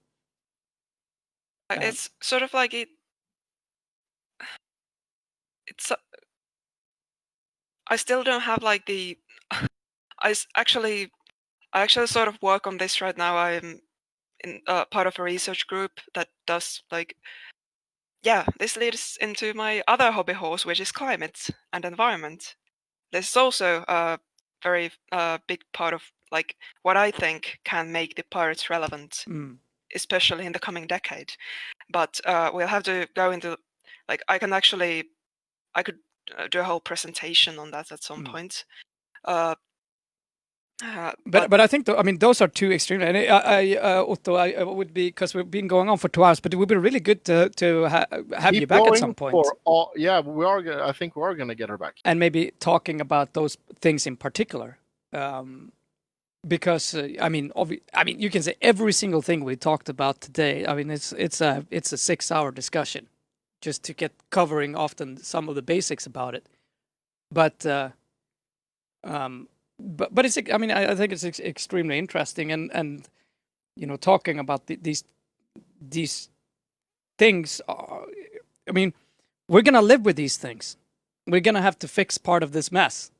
It's sort of like it's. I still don't have like the. I actually sort of work on this right now. I'm in part of a research group that does like. Yeah, this leads into my other hobby horse, which is climate and environment. This is also a very big part of like what I think can make the pirates relevant, especially in the coming decade. But we'll have to go into like I could do a whole presentation on that at some point. But I think those are two extreme. And Otto, I would be, because we've been going on for 2 hours, but it would be really good to have you back at some point. We are. I think we are going to get her back, and maybe talking about those things in particular, because you can say every single thing we talked about today. I mean, it's a 6-hour discussion, just to get covering often some of the basics about it, but it's. I mean, I think it's extremely interesting, and talking about these things. I mean, we're gonna live with these things. We're gonna have to fix part of this mess.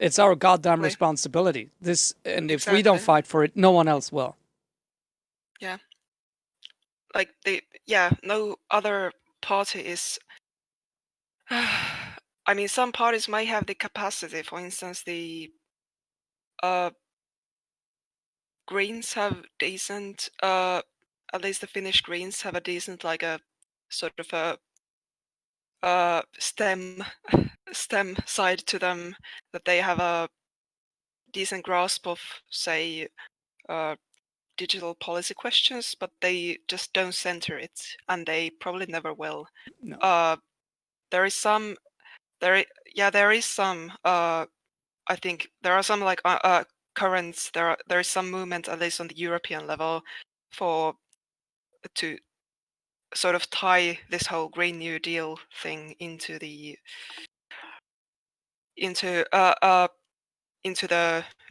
It's our goddamn responsibility. If we don't fight for it, no one else will. Yeah. No other party is. I mean, some parties might have the capacity. For instance, the Greens have decent. At least the Finnish Greens have a decent, like a sort of a STEM side to them, that they have a decent grasp of, say, digital policy questions, but they just don't center it, and they probably never will. No. There is some. I think there are some currents. There is some movement, at least on the European level, to sort of tie this whole Green New Deal thing into the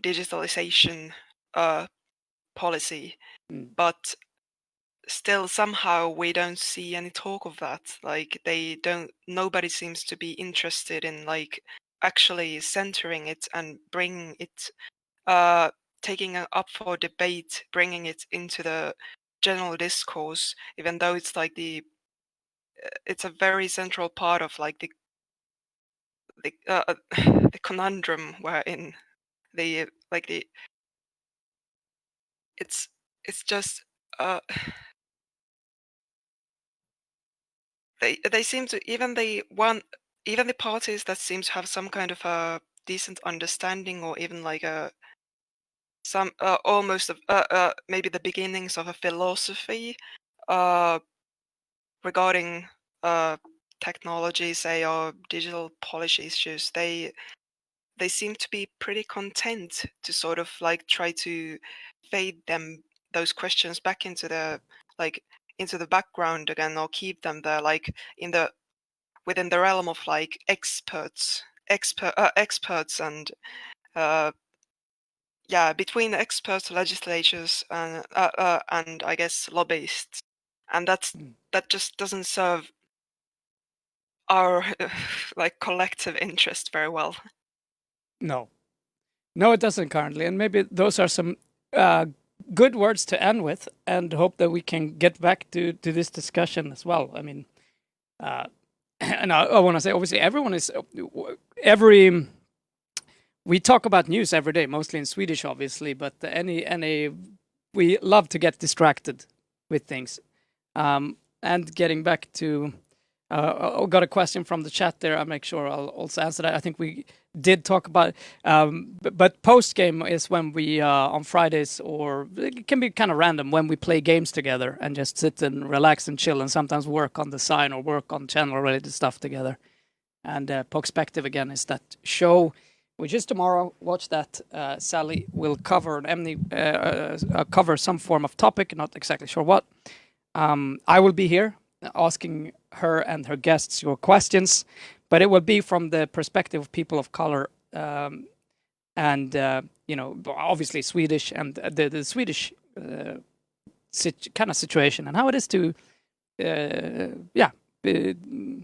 digitalization policy, but still somehow we don't see any talk of that. Like, nobody seems to be interested in like actually centering it and bringing it, taking it up for debate, bringing it into the general discourse, even though it's like it's a very central part of like the conundrum wherein it's just they seem to, even the parties that seem to have some kind of a decent understanding, or even like some almost maybe the beginnings of a philosophy regarding technology, say, or digital policy issues, they seem to be pretty content to sort of like try to fade those questions back into the background again, or keep them there, like within the realm of like experts and between experts, legislatures, and I guess lobbyists, and that just doesn't serve our like collective interest very well. No, it doesn't currently, and maybe those are some good words to end with, and hope that we can get back to this discussion as well. I mean, and I want to say, obviously, we talk about news every day, mostly in Swedish, obviously, but we love to get distracted with things. And getting back to, I got a question from the chat there. I'll make sure I'll also answer that. I think we did talk about, but post game is when we on Fridays, or it can be kind of random, when we play games together and just sit and relax and chill, and sometimes work on design or work on channel related stuff together. And Perspective again is that show, which is tomorrow. Watch that. Sally will cover cover some form of topic, not exactly sure what. I will be here asking her and her guests your questions, but it will be from the perspective of people of color, and obviously Swedish, and the Swedish kind of situation, and how it is to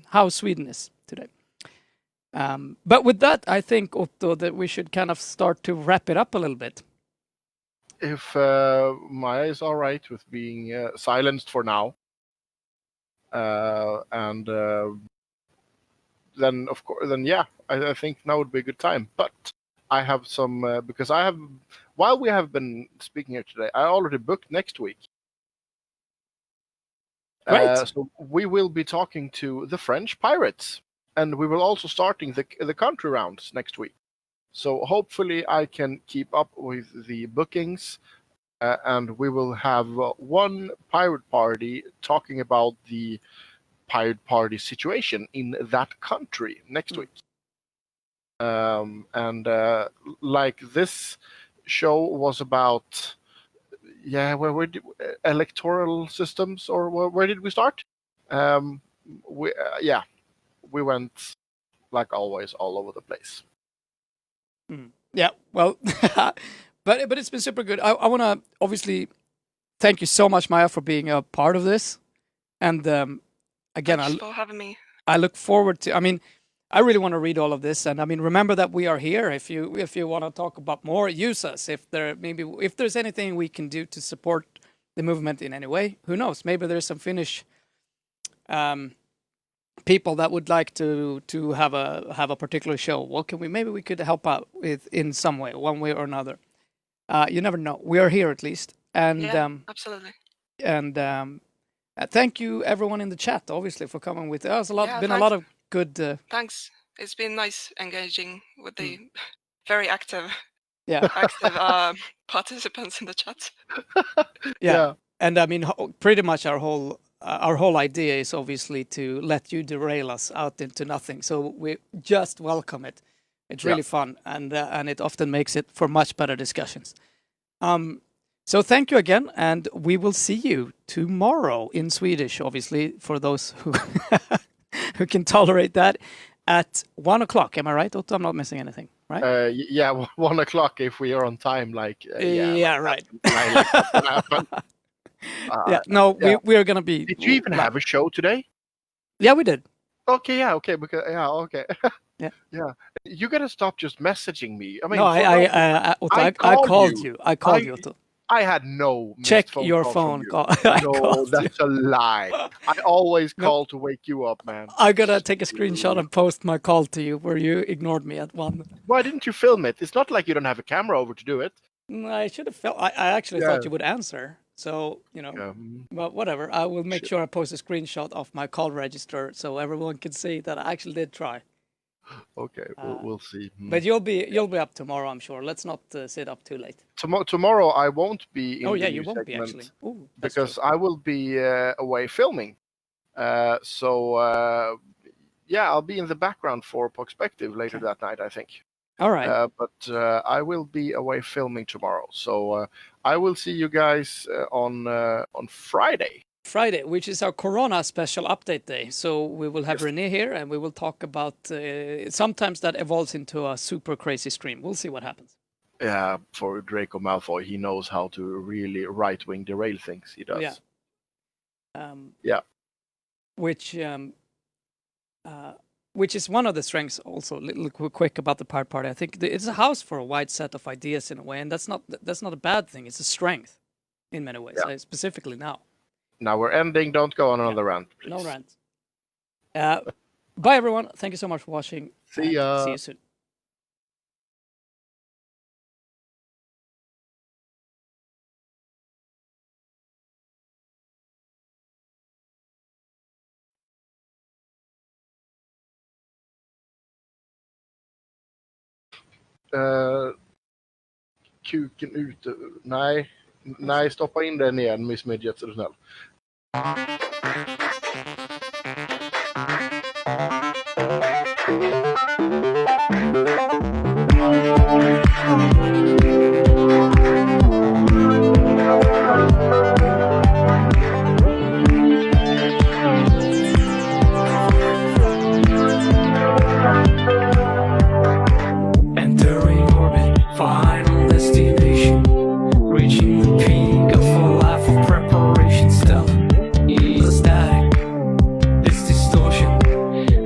how Sweden is today. But with that, I think, Otto, that we should kind of start to wrap it up a little bit. If Maya is all right with being silenced for now, and then of course, I think now would be a good time. But I have some because while we have been speaking here today, I already booked next week. Right. So we will be talking to the French Pirates, and we will also starting the country rounds next week. So hopefully I can keep up with the bookings, and we will have one pirate party talking about the pirate party situation in that country next week. And like this show was about, where did electoral systems, or where did we start? We went, like always, all over the place. Yeah, well, but it's been super good. I want to obviously thank you so much, Maya, for being a part of this. And again, Thanks for having me. I look forward to. I mean, I really want to read all of this, and I mean, remember that we are here. If you want to talk about more, use us. If there's anything we can do to support the movement in any way, who knows? Maybe there's some Finnish people that would like to have a particular show. What can we? Maybe we could help out with in some way, one way or another. You never know. We are here at least, and absolutely. And thank you everyone in the chat, obviously, for coming with us. A lot of good. Thanks. It's been nice engaging with the very active, participants in the chat. Yeah, and I mean, pretty much our whole idea is obviously to let you derail us out into nothing. So we just welcome it. It's really fun, and it often makes it for much better discussions. So thank you again, and we will see you tomorrow in Swedish, obviously, for those who who can tolerate that, at 1 o'clock. Am I right, Otto? I'm not missing anything, right? 1 o'clock if we are on time. Right. We are gonna be. Did you even have a show today? Yeah, we did. Okay, because okay. Yeah. You gotta stop just messaging me. I mean, no, I called you. I called you, Otto. I had no. Check your phone call. No, that's a lie. I always call to wake you up, man. I gotta take a screenshot and post my call to you where you ignored me at 1. Why didn't you film it? It's not like you don't have a camera over to do it. I should have felt. I actually thought you would answer. So but whatever. I will make sure I post a screenshot of my call register so everyone can see that I actually did try. Okay, we'll see. But you'll be up tomorrow, I'm sure. Let's not sit up too late. Tomorrow I won't be in you won't be actually. Ooh, because true. I will be away filming. I'll be in the background for Perspective later that night, I think. All right. But I will be away filming tomorrow. So I will see you guys on Friday. Friday, which is our Corona special update day. So we will have René here, and we will talk about. Sometimes that evolves into a super crazy stream. We'll see what happens. Yeah, for Draco Malfoy, he knows how to really right-wing derail things. He does. Yeah. Which is one of the strengths. Also, a little quick about the Pirate Party. I think it's a house for a wide set of ideas in a way, and that's not a bad thing. It's a strength in many ways, specifically now. Now we're ending. Don't go on another rant, please. No rant. Bye, everyone. Thank you so much for watching. See ya. See you soon. Kuken ute. Nej, stoppa in den igen, Miss Midget, så är du snäll. Entering orbit, final destination. Reaching the peak of a life of preparation. Stealth is static. This distortion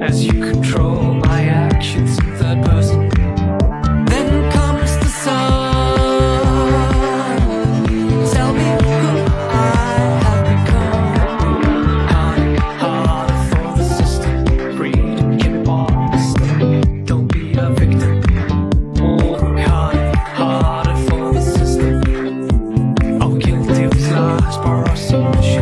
as you control my actions in third person. Then comes the sun. Tell me who I have become. Harder for the system. Freedom can be honest. Don't be a victim. Harder for the system. I'm guilty of these lies, but our submission.